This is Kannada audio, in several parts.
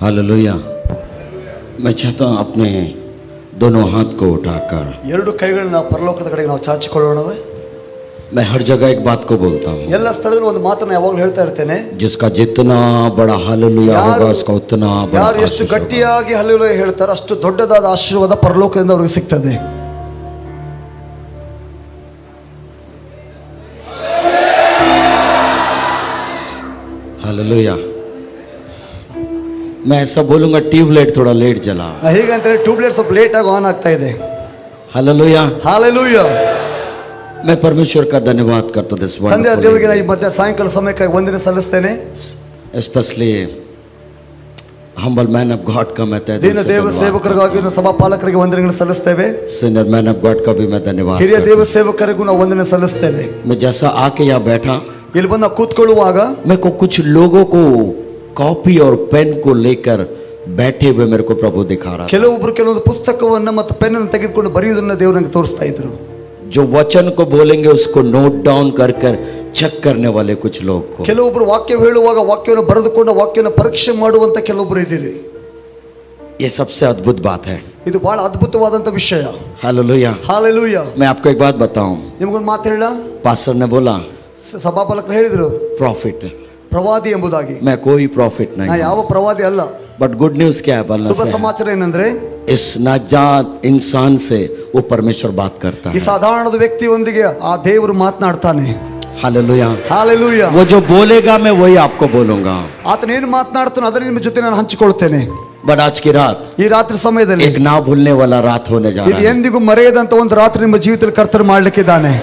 हालेलुया। मैं चाहता हूँ अपने दोनों हाथ को उठाकर ಎರಡು ಕೈಗಳನ್ನ ಪರಲೋಕದ ಕಡೆಗೆ ನಾವು ಚಾಚಿಕೊಳ್ಳೋಣವೇ. मैं हर जगह एक बात को बोलता हूँ, ಎಲ್ಲ ಸ್ಥಳದಲ್ಲಿ ಒಂದು ಮಾತನ್ನ ಯಾವಾಗಲೂ ಹೇಳ್ತಾ ಇರ್ತೇನೆ. जिसका जितना बड़ा हालेलुया होगा उसका उतना बड़ा ಯಾರು ಎಷ್ಟು ಗಟ್ಟಿಯಾಗಿ ಹಲ್ಲೆಲೂಯಾ ಹೇಳ್ತಾರೆ ಅಷ್ಟು ದೊಡ್ಡದಾದ ಆಶೀರ್ವಾದ ಪರಲೋಕದಿಂದ ಅವರಿಗೆ ಸಿಗ್ತದೆ. हालेलुया। मैं ऐसा बोलूंगा, ट्यूबलाइट थोड़ा लेट जला. ಹೀಗಂತೇಳಿ ಟ್ಯೂಬ್ಲೈಟ್ ಸ್ವಲ್ಪ ಲೇಟ್ ಆಗಿ ಆನ್ ಆಗ್ತಾ ಇದೆ. हालेलुया। ಹಾಲೆಲೂಯಾ. मैं परमेश्वर का धन्यवाद करता हूँ. ತಂದೆ ದೇವರಿಗೆ ಈ ಮಧ್ಯ ಸಾಯಂಕಾಲ ಸಮಯಕ್ಕಾಗಿ ವಂದನೆ ಸಲ್ಲಿಸ್ತೇನೆ. Especially humble man of God का मैं तहे ದೀನ ದೇವ ಸೇವಕರಿಗಾಗಿ ಸಭಾ ಪಾಲಕರಿಗೆ ವಂದನೆಗಳನ್ನು ಸಲ್ಲಿಸ್ತೇವೆ. Sinner man of God का भी मैं धन्यवाद. ಹಿರಿಯ ದೇವ ಸೇವಕರಿಗೂ ನಾವು ವಂದನೆ ಸಲ್ಲಿಸ್ತೇವೆ. मैं जैसा आके यहाँ बैठा, ಇಲ್ಲಿ ಬಂದು ಕೂತ್ಕೊಳ್ಳುವಾಗ मेरे को कुछ लोगों को कॉपी और पेन को लेकर बैठे हुए मेरे को प्रभु दिखा रहा. ಕೆಲವೊಬ್ಬರು ಕೆಲವೊಂದು ಪುಸ್ತಕವನ್ನು ಮತ್ತು ಪೆನ್ ಅನ್ನು ತೆಗೆದುಕೊಂಡು ಬರೆಯುವುದನ್ನು ದೇವರು ನನಗೆ ತೋರಿಸ್ತಾ ಇದ್ರು. जो वचन को बोलेंगे उसको नोट डाउन कर कर चेक करने वाले कुछ लोग को. ಕೆಲವೊಬ್ಬರು ವಾಕ್ಯ ಹೇಳುವಾಗ ವಾಕ್ಯವನ್ನು ಬರೆದುಕೊಂಡು ವಾಕ್ಯವನ್ನು ಪರೀಕ್ಷೆ ಮಾಡುವಂತ ಕೆಲವೊಬ್ಬರು ಇದ್ದೀರಿ. ये सबसे अद्भुत बात है. ಇದು ಬಹಳ ಅದ್ಭುತವಾದಂತ ವಿಷಯ. हालेलुया। ಹಾಲೆಲೂಯಾ. मैं आपको एक बात बताऊं, ನಿಮಗೊಂದು ಮಾತು ಹೇಳ. पास्टर ने बोला ಸಭಾಪಾಲಕರು ಹೇಳಿದ್ರು प्रॉफिट, ಪ್ರವಾದಿ ಎಂಬುದಾಗಿ. मैं कोई प्रॉफिट ನಾ नहीं. ಯಾವ ಪ್ರವಾದಿ ಅಲ್ಲ. बट गुड न्यूज क्या है बोलना ಶುಭ से, ಸಮಾಚಾರ ಏನಂದ್ರೆ इस नाजात इंसान से वो परमेश्वर बात करता ಈ है. ಸಾಧಾರಣದ ವ್ಯಕ್ತಿಯೊಂದಿಗೆ ಆ ದೇವರು ಮಾತನಾಡ್ತಾನೆ. हालेलुया। ಹಾಲೆಲೂಯಾ. वो जो बोलेगा मैं वही आपको बोलूंगा. ಆತನ ಏನು ಮಾತನಾಡ್ತಾನೋ ಅದನ್ನ ನಿಮ್ಮ ಜೊತೆ ನಾನು ಹಂಚಿಕೊಳ್ತೇನೆ. बट आज की रात ಈ ರಾತ್ರಿ ಸಮಯದಲ್ಲಿ एक ना भूलने वाला रात होने जा ಇದು रहा है. ಎಂದಿಗೂ ಮರೆಯದಂತ ಒಂದು ರಾತ್ರಿ ನಿಮ್ಮ ಜೀವಿತದಲ್ಲಿ ಕರ್ತರು ಮಾಡ್ಲಿಕ್ಕಿದ್ದಾನೆ.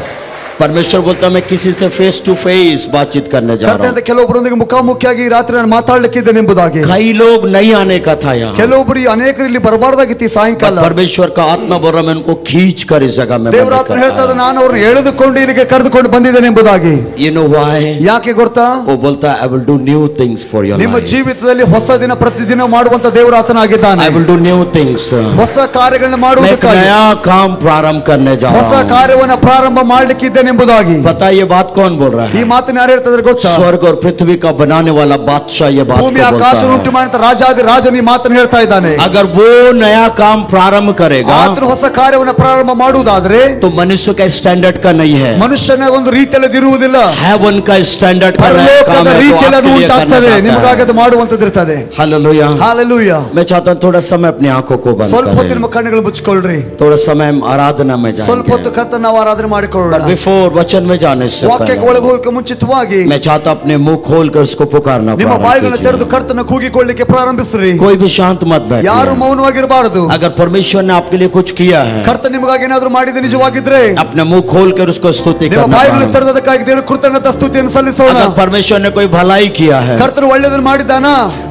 परमेश्वर बोलता मैं किसी से फेस टू फेस बातचीत करने जा रहा हूँ. ಕೆಲವೊಬ್ಬರೊಂದಿಗೆ ಮುಖಾಮುಖಿಯಾಗಿ ಈ ರಾತ್ರಿ ನಾನು ಮಾತಾಡ್ಲಿಕ್ಕಿದ್ದೇನೆ ಎಂಬುದಾಗಿ. कई लोग नहीं आने का था यहाँ, ಕೆಲವೊಬ್ಬರು ಅನೇಕರು ಇಲ್ಲಿ ಬರಬಾರ್ದಾಗಿತ್ತು ಸಾಯಂಕಾಲ. परमेश्वर का आत्मा बोल रहा मैं उनको खींच कर इस जगह में ದೇವರಾತ್ಮ ಹೇಳ್ತಾ ಇದ್ದಾನೆ ನಾನು ಅವ್ರನ್ನ ಎಳೆದುಕೊಂಡು ಇಲ್ಲಿಗೆ ಕರೆದುಕೊಂಡು ಬಂದಿದ್ದೇನೆ ಎಂಬುದಾಗಿ. You know why? ಯಾಕೆ ಗೊತ್ತಾ? वो बोलता है I will do new things for your ನಿಮ್ಮ life. ಜೀವಿತದಲ್ಲಿ ಹೊಸ ದಿನ ಪ್ರತಿದಿನ ಮಾಡುವಂತ ದೇವರಾತನಾಗಿದ್ದಾನೆ. I will do new things. ಹೊಸ ಕಾರ್ಯಗಳನ್ನು मैं एक ಮಾಡುವುದಕ್ಕಾಗಿ नया काम प्रारंभ करने जा ಹೊಸ रहा हूँ. ಕಾರ್ಯವನ್ನು ಪ್ರಾರಂಭ ಮಾಡ್ಲಿಕ್ಕಿದ್ದೇನೆ ಎಂಬುದಾಗಿ. पता है ये बात कौन बोल रहा ಈ है? ಮಾತನ್ನ ಯಾರು ಹೇಳ್ತಾ ಇದ್ದಾರೆ ಗೊತ್ತಾ? स्वर्ग और पृथ्वी का बनाने वाला बादशाह ये बात को ಭೂಮಿ बोलता ಆಕಾಶ ಉಂಟು है. ಮಾಡಿದ ರಾಜಾದಿ ರಾಜನು ಈ ಮಾತನ್ನು ಹೇಳ್ತಾ ಇದ್ದಾನೆ. अगर वो नया काम प्रारंभ करेगा ಆತನು ಹೊಸ ಕಾರ್ಯವನ್ನು ಪ್ರಾರಂಭ ಮಾಡುವುದಾದ್ರೆ तो मनुष्य का स्टैंडर्ड का नहीं है, ಮನುಷ್ಯನ ಒಂದು ರೀತಿಯಲ್ಲಿ ಇರುವುದಿಲ್ಲ. हेवन का स्टैंडर्ड का काम ಪರಲೋಕದ है, तो ರೀತಿಯಲ್ಲಿ ಅದು आपके लिए ಉಂಟಾಗ್ತದೆ. करना ನಿಮಗಾಗಿ चाहता ಅದು ಮಾಡುವಂತದಿರ್ತದೆ. है. हालेलुया। ಹಾಲೆಲೂಯಾ. मैं चाहता हूँ थोड़ा समय अपनी आंखों को बंद ಸ್ವಲ್ಪ ಹೊತ್ತು करें, ನಿಮ್ಮ ಕಣ್ಣುಗಳು ಮುಚ್ಚಿಕೊಳ್ಳ್ರಿ. थोड़ा समय हम आराधना में ಸ್ವಲ್ಪ ಹೊತ್ತು जाएंगे. ಕರ್ತನ ನಾವು ಆರಾಧನೆ ಮಾಡಿಕೊಳ್ಳೋಣ. But before वचन में जाने से ವಾಕ್ಯಕ್ಕೆ पहले ಒಳಗೆ ಹೋಗಕ್ಕೆ ಮುಂಚಿತವಾಗಿ मैं चाहता हूँ अपने मुंह खोल कर उसको पुकारना ನಿಮ್ಮ प्रारंभ ಬಾಯಿಗಳನ್ನು ತೆರೆದು कीजिए. ಕರ್ತನ ಕೂಗಿಕೊಳ್ಳಿಕ್ಕೆ ಪ್ರಾರಂಭಿಸ್ರಿ. कोई भी शांत मत ಯಾರು बैठिए. ಮೌನವಾಗಿರಬಾರದು. अगर परमेश्वर ने आपके लिए कुछ किया है, ಕರ್ತ ನಿಮಗಾಗಿ ಏನಾದರೂ ಮಾಡಿದ ನಿಜವಾಗಿದ್ರೆ अपने मुंह खोल कर उसको स्तुति ನಿಮ್ಮ करना ಬಾಯಿಗಳನ್ನು प्रारंभ. ತೆರೆದಕ್ಕಾಗಿ ದೇವರ ಕೃತಜ್ಞತಾ ಸ್ತುತಿಯನ್ನು ಸಲ್ಲಿಸೋಣ. अगर परमेश्वर ने कोई भलाई किया है, ಕರ್ತನು ಒಳ್ಳೆಯದನ್ನು ಮಾಡಿದ್ದಾನ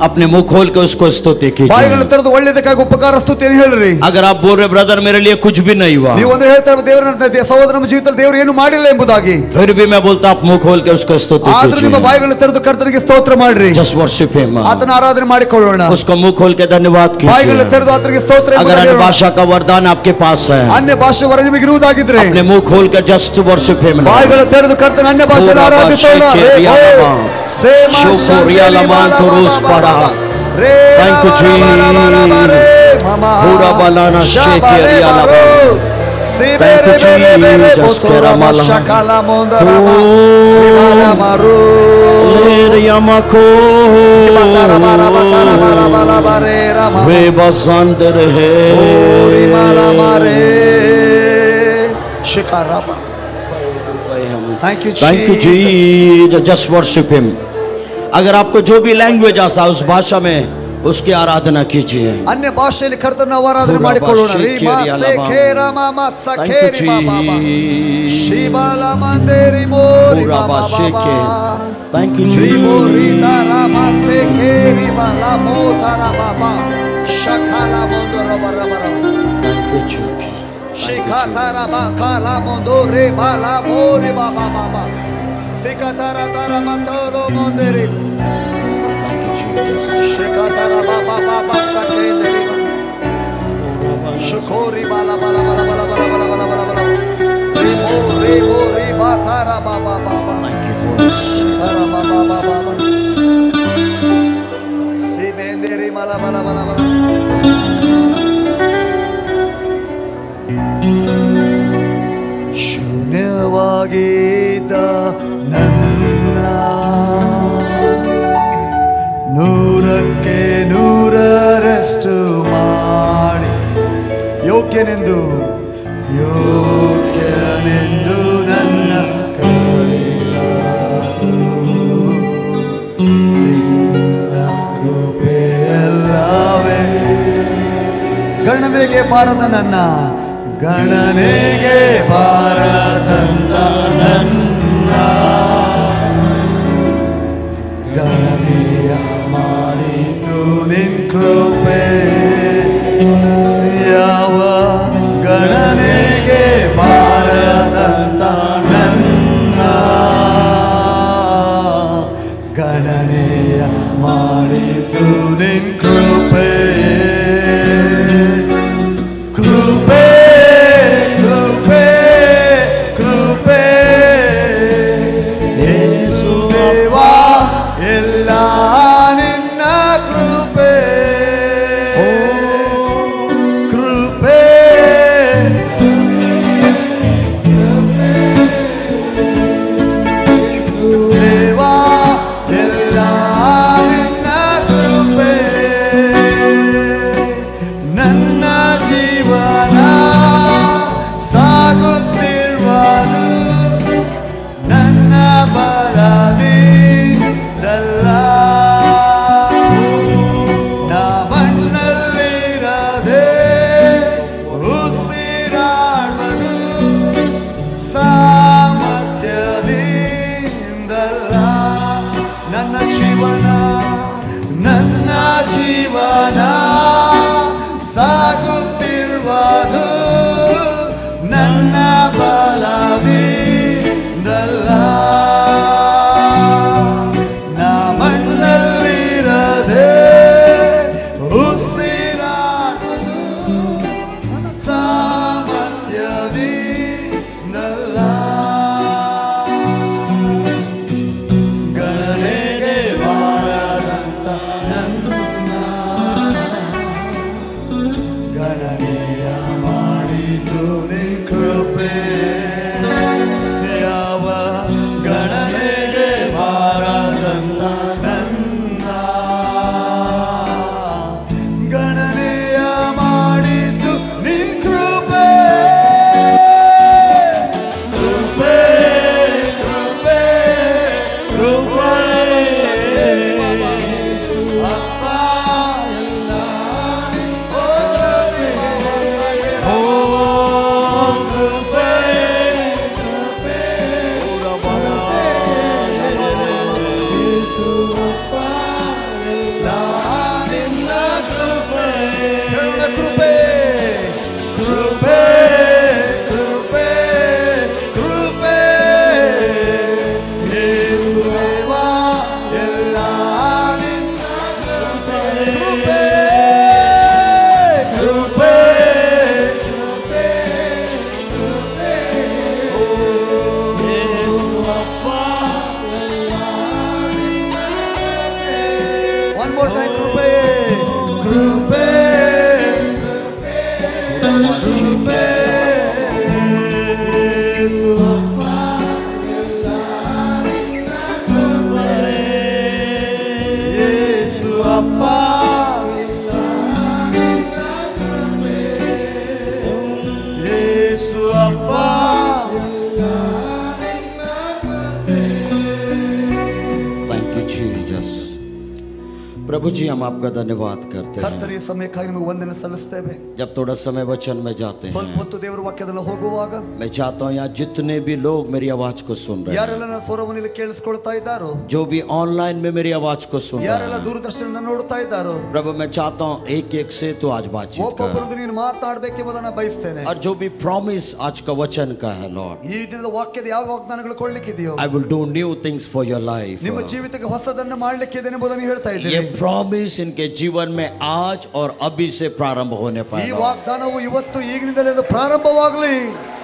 अपने मुंह खोल कर उसको स्तुति ಬಾಯಿಗಳನ್ನು कीजिए. ತೆರೆದು ಒಳ್ಳೆಯದಕ್ಕಾಗಿ ಉಪಕಾರ ಸ್ತುತಿಯನ್ನು ಹೇಳ್ರಿ. अगर आप बोल रहे ब्रदर मेरे लिए कुछ भी नहीं हुआ, ನೀವು ಅಂದ್ರೆ ಹೇಳ್ತಾರೆ ದೇವರ ಸಹೋದರ ನಮ್ಮ ಜೀವಿತದಲ್ಲಿ ದೇವರು ಏನು ಮಾಡಿಲ್ಲ ಎಂಬುದಾಗಿ. फिर भी मैं बोलता आप मुंह खोल कर उसको स्तुति ಆದ್ರೂ ನಿಮ್ಮ कीजिए. ಬಾಯಿಗಳನ್ನು ತೆರೆದು ಕರ್ತನಿಗೆ ಸ್ತೋತ್ರ ಮಾಡ್ರಿ. Just worship him. ಆತನ ಆರಾಧನೆ ಮಾಡಿಕೊಳ್ಳೋಣ. उसको मुंह खोल के धन्यवाद ಬಾಯಿಗಳನ್ನು कीजिए. ತೆರೆದು ಆತನಿಗೆ ಸ್ತೋತ್ರ अगर ಎಂಬುದಾಗಿ अन्य ಹೇಳೋಣ. भाषा का वरदान आपके पास है, ಅನ್ಯ ಭಾಷೆ ವರ ನಿಮಗೆ ಇರುವುದಾಗಿದ್ರೆ अपने मुंह खोल कर जस्ट वर्ship him. ಬಾಯಿಗಳನ್ನು ತೆರೆದು ಕರ್ತನ ಅನ್ಯ ಭಾಷೆಯಲ್ಲಿ ಆರಾಧಿಸೋಣ. Thank you, Jesus. Hura balana shekeria lava. Thank you, Jesus. Keramala. Leriyamako. Rebasandar hai. Shikaraba. Thank you, Thank you, Jesus. Just worship him. अगर आपको जो भी लैंग्वेज आता है उस भाषा में उसकी आराधना कीजिए. अन्य भाषೆಯಲ್ಲಿ ಕರ್ತನ ಆರಾಧನೆ ಮಾಡಿಕೊಳ್ಳೋಣ. ರಿಮಾ ಸೇಖೇರ ಮಾಮಾ ಸಖೇರಿ ಬಾಬಾ ಶಿಬಾಲ ಮಂದೇರಿ ಮೋರಿ ಬಾಬಾ. Thank you, ರಿಮೋರಿ ತಾರಾಮಾ ಸೇಖೇರಿ ಬಾಲಾ ಮೋತಾರಾ ಬಾಬಾ ಶಖಾಲ ಮಂದರ ಬರಬರ. Thank you, Jesus. ಶಿಖಾತಾರಾ ಬಾಕಾಲ ಮಂದೋರೆ ಬಾಲಾ ಮೋರಿ ಬಾಬಾ ಬಾಬಾ ಸಿಕತಾರಾ ತಾರಾ ಮತೋಲೋ ಮಂದೇರಿ. ಶಿಖಾತಾರಾ ಬಾಬಾ ಬಾಬಾ ಸಖೇಂದೇರಿ ಶುಕೋರಿ ಬಾಲಾ ಬಾಲಾ ಬಾಲಾ ಬಾಲಾ ಬಾಲಾ ಬಾಲಾ ಬಾಲಾ ಬಾಲಾ ಬಾಲಾ ರಿಮೋ ರಿಮೋ ರಿಬಾ ತಾರಾ ಬಾಬಾ ಬಾಬಾ ತಾರಾ ಬಾಬಾ ಬಾಬಾ ಬಾಬಾ ಸಿಮೇಂದೇರಿ ಮಲ ಬಲ ಬಲ ಬಲ. ಶೂನ್ಯವಾಗಿದ್ದ ನನ್ನ ನೂರಕ್ಕೆ ನೂರರಷ್ಟು ಮಾಡಿ ಯೋಗ್ಯನೆಂದು ನನ್ನ ಕರೆದಾತು. ನಿನ್ನ ಕೃಪೆಯಲ್ಲವೇ ಗಣನೆಗೆ ಬಾರದ ನನ್ನ ಗಣನೆಗೆ ಬಾರದಂತ ನನ್ನ ಗಣನೆಯ ಮಾಡಿತು ನಿನ್ ಕೃಪೆ. ಯಾವ ಗಣನೆಗೆ ಬಾರದಂತ ನನ್ನ ಗಣನೆಯ ಮಾಡಿತು ನಿನ್ ಕೃಪೆ. ಕೃಪೆ ಕೃಪೆ ಕೃಪೆ ಯೇಸುದೇವಾ ಎಲ್ಲ ನಿನ್ನ ಕೃಪೆ. ಕೃಪೆ ಯೇಸುದೇವಾ ಎಲ್ಲ ನಿನ್ನ ಕೃಪೆ. ನನ್ನ ಜೀವನ ಸಾಗುತ್ತಿರುವುದು ನನ್ನ ಬಲದಿಂದಲ್ಲ. ನಾ ಮಣ್ಣಲ್ಲಿರದೆ ಉಸಿರಾಡುವುದು ಸಾಮರ್ಥ್ಯದಿಂದಲ್ಲ. ನನ್ನ ಜೀವನ ಸಾಗುತ್ತಿರುವುದು ನನ್ನ ಬಲದಿಂದಲ್ಲ. ನಾ ಮಣ್ಣಲ್ಲಿರದೆ ಉಸಿರಾಡುವುದು ಸಾಮರ್ಥ್ಯದಿಂದಲ್ಲ. ಗಣನೆಗೆ ಬಾರದಂತ ನನ್ನ ಗಣನೆಯ ಮಾಡಿತು ನಿನ್ ಕೃಪೆ. ಯಾವ ಗಣನೆಗೆ ಬಾರದಂತ ನನ್ನ ಗಣನೆಯ ಮಾಡಿತು ನಿನ್ ಕೃಪೆ. ಕೃಪೆ ಕೃಪೆ ಕೃಪೆ ಅಪ್ಪ ಎಲ್ಲ प्रभु जी हम आपका धन्यवाद करते हैं ಕರ್ತನ ಈ ಸಮಯಕ್ಕಾಗಿ ನಿಮಗೆ ವಂದನೆ ಸಲ್ಲಿಸುತ್ತೇವೆ. जब थोड़ा समय वचन में जाते ಸ್ವಲ್ಪ हैं ಹೊತ್ತು ದೇವರ ವಾಕ್ಯದಲ್ಲಿ ಹೋಗುವಾಗ मैं चाहता हूँ यहाँ जितने भी लोग मेरी आवाज को सुन रहे ಯಾರೆಲ್ಲ हैं, ನನ್ನ ಸ್ವರವನ್ನು ಇಲ್ಲಿ ಕೇಳಿಸಿಕೊಳ್ತಾ ಇದ್ದಾರೋ, जो भी ऑनलाइन में मेरी आवाज को सुन रहे ಯಾರೆಲ್ಲ हैं, ದೂರದರ್ಶನದಿಂದ ನೋಡ್ತಾ ಇದ್ದಾರೋ, प्रभु मैं चाहता हूँ एक एक से तो आज बातचीत कर, ಒಬ್ಬೊಬ್ಬರೊಂದಿಗೆ ನೀನು ಮಾತನಾಡಬೇಕೆಂಬುದನ್ನು ಬಯಸ್ತೇನೆ. और जो भी प्रॉमिस आज का वचन का है लॉर्ड, ಈ ದಿನದ ವಾಕ್ಯದ ಯಾವ ವಾಗ್ದಾನಗಳು ಕೊಡ್ಲಿಕ್ಕಿದೆಯೋ, I will do new things for your life. ನಿಮ್ಮ ಜೀವಿತಕ್ಕೆ ಹೊಸದನ್ನು ಮಾಡ್ಲಿಕ್ಕೆ ಇದೆ ಎಂಬುದನ್ನು ಹೇಳ್ತಾ ये ಇದ್ದೇನೆ. प्रॉमिस इनके जीवन में आज और अभी से प्रारंभ होने ಈ पाएगा। ವಾಗ್ದಾನವು ಇವತ್ತು ಈಗಿನಿಂದಲೇ ಅದು ಪ್ರಾರಂಭವಾಗಲಿ।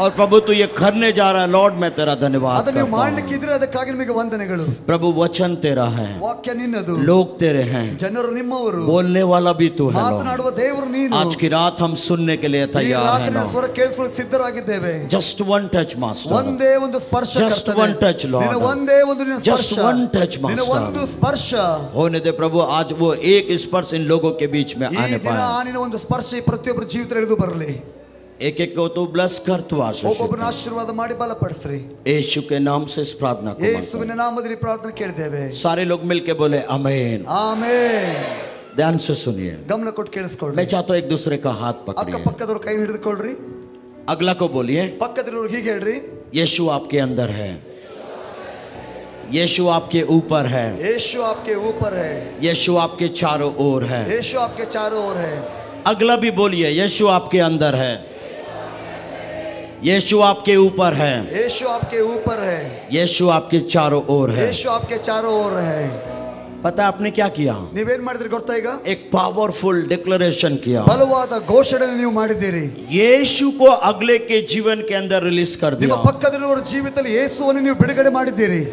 और प्रभु तू ये करने जा रहा है, लॉर्ड मैं तेरा धन्यवाद ಅದನ್ನು ನೀವು करता हूं। ಮಾಡಲಿಕ್ಕೆ ಇದ್ರೆ ಅದಕ್ಕಾಗಿ ನಿಮಗೆ ವಂದನೆಗಳು। प्रभु वचन तेरा है, ವಾಕ್ಯ ನಿನ್ನದು, लोग तेरे हैं, ಜನರು ನಿಮ್ಮವರು, बोलने वाला भी तू है लॉर्ड। ಮಾತನಾಡುವ ದೇವರು ನೀನು। आज की रात हम सुनने के लिए ಈ तैयार हैं ರಾತ್ರಿ लॉर्ड। ಸ್ವರ ಕೇಳಿಸಿಕೊಳ್ಳಕ್ಕೆ ಸಿದ್ಧರಾಗಿದ್ದೇವೆ। Just one touch master, ಒಂದೇ ಒಂದು ಸ್ಪರ್ಶ Just ಕರ್ತನೇ। one touch, Lord. ನಿನ್ನ ಒಂದೇ ಒಂದು ನಿನ್ನ Just ಸ್ಪರ್ಶ, one touch, ನಿನ್ನ Master. ಒಂದು ಸ್ಪರ್ಶ होने दे प्रभु। आज वो एक स्पर्श इन लोगों के बीच में ಈ आने ದಿನ पाए। ನಿನ್ನ ಒಂದು ಸ್ಪರ್ಶ ಈ ಪ್ರತಿಯೊಬ್ಬರ ಜೀವಿತದಲ್ಲಿ ಇಳಿದು ಬರಲಿ। एक एक को तू ब्लेस कर, तू आशीष ಒಬ್ಬೊಬ್ಬರನ್ನ ಆಶೀರ್ವಾದ ಮಾಡಿ ಬಲಪಡಿಸ್ರಿ। यीशु के नाम से इस प्रार्थना को ಯೇಸುವಿನ ನಾಮದಲ್ಲಿ ಪ್ರಾರ್ಥನೆ ಕೇಳಿದ್ದೇವೆ। सारे लोग मिलके बोले आमीन। ಆಮೆನ್। ध्यान से सुनिए, ಗಮನ ಕೊಟ್ಟು ಕೇಳಿಸ್ಕೊಳ್ಳಿ। मैं चाहता हूं एक दूसरे का हाथ ಅಕ್ಕ पकड़िए, ಪಕ್ಕದವ್ರ ಕೈ ಹಿಡಿದುಕೊಳ್ಳ್ರಿ। अगला को बोलिए ಪಕ್ಕದವ್ರಿಗೆ ಹೀಗೆ ಹೇಳ್ರಿ, यीशु आपके अंदर है, यीशु आपके ऊपर है, ಯೇಸು आपके ऊपर है, यीशु आपके चारों ओर है। ಯೇಸು आपके चारों ओर है। अगला भी बोलिए यीशु आपके अंदर है, यीशु आपके ऊपर है, यीशु आपके ऊपर है, यीशु आपके चारों ओर है। यीशु आपके चारों ओर है। पता है आपने क्या किया? ನೀವೇನ್ ಮಾಡಿದ್ರಿ ಗೊತ್ತಾ? ಈಗ एक पावरफुल डिक्लेरेशन किया, ಬಲವಾದ ಘೋಷಣೆ ನೀವು ಮಾಡಿದ್ದೀರಿ। यीशु को अगले के जीवन के अंदर रिलीज कर ನಿಮ್ಮ दिया। ಪಕ್ಕದಲ್ಲಿರುವ ಜೀವಿತದಲ್ಲಿ ಯೇಸುವನ್ನು ನೀವು ಬಿಡುಗಡೆ ಮಾಡಿದ್ದೀರಿ।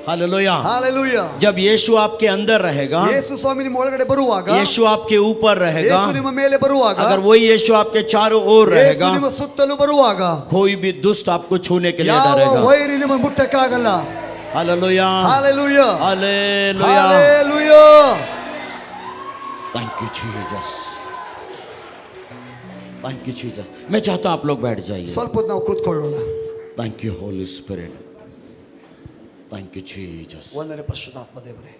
हालेलुया। हालेलुया। जब यीशु आपके अंदर रहेगा, ಯೇಸು ಸ್ವಾಮಿ ನಿಮ್ಮ ಒಳಗಡೆ ಬರುವಾಗ, यीशु आपके ऊपर रहेगा, ಯೇಸು ನಿಮ್ಮ ಮೇಲೆ ಬರುವಾಗ, अगर वही यीशु आपके चारों ओर ಯೇಸು रहेगा, ನಿಮ್ಮ ಸುತ್ತಲೂ ಬರುವಾಗ कोई भी दुष्ट आपको छूने के लिए ಯಾವ डरेगा। ವೈರಿ ನಿಮ್ಮ ಮುಟ್ಟಕ್ಕಾಗಲ್ಲ। Hallelujah, hallelujah, hallelujah. Hallelujah. Thank you Jesus, thank you Jesus. मैं चाहता हूं आप लोग बैठ जाइए। ಸ್ವಲ್ಪ ಹೊತ್ತು ನಾವು ಕೂತ್ಕೊಳ್ಳೋಣ। Thank you holy spirit, thank you Jesus. ವಂದನೆ ಪರಿಶುದ್ಧಾತ್ಮ ದೇವರೇ।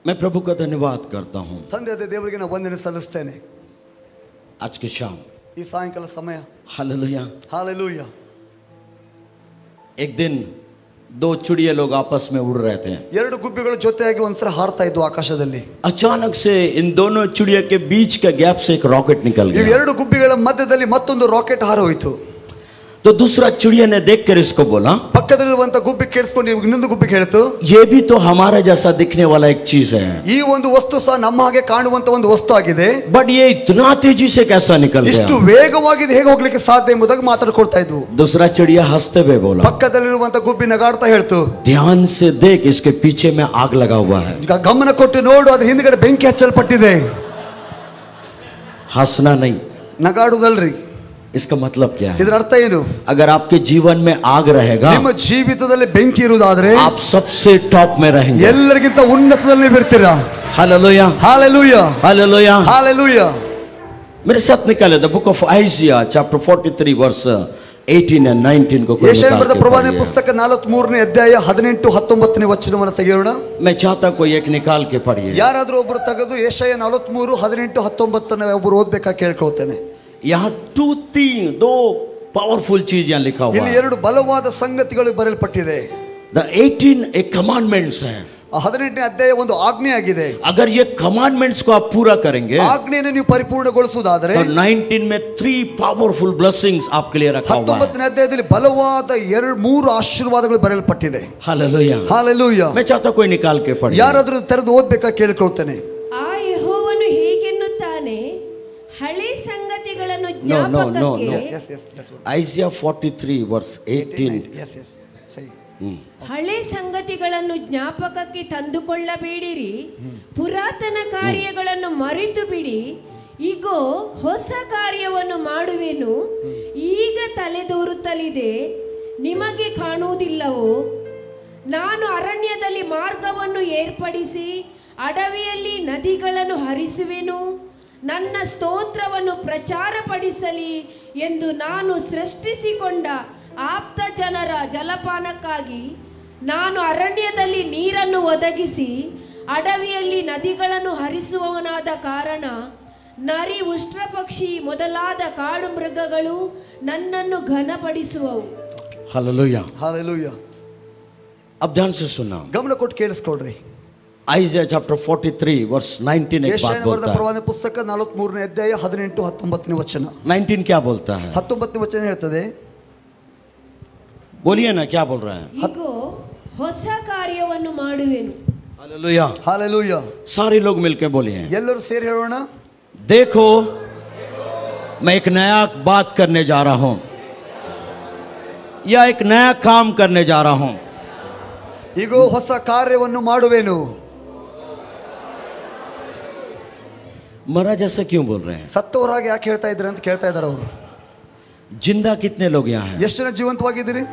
मैं प्रभु का धन्यवाद करता हूं ತಂದೆಯಾದ ದೇವರಿಗೆ ನಾನು ವಂದನೆ ಸಲ್ಲಿಸ್ತೇನೆ। आज की शाम, ಈ ಸಾಯಂಕಾಲ ಸಮಯ। हालेलुया। हालेलुया। एक दिन दो चिड़िया लोग आपस में उड़ रहे थे। ಎರಡು ಗುಬ್ಬಿಗಳು ಜೊತೆಯಾಗಿ ಒಂದ್ಸಲ ಹಾರ್ತಾ ಇದ್ವು ಆಕಾಶದಲ್ಲಿ। अचानक से इन दोनों चिड़िया के बीच के गैप से एक रॉकेट निकल ಈ गया। ಎರಡು ಗುಬ್ಬಿಗಳ ಮಧ್ಯದಲ್ಲಿ ಮತ್ತೊಂದು ರಾಕೆಟ್ ಹಾರೋಯಿತು। तो दूसरा चिड़िया ने देखकर इसको बोला, ಪಕ್ಕದಲ್ಲಿರುವಂತ ಗುಬ್ಬಿ ಕೇಳಿಸ್ಕೊಂಡು ಇನ್ನೊಂದು ಗುಬ್ಬಿಗೆ ಹೇಳ್ತು, ये भी तो हमारे जैसा दिखने वाला एक चीज है, ಈ ಒಂದು ವಸ್ತು ಸಹ ನಮ್ಮ ಹಾಗೆ ಕಾಣುವಂತ ಒಂದು ವಸ್ತು ಆಗಿದೆ। बट ये इतना तेजी से कैसा निकल ಇಷ್ಟು गया? ವೇಗವಾಗಿ ಹೇಗೆ ಹೋಗ್ಲಿಕ್ಕೆ ಸಾಧ್ಯ ಎಂಬುದಾಗಿ ಮಾತಾಡ್ಕೊಳ್ತಾ ಇದ್ವು। दूसरा चिड़िया हंसते हुए बोला, ಪಕ್ಕದಲ್ಲಿರುವಂತ ಗುಬ್ಬಿ ನಗಾಡ್ತಾ ಹೇಳ್ತು, ध्यान से देख, इसके पीछे में आग लगा हुआ है। ಈಗ ಗಮನ ಕೊಟ್ಟು ನೋಡು, ಅದ್ರ ಹಿಂದ್ಗಡೆ ಬೆಂಕಿ ಹಚ್ಚಲ್ಪಟ್ಟಿದೆ। हंसना नहीं, ನಗಾಡುದಲ್ರಿ। इसका मतलब क्या है? ಇದರ ಅರ್ಥ ಏನು? अगर आपके जीवन में आग रहेगा, ನಿಮ್ಮ ಜೀವಿತದಲ್ಲಿ ಬೆಂಕಿ ಇರುವುದಾದ್ರೆ आप सबसे टॉप में रहेंगे। ಎಲ್ಲರಿಗಿಂತ ಉನ್ನತದಲ್ಲಿ ಬರ್ತೀರಾ। Hallelujah, hallelujah, hallelujah. हालेलुया। मेरे साथ निकाले the book of Isaiah chapter 43 verse 18 and 19 को ಯೆಶಾಯ ಬರೆದ ಪ್ರವಾದನೆ ಪುಸ್ತಕ 43ನೇ ಅಧ್ಯಾಯ 18 19ನೇ ವಚನವನ್ನು ತೆಗೆಯೋಣ। मैं चाहता कोई एक निकाल के पढ़िए। ಯಾರಾದರೂ ಒಬ್ಬರು ತೆಗೆದು ಯೆಶಾಯ 43 18 19 ಒಬ್ಬರು ಓದಬೇಕಾ ಕೇಳ್ಕೊಳ್ತೇನೆ। यहाँ 2 पावरफुल चीज यहाँ लिखा हुआ ಇಲ್ಲಿ है। ಎರಡು ಬಲವಾದ ಸಂಗತಿಗಳು ಬರೆಯಲ್ಪಟ್ಟಿದೆ। द 18 एक कमांडमेंट्स है। 18ನೇ ಅಧ್ಯಾಯ ಒಂದು ಆಜ್ಞೆ ಆಗಿದೆ। अगर ये कमांडमेंट्स को आप पूरा करेंगे, ಆಜ್ಞೆಯನ್ನು ನೀವು ಪರಿಪೂರ್ಣಗೊಳಿಸುವುದಾದರೆ, तो 19 में 3 पावरफुल ब्लेसिंग्स आपके लिए रखा हुआ है। 19ನೇ ಅಧ್ಯಾಯದಲ್ಲಿ ಬಲವಾದ 3 ಆಶೀರ್ವಾದಗಳು ಬರೆಯಲ್ಪಟ್ಟಿದೆ। Hallelujah, hallelujah. मैं चाहता कोई निकाल के पढ़िए। ಯಾರಾದರೂ ತೆರೆದು ಓದಬೇಕಾ ಕೇಳ್ಕೊಳ್ತೇನೆ। ಆ ಯೆಹೋವನು ಹೀಗೆನ್ನುತ್ತಾನೆ, ಹಳೆ ಸಂಗತಿಗಳನ್ನು No. ಜ್ಞಾಪಕಕ್ಕೆ Yes, yes, that's right. Isaiah 43 verse 18. Yes, yes. Say. ಹಳೆ ಸಂಗತಿಗಳನ್ನು ಜ್ಞಾಪಕಕ್ಕೆ ತಂದುಕೊಳ್ಳಬೇಡಿರಿ, ಪುರಾತನ ಕಾರ್ಯಗಳನ್ನು ಮರೆತು ಬಿಡಿ. ಇಗೋ ಹೊಸ ಕಾರ್ಯವನ್ನು ಮಾಡುವೆನು, ಈಗ ತಲೆದೋರುತ್ತಲಿದೆ, ನಿಮಗೆ ಕಾಣುವುದಿಲ್ಲವೋ? ನಾನು ಅರಣ್ಯದಲ್ಲಿ ಮಾರ್ಗವನ್ನು ಏರ್ಪಡಿಸಿ ಅಡವಿಯಲ್ಲಿ ನದಿಗಳನ್ನು ಹರಿಸುವೆನು. ನನ್ನ ಸ್ತೋತ್ರವನ್ನು ಪ್ರಚಾರಪಡಿಸಲಿ ಎಂದು ನಾನು ಸೃಷ್ಟಿಸಿಕೊಂಡ ಆಪ್ತ ಜನರ ಜಲಪಾನಕ್ಕಾಗಿ ನಾನು ಅರಣ್ಯದಲ್ಲಿ ನೀರನ್ನು ಒದಗಿಸಿ ಅಡವಿಯಲ್ಲಿ ನದಿಗಳನ್ನು ಹರಿಸುವವನಾದ ಕಾರಣ ನರಿ, ಉಷ್ಟ್ರಪಕ್ಷಿ ಮೊದಲಾದ ಕಾಡು ಮೃಗಗಳು ನನ್ನನ್ನು ಘನಪಡಿಸುವವು. Hallelujah, hallelujah. अब ध्यान से सुनना। ಗಮನ ಕೊಟ್ಟು ಕೇಳಿಸ್ಕೊಳ್ರಿ। Isaiah chapter 43 verse 19 एक बात बोलता है। ಪ್ರವಾದನೆ ಪುಸ್ತಕ 43ನೇ ಅಧ್ಯಾಯ 18 19ನೇ ವಚನ। 19 क्या बोलता है? 19ನೇ ವಚನ ಹೇಳ್ತದೆ, बोलिए ना, क्या बोल रहा है? ಇಗೋ ಹೊಸ ಕಾರ್ಯವನ್ನು ಮಾಡುವೆನು. हालेलुया। हालेलुया। सारे लोग मिलके बोलिए, ಎಲ್ಲರೂ ಸೇರಿ ಹೇಳೋಣ, देखो मैं एक नया बात करने जा रहा हूं या एक नया काम करने जा रहा हूं। ಈಗ ಹೊಸ ಕಾರ್ಯವನ್ನು ಮಾಡುವೆನು। मरा जैसा क्यों बोल रहे हैं? ಸತ್ತವರಾಗಿ ಯಾಕೆ ಹೇಳ್ತಾ ಇದ್ದೀರಾ ಅಂತ ಕೇಳ್ತಾ ಇದ್ದಾರೆ ಅವರು। जिंदा कितने लोग यहाँ हैं? ಎಷ್ಟು ಜನ ಜೀವಂತವಾಗಿದ್ದೀರಿ?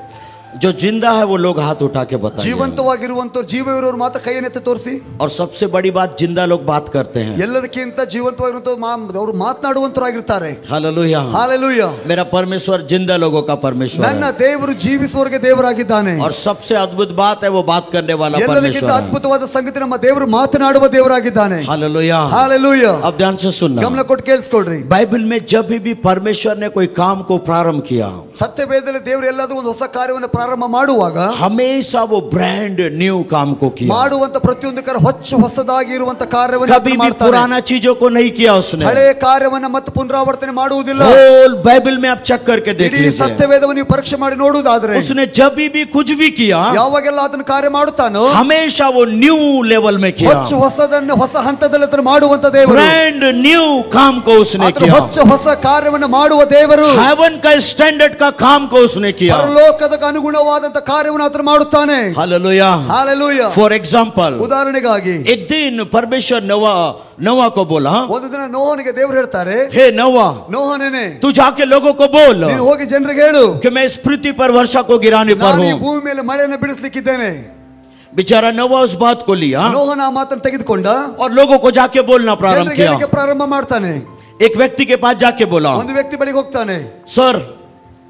जो जिंदा है वो लोग हाथ उठा के बताइए। ಜೀವಂತವಾಗಿರುವಂತರು, ಜೀವವಿರೋರು ಮಾತ್ರ ಕೈಯನ್ನೆತ್ತಿ ತೋರಿಸಿ। और सबसे बड़ी बात, जिंदा लोग बात करते हैं। ಎಲ್ಲದಕ್ಕಿಂತ ಜೀವಂತವಾಗಿರುವಂತರು ಅವರು ಮಾತನಾಡುವಂತರಾಗಿರ್ತಾರೆ। हालेलुया। हालेलुया। मेरा परमेश्वर जिंदा लोगों का परमेश्वर ನನ್ನ है। ದೇವರು ಜೀವಿಸುವವರಿಗೆ ದೇವರಾಗಿದ್ದಾನೆ। और सबसे अद्भुत बात है वो बात करने वाला ಎಲ್ಲದಕ್ಕಿಂತ परमेश्वर है। ಅದ್ಭುತವಾದ ಸಂಗತಿ ನಮ್ಮ ದೇವರು ಮಾತನಾಡುವ ದೇವರಾಗಿದ್ದಾನೆ। हालेलुया। हालेलुया। अब ध्यान से सुनना, ಗಮನ ಕೊಟ್ಟು ಕೇಳಿಸ್ಕೊಳ್ರಿ। बाइबल में जब भी परमेश्वर ने कोई काम को प्रारंभ किया, ಸತ್ಯವೇದದಲ್ಲಿ ದೇವರು ಎಲ್ಲಾದರೂ ಒಂದು ಹೊಸ ಕಾರ್ಯವನ್ನು ಪ್ರಾರಂಭ ಮಾಡುವಾಗ हमेशा वो ब्रांड न्यू काम को किया। ಮಾಡುವಂತ ಪ್ರತಿಯೊಂದು ಕಾರ್ಯ ಹೊಸದಾಗಿ ಇರುವಂತ ಕಾರ್ಯವನ್ನು कभी भी ಮಾಡ್ತಾನೆ। पुराना चीजों को नहीं किया उसने। ಹಳೆ ಕಾರ್ಯವನ್ನ ಮತ್ತೆ ಪುನರಾವರ್ತನೆ ಮಾಡುವುದಿಲ್ಲ। होल बाइबल में आप चेक करके देख ಇಡೀ लीजिए, ಸತ್ಯವೇದವನ್ನು ನೀವು ಪರೀಕ್ಷೆ ಮಾಡಿ ನೋಡುವುದಾದ್ರೆ उसने जब भी कुछ भी किया, ಯಾವಾಗೆಲ್ಲ ಅದನ್ನ ಕಾರ್ಯ ಮಾಡುತ್ತಾನೋ हमेशा वो न्यू लेवल में किया। ಹೊಸದನ್ನು ಹೊಸ ಹಂತದಲ್ಲಿ ಅದನ್ನು ಮಾಡುವಂತ ದೇವರು, ब्रांड न्यू काम को उसने किया। ಹೊಸ ಕಾರ್ಯವನ್ನು ಮಾಡುವ ದೇವರು, हेवन का स्टैंडर्ड का काम को उसने किया। ಪರಲೋಕದ ಅನುಗುಣವಾದಂತ ಕಾರ್ಯವನ್ನು ಆತನು ಮಾಡುತ್ತಾನೆ। हालेलुया। हालेलुया। फॉर एग्जांपल, ಉದಾಹರಣೆಗಾಗಿ एक दिन परमेश्वर नोवा को बोला, ಒಂದು ದಿನ ನೋಹನಿಗೆ ದೇವರು ಹೇಳ್ತಾರೆ, हे नोवा, ನೋಹನೇ तू जाके लोगों को बोल ನೀನು ಹೋಗಿ ಜನರಿಗೆ ಹೇಳು कि मैं इस पृथ्वी पर वर्षा को गिराने पर ನಾನು ಈ हूँ। ಭೂಮಿ ಮೇಲೆ ಮಳೆಯನ್ನು ಬಿಡಿಸಲಿಕ್ಕಿದ್ದೇನೆ। बेचारा नोवा उस बात को लिया ನೋಹನ ಆ ಮಾತನ್ನು ತೆಗೆದುಕೊಂಡ और लोगों को जाके बोलना प्रारंभ ಜನರಿಗೆ किया। ಹೇಳಿಕೆ ಪ್ರಾರಂಭ ಮಾಡ್ತಾನೆ। एक व्यक्ति के पास जाके बोला, ಒಂದು ವ್ಯಕ್ತಿ ಬಳಿಗೆ ಹೋಗ್ತಾನೆ, सर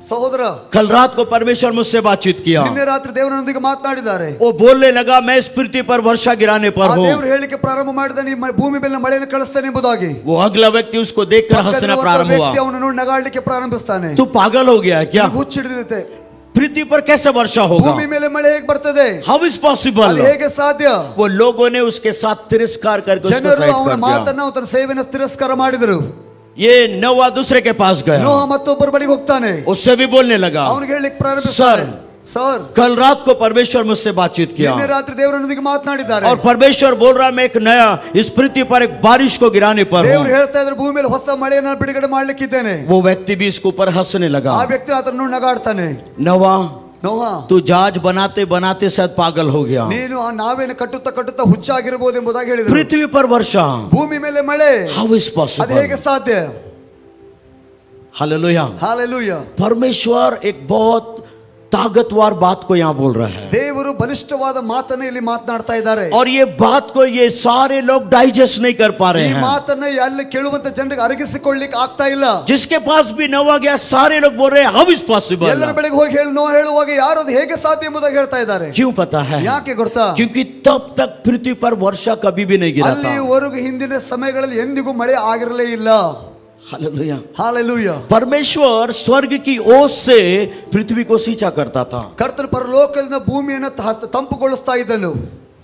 ಸಹೋದರ, कल रात को परमेश्वर मुझसे बातचीत किया, ನಿನ್ನೆ ರಾತ್ರಿ ದೇವರೊಂದಿಗೆ ಮಾತನಾಡಿದ್ದಾರೆ। वो बोलने लगा मैं इस पृथ्वी पर वर्षा गिराने पर ಆ हूँ। ದೇವರು ಹೇಳಿಕೆ ಪ್ರಾರಂಭ ಮಾಡಿದ, ನೀ ಭೂಮಿ ಮೇಲೆ ಮಳೆಯನ್ನು ಕಳಿಸ್ತಾನೆ ಎಂಬುದಾಗಿ। वो अगला व्यक्ति उसको देखकर हंसना प्रारंभ हुआ, ವ್ಯಕ್ತಿ ಅವನನ್ನು ನೋಡಿ ನಗಾಡಲಿಕ್ಕೆ ಪ್ರಾರಂಭಿಸ್ತಾನೆ। तू पागल हो गया क्या? ಹುಚ್ಚಿಡಿದಿದೆ, पृथ्वी पर कैसे वर्षा होगा? ಭೂಮಿ ಮೇಲೆ ಮಳೆ ಹೇಗೆ ಬರ್ತದೆ? How is possible? ಅದು ಹೇಗೆ ಸಾಧ್ಯ? वो लोगों ने उसके साथ तिरस्कार करके उसको ಜನರು साइड ಅವನ कर दिया। ಮಾತನ್ನ ಅವನ ಸೇವೆಯನ್ನು ತಿರಸ್ಕಾರ ಮಾಡಿದರು। ये नोवा दूसरे के पास गया, ನೋಹ ಮತ್ತೊಬ್ಬರ ಬಳಿಗೆ ಹೋಗ್ತಾನೆ, उससे भी बोलने लगा, ಅವನಿಗೆ ಹೇಳಲಿಕ್ಕೆ ಪ್ರಾರಂಭಿಸ್ತಾನೆ, ಸರ್ कल रात को परमेश्वर मुझसे बातचीत किया ನಿನ್ನೆ ರಾತ್ರಿ ದೇವರೊಂದಿಗೆ ಮಾತನಾಡಿದ್ದಾರೆ। और परमेश्वर बोल रहा है मैं एक नया इस पृथ्वी पर एक बारिश को गिराने पर हूँ। ದೇವರು ಹೇಳ್ತಾ ಇದ್ದಾರೆ ಭೂಮಿ ಮೇಲೆ ಹೊಸ ಮಳೆಯನ್ನು ಬಿಡುಗಡೆ ಮಾಡ್ಲಿಕ್ಕಿದ್ದೇನೆ। वो व्यक्ति भी इसके ऊपर हंसने लगा। ಆ ವ್ಯಕ್ತಿ ಆತನನ್ನು ನಗಾಡ್ತಾನೆ, नोवा ನೋಹ तू जहाज बनाते बनाते शायद पागल हो गया। ನೀನು ಆ ನಾವೇನು ಕಟ್ಟುತ್ತಾ ಕಟ್ಟುತ್ತಾ ಹುಚ್ಚಾಗಿರಬಹುದು ಎಂಬುದಾಗಿ ಹೇಳಿದರು। पृथ्वी पर वर्षा, ಭೂಮಿ ಮೇಲೆ ಮಳೆ, हाउ इज ಅದು पॉसिबल? ಹೇಗೆ ಸಾಧ್ಯ? हालेलुया। हालेलुया। परमेश्वर एक बहुत ताकतवर बात को यहाँ बोल रहा है ದೇವರು ಬಲಿಷ್ಠವಾದ ಮಾತನ್ನ ಇಲ್ಲಿ ಮಾತನಾಡ್ತಾ ಇದ್ದಾರೆ। और ये बात को ये सारे लोग डाइजेस्ट नहीं कर पा रहे ಈ हैं। ಮಾತನ್ನ ಅಲ್ಲಿ ಕೇಳುವಂತ ಜನರಿಗೆ ಅರಗಿಸಿಕೊಳ್ಳಿಕ್ಕೆ ಆಗ್ತಾ ಇಲ್ಲ। जिसके पास भी नोवा गया सारे लोग बोल रहे हैं हाउ इज पॉसिबल? ಎಲ್ಲರ ಬೆಳಗ್ಗೆ ಹೋಗಿ ಹೇಳುವಾಗ ಯಾರು ಅದು ಹೇಗೆ ಸಾಧ್ಯ ಎಂಬುದಾಗಿ ಹೇಳ್ತಾ ಇದ್ದಾರೆ। क्यों पता है? ಯಾಕೆ ಗೊತ್ತಾ? क्योंकि तब तक पृथ्वी पर वर्षा कभी भी नहीं गिरा था। ಅಲ್ಲಿವರೆಗೂ ಹಿಂದಿನ ಸಮಯಗಳಲ್ಲಿ ಎಂದಿಗೂ ಮಳೆ ಆಗಿರಲೇ ಇಲ್ಲ। हालेलुया। हालेलुया। परमेश्वर स्वर्ग की ओस से पृथ्वी को सींचा करता था। ಕರ್ತನು ಪರಲೋಕದಿಂದ ಭೂಮಿಯನ್ನು ತಂಪುಗೊಳಿಸ್ತಾ ಇದ್ದನು।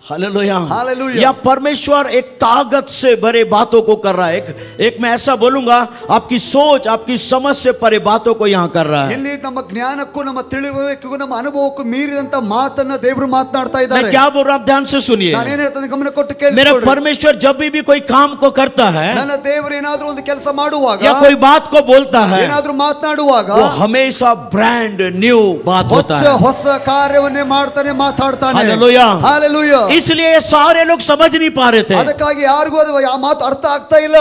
हालेलुया। हालेलुया। या परमेश्वर एक ताकत से भरे बातों को कर रहा है। एक मैं ऐसा बोलूंगा, आपकी सोच आपकी समझ से परे बातों को यहाँ कर रहा है। ಇಲ್ಲಿ ನಮ್ಮ ಜ್ಞಾನಕ್ಕೂ ನಮ್ಮ ತಿಳಿವಳಿಕೆಗೂ ನಮ್ಮ ಅನುಭವಕ್ಕೂ ಮೀರಿದಂತ ಮಾತನ್ನ ದೇವರು ಮಾತನಾಡ್ತಾ मैं ಇದ್ದಾರೆ। क्या बोल रहा हूँ, आप ध्यान से सुनिए। ನಾನು ಏನು ಹೇಳ್ತೇನೆ ಗಮನ ಕೊಟ್ಟು मेरा ಕೇಳಿಸ್ಕೊಳ್ಳಿ। परमेश्वर जब भी कोई काम को करता है ನನ್ನ ದೇವರು ಏನಾದ್ರೂ ಒಂದು ಕೆಲಸ ಮಾಡುವಾಗ, या कोई बात को बोलता है, ಏನಾದ್ರೂ ಮಾತನಾಡುವಾಗ वो हमेशा ब्रांड न्यू बात होता है। ಹೊಸ ಕಾರ್ಯವನ್ನೇ ಮಾಡ್ತಾನೆ, ಮಾತಾಡ್ತಾನೆ। हालेलुया। हालेलुया। इसलिए सारे लोग समझ नहीं पा रहे थे। ಅದಕ್ಕಾಗಿ ಯಾರಿಗೂ ಅದು ಆ ಮಾತು ಅರ್ಥ ಆಗ್ತಾ ಇಲ್ಲ।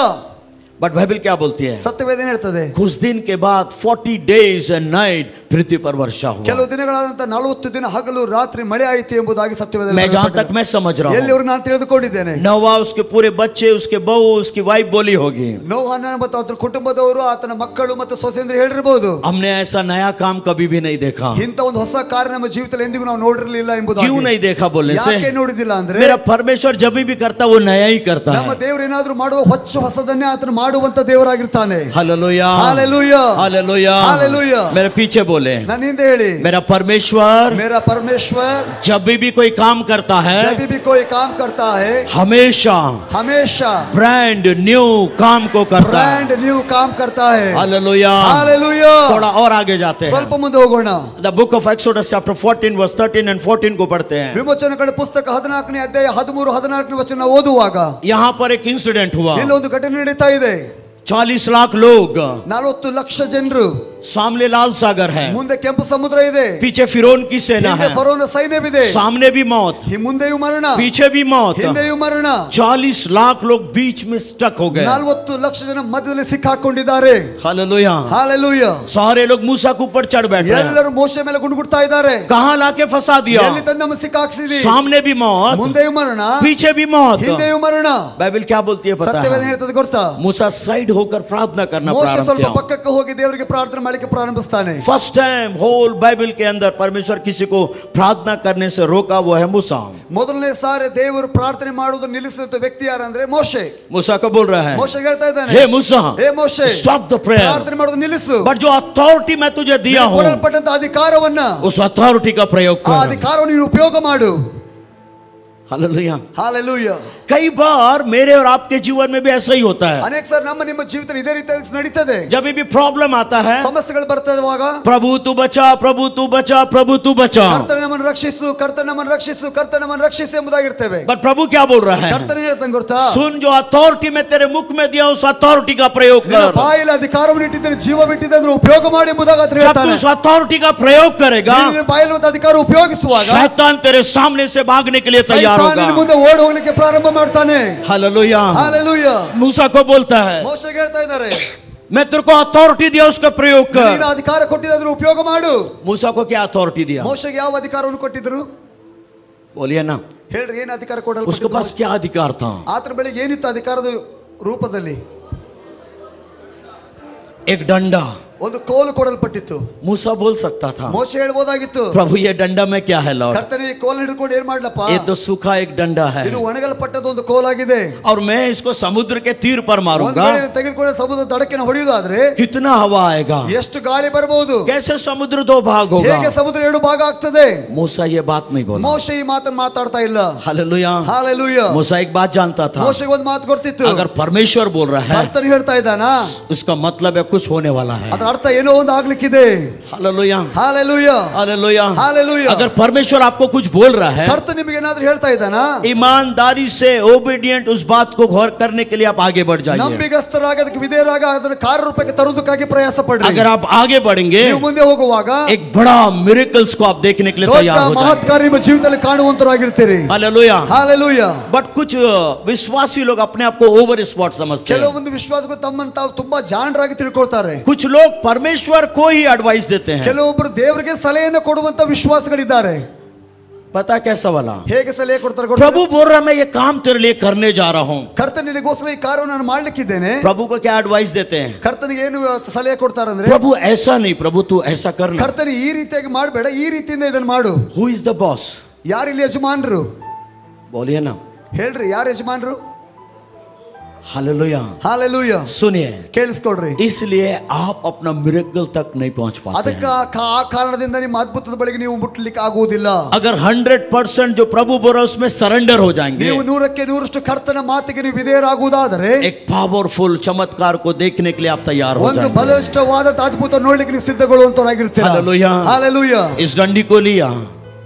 बट बाइबल क्या बोलती है? ಸತ್ಯವೇದ ಏನು ಹೇಳ್ತದೆ? कुछ दिन के बाद 40 days and night पृथ्वी पर वर्षा हुआ। ಕೆಲವು ದಿನಗಳಾದಂತ 40 ದಿನ ಹಗಲು ರಾತ್ರಿ ಮಳೆ ಆಯಿತು ಎಂಬುದಾಗಿ ಸತ್ಯವೇದ मैं जहां तक मैं समझ रहा हूं, ಎಲ್ಲಿವರೆಗೂ ನಾನು ತಿಳಿದುಕೊಂಡಿದ್ದೇನೆ, नोवा उसके पूरे बच्चे उसके बहू उसकी वाइफ बोली होगी, ನೋಹನ ಮತ್ತು ಆತನ ಕುಟುಂಬದವರು ಆತನ ಮಕ್ಕಳು ಮತ್ತು ಸೊಸೆಯಂದ್ರು ಹೇಳಿರಬಹುದು, हमने ऐसा नया काम कभी भी नहीं देखा। ಇಂತ ಒಂದು ಹೊಸ ಕಾರ್ಯ ನಮ್ಮ ಜೀವಿತದಲ್ಲಿ ಎಂದಿಗೂ ನಾವು ನೋಡಿರಲಿಲ್ಲ ಎಂಬುದಾಗಿ। क्यों नहीं देखा बोलने से? ಯಾಕೆ ನೋಡಿದಿಲ್ಲ ಅಂದ್ರೆ, मेरा परमेश्वर जब भी करता वो नया ही करता ನಮ್ಮ है। ದೇವರು ಏನಾದ್ರೂ ಮಾಡುವ ಹೊಸದನ್ನೇ ಆತನು ಮಾಡುವಂತ ದೇವರಾಗಿರ್ತಾನೆ. Hallelujah hallelujah hallelujah hallelujah. मेरे पीछे बोले, ನನ್ನ ಹಿಂದೆ ಹೇಳಿ, मेरा परमेश्वर मेरा परमेश्वर जब भी कोई काम करता है, जब भी कोई काम करता है, हमेशा हमेशा ब्रांड न्यू काम को करता है. ब्रांड न्यू काम करता है. Hallelujah hallelujah. थोड़ा और आगे जाते हैं. ಸ್ವಲ್ಪ ಮುಂದೆ ಹೋಗೋಣ. The book of Exodus chapter 14 verse 13 and 14 को पढ़ते हैं. ವಿಮೋಚನೆಗಳ ಪುಸ್ತಕ 14ನೇ ಅಧ್ಯಾಯ 13-14ನೇ ವಚನ ಓದುವಾಗ यहाँ पर एक इंसिडेंट हुआ. ಇಲ್ಲಿ ಒಂದು ಘಟನೆ ನಡೀತಾ ಇದೆ. 40 लाख लोग, 40 ಲಕ್ಷ ಜನರು, सामने लाल सागर है, ಮುಂದೆ ಕೆಂಪು ಸಮುದ್ರ ಇದೆ, पीछे फिरौन की सेना ಹಿಂದೆ है, ಫರೋನ ಸೈನ್ಯವಿದೆ, सामने भी मौत, ಮುಂದೆಯೂ ಮರಣ, पीछे भी मौत. ಹಿಂದೆಯೂ ಮರಣ. 40 लाख लोग बीच में स्टक हो गए. 40 ಲಕ್ಷ ಜನ ಮಧ್ಯದಲ್ಲಿ ಸಿಕ್ಕಾಕೊಂಡಿದ್ದಾರೆ. Hallelujah hallelujah. सारे लोग मूसा के ऊपर चढ़ बैठे हैं. ಎಲ್ಲರೂ ಮೋಶೆ ಮೇಲೆ ಗುಣಗುಡ್ತಾ ಇದ್ದಾರೆ. कहाँ लाके फंसा दिया? ಎಲ್ಲಿ ತಂದು ನಮ್ಮ ಸಿಕ್ಕಾಕ್ಸಿದಿ? सामने भी मौत, ಮುಂದೆಯೂ ಮರಣ, पीछे भी मौत. ಹಿಂದೆಯೂ ಮರಣ. बाइबल क्या बोलती है पता ಸತ್ಯವೇದ है? ಹೇಳ್ತದೆ ಗೊತ್ತಾ? मूसा साइड होकर प्रार्थना करना ಮೋಶೆ प्रारंभ ಸ್ವಲ್ಪ किया. ಪಕ್ಕಕ್ಕೆ ಹೋಗಿ ದೇವರಿಗೆ ಪ್ರಾರ್ಥನೆ ಮಾಡಲಿಕ್ಕೆ ಪ್ರಾರಂಭಿಸ್ತಾನೆ. फर्स्ट टाइम होल बाइबल के अंदर परमेश्वर किसी को प्रार्थना करने से रोका, वो है मूसा. ಮೊದಲನೇ ಸಾರಿ ದೇವರು ಪ್ರಾರ್ಥನೆ ಮಾಡುವುದು ನಿಲ್ಲಿಸಿದ ವ್ಯಕ್ತಿ ಯಾರಂದ್ರೆ ಮೋಶೆ. मूसा को बोल रहा है, ಮೋಶೆ ಹೇಳ್ತಾ ಇದ್ದಾನೆ, हे मूसा, ಹೇ ಮೋಶೆ, स्टॉप द प्रेयर, ಪ್ರಾರ್ಥನೆ ಮಾಡುವುದು ನಿಲ್ಲಿಸು. बट जो अथॉरिटी मैं तुझे दिया हूं, ಕೊಡಲ್ಪಟ್ಟಂತ ಅಧಿಕಾರವನ್ನ, उस अथॉरिटी का प्रयोग ಆ कर. ಅಧಿಕಾರವನ್ನು ನೀನು ಉಪಯೋಗ ಮಾಡು. हालेलुया. हालेलुया. कई बार मेरे और आपके जीवन में भी ऐसा ही होता है. ಅನೇಕ ಸಾರಿ ನಮ್ಮ ನಿಮ್ಮ ಜೀವಿತ ಇದೇ ರೀತಿ ನಡೀತದೆ. जब भी प्रॉब्लम आता है, ಸಮಸ್ಯೆಗಳು ಬರ್ತದವಾಗ, प्रभु तू बचा, प्रभु तू बचा, प्रभु तू बचा, ಕರ್ತನೇ ನಮ್ಮನ್ನು ರಕ್ಷಿಸು, ಕರ್ತನೇ ನಮ್ಮನ್ನು ರಕ್ಷಿಸು, ಕರ್ತನೇ ನಮ್ಮನ್ನು ರಕ್ಷಿಸು ಎಂಬುದಾಗಿರ್ತೇವೆ. बट प्रभु क्या बोल रहा है? ಕರ್ತನೇ ಹೇಳ್ತಾನೆ ಗೊತ್ತಾ? सुन, जो अथॉरिटी मैं तेरे मुख में दिया उस अथॉरिटी का प्रयोग ನಿನ್ನ कर. ಬಾಯಲ್ಲಿ ಅಧಿಕಾರವನ್ನು ಇಟ್ಟಿದ್ದೇನೆ, ಜೀವ ಬಿಟ್ಟಿದ್ದೆ ಅಂದ್ರೆ ಉಪಯೋಗ ಮಾಡಿ ಎಂಬುದಾಗಿ ಆತನು जब तू ಹೇಳ್ತಾನೆ. उस अथॉरिटी का प्रयोग करेगा, ನಿನ್ನ ಬಾಯಲ್ಲಿ ಒಂದು ಅಧಿಕಾರ ಉಪಯೋಗಿಸುವಾಗ शैतान तेरे सामने से भागने के लिए तैयार ಸೈತಾನ್ ನಿನ್ನ होगा. ಮುಂದೆ ಓಡಿ ಹೋಗ್ಲಿಕ್ಕೆ ಪ್ರಾರಂಭ ಮಾಡ್ತಾನೆ. हालेलुया. हालेलुया. मूसा को बोलता है, ಮೋಶೆಗೆ ಹೇಳ್ತಾ ಇದ್ದಾರೆ, मैं तेरे को अथॉरिटी दिया उसका प्रयोग ನೀನು कर. ಅಧಿಕಾರ ಕೊಟ್ಟಿದ್ದೆ ಅದನ್ನು ಉಪಯೋಗ ಮಾಡು. मूसा को क्या अथॉरिटी दिया? ಮೋಶೆಗೆ ಯಾವ ಅಧಿಕಾರವನ್ನು ಕೊಟ್ಟಿದ್ರು? बोलिए ना. ಹೇಳ್ರಿ, ಏನು ಅಧಿಕಾರ उसके ಕೊಡಲ್ಪಟ್ಟಿದ್ರು? पास क्या अधिकार था? ಆತನ ಬಳಿ ಏನಿತ್ತು ಅಧಿಕಾರದ ರೂಪದಲ್ಲಿ? एक डंडा, ಒಂದು ಕೋಲು ಕೊಡಲ್ಪಟ್ಟಿತ್ತು. मूसा बोल सकता था, ಮೋಶೆ ಹೇಳ್ಬೋದಾಗಿತ್ತು, प्रभु ये डंडा में क्या है लॉर्ड? ಕರ್ತನೇ ಈ ಕೋಲ್ ಹಿಡ್ಕೊಂಡು ಏನ್ ಮಾಡ್ಲಪ್ಪ? ये तो सूखा एक डंडा है ಇದು ಒಣಗಲ್ಪಟ್ಟದ ಒಂದು ಕೋಲಾಗಿದೆ. और मैं इसको समुद्र के तीर पर ಒಂದು मारूंगा. ವೇಳೆ ತೆಗೆದುಕೊಂಡು ಸಮುದ್ರ ದಡಕ್ಕೆ ಹೊಡೆಯುವುದಾದ್ರೆ कितना हवा आएगा, ಎಷ್ಟು ಗಾಳಿ ಬರಬಹುದು, कैसे समुद्र दो भाग होगा. ಹೇಗೆ ಸಮುದ್ರ ಎರಡು ಭಾಗ ಆಗ್ತದೆ? मूसा ये बात नहीं बोला. ಮೋಶೆ ಈ ಮಾತನ್ನು ಮಾತಾಡ್ತಾ ಇಲ್ಲ. हालेलुया. ಹಾಲೆಲೂಯಾ. मूसा एक बात जानता था, ಮೋಶೆಗೆ ಒಂದು ಮಾತು ಗೊತ್ತಿತ್ತು, अगर परमेश्वर बोल रहा है ಕರ್ತನು ಹೇಳ್ತಾ ಇದ್ದಾನಾ, उसका मतलब है कुछ होने वाला है. ಅದರ ಅರ್ಥ ಏನೋ ಒಂದು ಆಗ್ಲಿಕ್ಕಿದೆ. हालेलुया. ಹಾಲೆಲೂಯಾ. हालेलुया. हालेलूया. अगर परमेश्वर आपको कुछ बोल रहा है, ಕರ್ತನು ನಿಮಗೆ ಏನಾದ್ರೂ ಹೇಳ್ತಾ ಇದ್ದಾನಾ, ईमानदारी से ओबीडिएंट उस बात को गौर करने के लिए आप आगे बढ़ जाइए. ನಂಬಿಗಸ್ತರಾಗಿ ಅದಕ್ಕೆ ವಿಧೇಯರಾಗ ಅದನ್ನು ಕಾರ್ಯರೂಪಕ್ಕೆ ತರುವುದಕ್ಕಾಗಿ ಪ್ರಯಾಸ ಪಡ್ರಿ. अगर आप आगे बढ़ेंगे, ನೀವು ಮುಂದೆ ಹೋಗುವಾಗ एक बड़ा मिरेकल्स को आप देखने के लिए ದೊಡ್ಡ तैयार हो जाएंगे. ಮಹತ್ಕಾರ್ಯ ನಿಮ್ಮ ಜೀವಿತದಲ್ಲಿ ಕಾಣುವಂತರಾಗಿರ್ತೀರಿ. हालेलुया. ಹಾಲೆಲೂಯಾ. बट कुछ विश्वासी लोग अपने आप को ओवर स्पॉट समझते हैं. ಕೆಲವೊಂದು ವಿಶ್ವಾಸಗಳು ತಮ್ಮನ್ನು ತಾವು ತುಂಬಾ ಜಾಣರಾಗಿ ತಿಳ್ಕೊಳ್ತಾರೆ. कुछ लोग परमेश्वर को ही एडवाइस देते हैं. ಕೆಲವೊಬ್ಬರು ದೇವರಿಗೆ ಸಲಹೆಯನ್ನು ಕೊಡುವಂತ ವಿಶ್ವಾಸಗಳಿದ್ದಾರೆ. पता कैसा वाला? ಹೇಗೆ ಸಲಹೆ ಕೊಡ್ತಾರೆ ಗೊತ್ತಾ? प्रभु बोल रहा मैं ये काम तेरे लिए करने जा रहा हूँ. ಕರ್ತನ ನಿನಗೋಸ್ಕರ ಈ ಕಾರ್ಯವನ್ನು ನಾನು ಮಾಡ್ಲಿಕ್ಕಿದ್ದೇನೆ. प्रभु को क्या एडवाइस देते हैं? ಕರ್ತನಿಗೆ ಏನು ಸಲಹೆ ಕೊಡ್ತಾರಂದ್ರೆ, प्रभु ऐसा नहीं, प्रभु तू ऐसा करना. ಕರ್ತನ ಈ ರೀತಿಯಾಗಿ ಮಾಡಬೇಡ, ಈ ರೀತಿಯಿಂದ ಇದನ್ನು ಮಾಡು. Who is the boss? ಯಾರಿಲ್ಲಿ ಯಜಮಾನರು? बोलिए ना. ಹೇಳ್ರಿ, ಯಾರು ಯಜಮಾನರು? हालेलुया. ಹಾಲೆಲೂಯಾ. सुनिए, ಕೇಳಿಸ್ಕೊಡ್ರಿ. इसलिए आप अपना मिरेकल तक नहीं पहुंच पाते ಅದಕ್ಕೆ हैं. ಆ ಕಾರಣದಿಂದ ನಿಮ್ಮ ಅದ್ಭುತದ ಬಳಿಗೆ ನೀವು ಮುಟ್ಟಲಿಕ್ಕೆ ಆಗುವುದಿಲ್ಲ. अगर 100% जो प्रभु बोल रहा है उसमें सरेंडर हो जाएंगे, ನೀವು 100% ಕರ್ತನ ಮಾತಿಗೆ ನೀವು ವಿಧೇಯರಾಗುವುದಾದರೆ एक पावरफुल चमत्कार को देखने के लिए आप तैयार हो ಒಂದು जाएंगे. ಬಲಿಷ್ಠವಾದ ಅದ್ಭುತ ನೋಡ್ಲಿಕ್ಕೆ ನೀವು ಸಿದ್ಧಗೊಳ್ಳುವಂತರಾಗಿರ್ತೀರ. हालेलुया. ಹಾಲೆಲೂಯಾ. इस डंडी को लिया,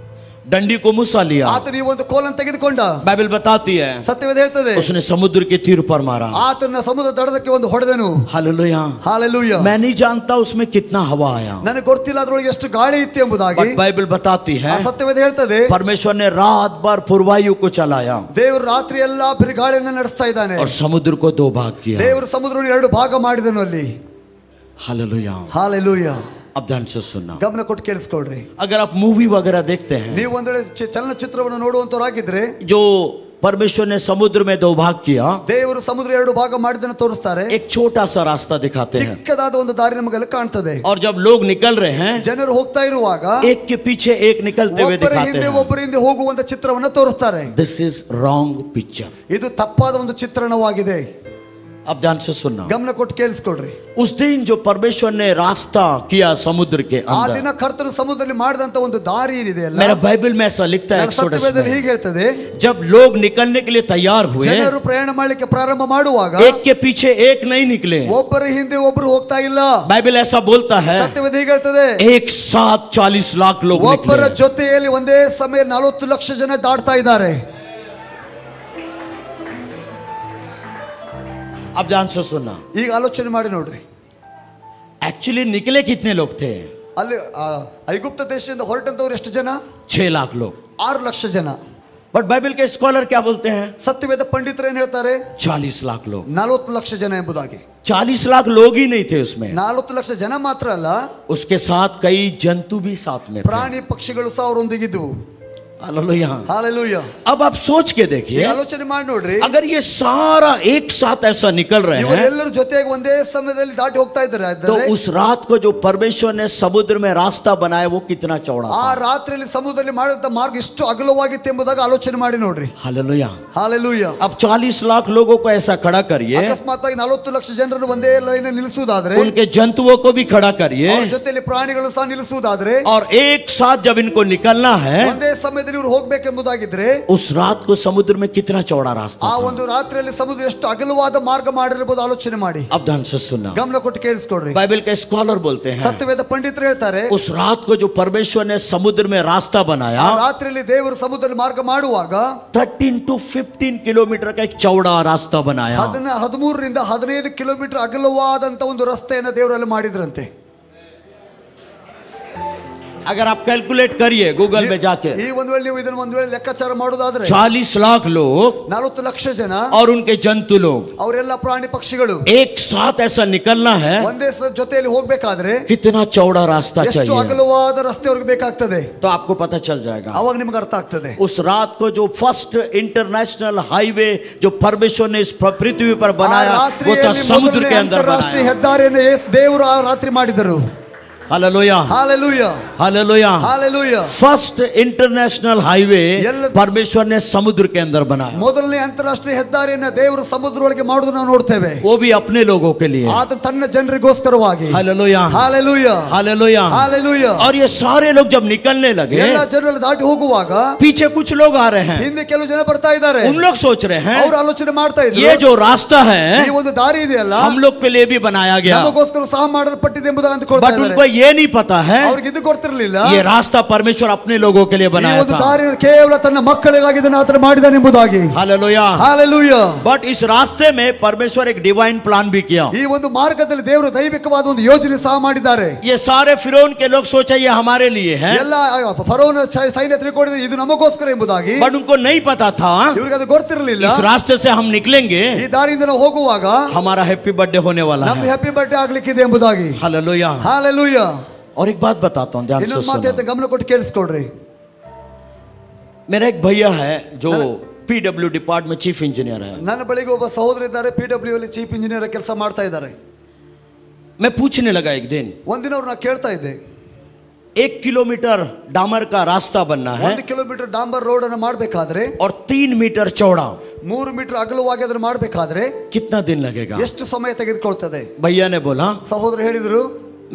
डंडी को मूसा लिया. ಆತನು ಈ ಒಂದು ಕೋಲನ್ನು ತೆಗೆದುಕೊಂಡ. बाइबल बताती है ಸತ್ಯವೇದ ಹೇಳ್ತದೆ, उसने समुद्र के तीर पर मारा. ಆತನ ಸಮುದ್ರ ದಡದಕ್ಕೆ ಒಂದು ಹೊಡೆದನು. हालेलुया. ಹಾಲೆಲೂಯಾ. मैं नहीं जानता उसमें कितना हवा आया, ನನಗೆ ಗೊತ್ತಿಲ್ಲ ಅದರೊಳಗೆ ಎಷ್ಟು ಗಾಳಿ ಇತ್ತು ಎಂಬುದಾಗಿ. बट बाइबल बताती है ಆ ಸತ್ಯವೇದ ಹೇಳ್ತದೆ, परमेश्वर ने रात भर पूर्वायु को चलाया ದೇವರು ರಾತ್ರಿ ಎಲ್ಲ ಗಾಳಿಯನ್ನು ನಡೆಸ್ತಾ ಇದ್ದಾನೆ. और समुद्र को दो भाग किया. ದೇವರು ಸಮುದ್ರವನ್ನು ಎರಡು ಭಾಗ ಮಾಡಿದನು ಅಲ್ಲಿ. हालेलुया. ಹಾಲೆಲೂಯಾ. अब ध्यान से सुनना. ಗಮನ ಕೊಟ್ಟು ಕೇಳಿಸ್ಕೊಳ್ರಿ. अगर आप मूवी वगैरह देखते हैं, ನೀವು ಒಂದು ವೇಳೆ ಚಲನಚಿತ್ರವನ್ನು ನೋಡುವಂತರಾಗಿದ್ರೆ, जो परमेश्वर ने समुद्र में दो भाग किया, ದೇವರು ಸಮುದ್ರ ಎರಡು ಭಾಗ ಮಾಡಿದನ್ನು ತೋರಿಸ್ತಾರೆ. एक छोटा सा रास्ता दिखाते हैं, ಚಿಕ್ಕದಾದ ಒಂದು ದಾರಿ ನಮಗೆಲ್ಲ ಕಾಣ್ತದೆ. और जब लोग निकल रहे हैं, ಜನರು ಹೋಗ್ತಾ ಇರುವಾಗ एक के पीछे एक निकलते हुए ಒಬ್ಬರ दिखाते ಹಿಂದೆ हैं. ಒಬ್ಬರ ಹಿಂದೆ ಹೋಗುವಂತ ಚಿತ್ರವನ್ನು ತೋರಿಸ್ತಾರೆ. This is wrong picture. ಇದು ತಪ್ಪಾದ ಒಂದು ಚಿತ್ರಣವಾಗಿದೆ. अब ध्यान से सुनना, ಗಮನ ಕೊಟ್ಟು ಕೇಳಿಸ್ಕೊಡ್ರಿ. उस दिन जो परमेश्वर ने रास्ता किया समुद्र के ಆ अंदर, ದಿನ ಕರ್ತನು ಸಮುದ್ರದಲ್ಲಿ ಮಾಡಿದಂತ ಒಂದು ದಾರಿ ಏನಿದೆ ಅಲ್ಲ, मेरा बाइबल में ऐसा लिखता है एक्सोडस ಸತ್ಯವೇದದಲ್ಲಿ में, ಹೀಗೆ ಹೇಳ್ತದೆ, जब लोग निकलने के लिए तैयार हुए, ಜನರು ಪ್ರಯಾಣ ಮಾಡಲಿಕ್ಕೆ ಪ್ರಾರಂಭ ಮಾಡುವಾಗ एक के पीछे एक नहीं निकले. ಒಬ್ಬರ ಹಿಂದೆ ಒಬ್ಬರು ಹೋಗ್ತಾ ಇಲ್ಲ. बाइबल ऐसा बोलता है, ಸತ್ಯವೇದ ಹೀಗೆ ಹೇಳ್ತದೆ, एक साथ 40 लाख लोग ಒಬ್ಬರ निकले. ಜೊತೆಯಲ್ಲಿ ಒಂದೇ ಸಮಯ 40 ಲಕ್ಷ ಜನ ದಾಟ್ತಾ ಇದ್ದಾರೆ. अब ध्यान से सुनना, ಈಗ ಆಲೋಚನೆ ಮಾಡಿ ನೋಡ್ರಿ, एक्चुअली निकले कितने लोग थे? ಅಲ್ಲಿ ಐಗುಪ್ತ ದೇಶದಿಂದ ಹೊರಟಂತವ್ರು ಎಷ್ಟು ಜನ? 6 लाख लोग. 6 ಲಕ್ಷ ಜನ. बट बाइबल के स्कॉलर क्या बोलते हैं? ಸತ್ಯವೇದ ಪಂಡಿತರು ಏನ್ ಹೇಳ್ತಾರೆ? 40 लाख लोग. 40 ಲಕ್ಷ ಜನ ಎಂಬುದಾಗಿ. 40 लाख लोग ही नहीं थे उसमें, 40 ಲಕ್ಷ ಜನ ಮಾತ್ರ ಅಲ್ಲ, उसके साथ कई जंतु भी साथ में थे. ಪ್ರಾಣಿ ಪಕ್ಷಿಗಳು ಸಹ ಅವರೊಂದಿಗಿದ್ವು. हालेलुया. ಹಾಲೆಲೂಯಾ. अब आप सोच के देखिए, ಆಲೋಚನೆ ಮಾಡಿ ನೋಡ್ರಿ, अगर ये सारा एक साथ ऐसा निकल रहे हैं, ಇವರೆಲ್ಲರೂ ಜೊತೆಗೆ ಒಂದೇ ಸಮಯದಲ್ಲಿ ದಾಟಿ ಹೋಗ್ತಾ ಇದ್ದಾರೆ, तो उस रात को जो परमेश्वर ने समुद्र में रास्ता बनाया वो कितना चौड़ा ಆ था. ರಾತ್ರಿಯಲ್ಲಿ ಸಮುದ್ರದಲ್ಲಿ ಮಾಡಿದಂತ ಮಾರ್ಗ ಎಷ್ಟು ಅಗಲವಾಗಿತ್ತು ಎಂಬುದಾಗಿ ಆಲೋಚನೆ ಮಾಡಿ ನೋಡ್ರಿ. हालेलुया. ಹಾಲೆಲೂಯಾ. अब 40 लाख लोगों को ऐसा खड़ा करिए, ಅಕಸ್ಮಾತ್ ಆಗಿ 40 ಲಕ್ಷ ಜನರನ್ನು ಒಂದೇ ಲೈನ್ ನಿಲ್ಲಿಸುವುದಾದ್ರೆ, उनके जंतुओं को भी खड़ा करिए, ಅವ್ರ ಜೊತೆಯಲ್ಲಿ ಪ್ರಾಣಿಗಳು ಸಹ ನಿಲ್ಲಿಸುವುದಾದ್ರೆ, और एक साथ जब इनको निकलना है, ಒಂದೇ ಸಮಯದಲ್ಲಿ ಇವರು ಹೋಗ್ಬೇಕೆಂಬುದಾಗಿದ್ರೆ, उस रात को समुद्र में कितना चौड़ा रास्ता ಆ था. ಒಂದು ರಾತ್ರಿಯಲ್ಲಿ ಸಮುದ್ರ ಎಷ್ಟು ಅಗಲವಾದ ಮಾರ್ಗ ಮಾಡಿರಬಹುದು ಆಲೋಚನೆ ಮಾಡಿ. अब ध्यान से सुनना, ಗಮನ ಕೊಟ್ಟು ಕೇಳಿಸ್ಕೊಡ್ರಿ. बाइबल के स्कॉलर बोलते हैं, ಸತ್ಯವೇದ ಪಂಡಿತರು ಹೇಳ್ತಾರೆ, उस रात को जो परमेश्वर ने समुद्र में रास्ता बनाया, ಆ ರಾತ್ರಿಯಲ್ಲಿ ದೇವರು ಸಮುದ್ರದಲ್ಲಿ ಮಾರ್ಗ ಮಾಡುವಾಗ 13 to 15 किलोमीटर का एक चौड़ा रास्ता बनाया. 13 ರಿಂದ 15 ಕಿಲೋಮೀಟರ್ ಅಗಲವಾದಂತ ಒಂದು ರಸ್ತೆಯನ್ನು ದೇವರಲ್ಲಿ ಮಾಡಿದ್ರಂತೆ. अगर आप कैलकुलेट करिए गूगल में जाके, ಈ ಒಂದು ವೇಳೆ ನೀವು ಇದನ್ನು ಒಂದು ವೇಳೆ ಲೆಕ್ಕಾಚಾರ ಮಾಡೋದಾದ್ರೆ 40 लाख लोग 40 ಲಕ್ಷ ಜನ, और उनके जंतु लोग ಅವರೆಲ್ಲ ಪ್ರಾಣಿ ಪಕ್ಷಿಗಳು एक साथ ऐसा निकलना है, ಒಂದೇ ಜೊತೆಯಲ್ಲಿ ಹೋಗ್ಬೇಕಾದ್ರೆ कितना चौड़ा रास्ता ಎಷ್ಟು चाहिए. ಅಗಲವಾದ ರಸ್ತೆ ಅವ್ರಿಗೆ ಬೇಕಾಗ್ತದೆ. तो आपको पता चल जाएगा. ಅವಾಗ ನಿಮ್ಗೆ ಅರ್ಥ ಆಗ್ತದೆ. उस रात को जो फर्स्ट इंटरनेशनल हाईवे जो परमेश्वर ने इस पृथ्वी पर बनाया, वो तो समुद्र के अंदर ಅಂತಾರಾಷ್ಟ್ರೀಯ बनाया. ಹೆದ್ದಾರಿಯನ್ನು ದೇವರು ಆ ರಾತ್ರಿ ಮಾಡಿದರು. Hallelujah. Hallelujah. Hallelujah. Hallelujah. First international highway परमेश्वर ने समुद्र के अंदर बनाया. ಮೊದಲನೇ ಅಂತಾರಾಷ್ಟ್ರೀಯ ಹೆದ್ದಾರಿಯನ್ನು ದೇವರು ಸಮುದ್ರ ಒಳಗೆ ಮಾಡುವುದು ನಾವು ನೋಡ್ತೇವೆ. वो भी अपने लोगों के लिए. ಆತ ತನ್ನ ಜನರಿಗೋಸ್ಕರವಾಗಿ. हालेलुया. ಹಾಲೆಲೂಯಾ. हालेलुया. ಹಾಲೆಲೂಯಾ. और ये सारे लोग जब निकलने लगे, ಎಲ್ಲ ಜನರು ದಾಟಿ ಹೋಗುವಾಗ पीछे कुछ लोग आ रहे हैं. ಹಿಂದೆ ಕೆಲವು ಜನ ಬರ್ತಾ ಇದ್ದಾರೆ. उन लोग सोच रहे हैं, ಅವರು ಆಲೋಚನೆ ಮಾಡ್ತಾ ಇದ್ರು, ये जो रास्ता है ಈ ಒಂದು ದಾರಿ ಇದೆಯಲ್ಲ, हम लोग के लिए भी बनाया गया. ನಮಗೋಸ್ಕರ ಸಹ ಮಾಡಲ್ಪಟ್ಟಿದೆ ಎಂಬುದಾಗಿ ಅಂದುಕೊಳ್ತಾ बट ಇದ್ದಾರೆ. उनको ये नहीं पता है, ಅವ್ರಿಗೆ ಇದು ಗೊತ್ತಿರಲಿಲ್ಲ, ये रास्ता परमेश्वर अपने लोगों के लिए ಈ बनाया ಒಂದು था. ದಾರಿ ಕೇವಲ ತನ್ನ ಮಕ್ಕಳಿಗಾಗಿ ಇದನ್ನು ಆತನ ಮಾಡಿದನೆಂಬುದಾಗಿ. हालेलुया. ಹಾಲೆಲೂಯಾ. बट इस रास्ते में परमेश्वर एक डिवाइन प्लान भी किया. ಈ ಒಂದು ಮಾರ್ಗದಲ್ಲಿ ದೇವರು ದೈವಿಕವಾದ ಒಂದು ಯೋಜನೆ ಸಹ ಮಾಡಿದ್ದಾರೆ. ये सारे फिरौन के लोग सोचा ये हमारे लिए है, ಎಲ್ಲ ಫರೋನ ಸೈನ್ಯ ತಿಳ್ಕೊಂಡಿದ್ರು ಇದು ನಮಗೋಸ್ಕರ ಎಂಬುದಾಗಿ. बट उनको नहीं पता था ಇವ್ರಿಗೆ ಅದು ಗೊತ್ತಿರಲಿಲ್ಲ. इस रास्ते से हम निकलेंगे, ಈ ದಾರಿಯಿಂದ ನಾವು ಹೋಗುವಾಗ हमारा हैप्पी बर्थडे होने वाला ನಮ್ಗೆ है. ಹ್ಯಾಪಿ ಬರ್ತ್ಡೇ ಆಗ್ಲಿಕ್ಕಿದೆ ಎಂಬುದಾಗಿ. हालेलुया. ಹಾಲೆಲೂಯಾ. और एक बात बताता हूँ, ध्यान से ಇನ್ನೊಂದು ಮಾತು सुनो. ಹೇಳ್ತೀನಿ, ಗಮನ ಕೊಟ್ಟು ಕೇಳಿಸ್ಕೊಡ್ರಿ. मेरा एक भैया है जो PW डिपार्टमेंट में चीफ इंजीनियर है. ನನ್ನ ಬಳಿಗೆ ಒಬ್ಬ ಸಹೋದರ ಇದ್ದಾರೆ, PW ಅಲ್ಲಿ ಚೀಫ್ ಇಂಜಿನಿಯರ್ ಕೆಲಸ ಮಾಡ್ತಾ ಇದ್ದಾರೆ. मैं पूछने लगा एक दिन, ಒಂದಿನ ಅವ್ರನ್ನ ಕೇಳ್ತಾ ಇದ್ದೆ, 1 किलोमीटर डामर का रास्ता बनना है 1 ಕಿಲೋಮೀಟರ್ ಡಾಂಬರ್ ರೋಡ್ ಅನ್ನು ಮಾಡಬೇಕಾದ್ರೆ, और 3 मीटर चौड़ा, 3 ಮೀಟರ್ ಅಗಲವಾಗಿ ಅದನ್ನು ಮಾಡಬೇಕಾದ್ರೆ कितना दिन लगेगा? ಎಷ್ಟು ಸಮಯ ತೆಗೆದುಕೊಳ್ತದೆ? भैया ने बोला ಸಹೋದರ ಹೇಳಿದ್ರು,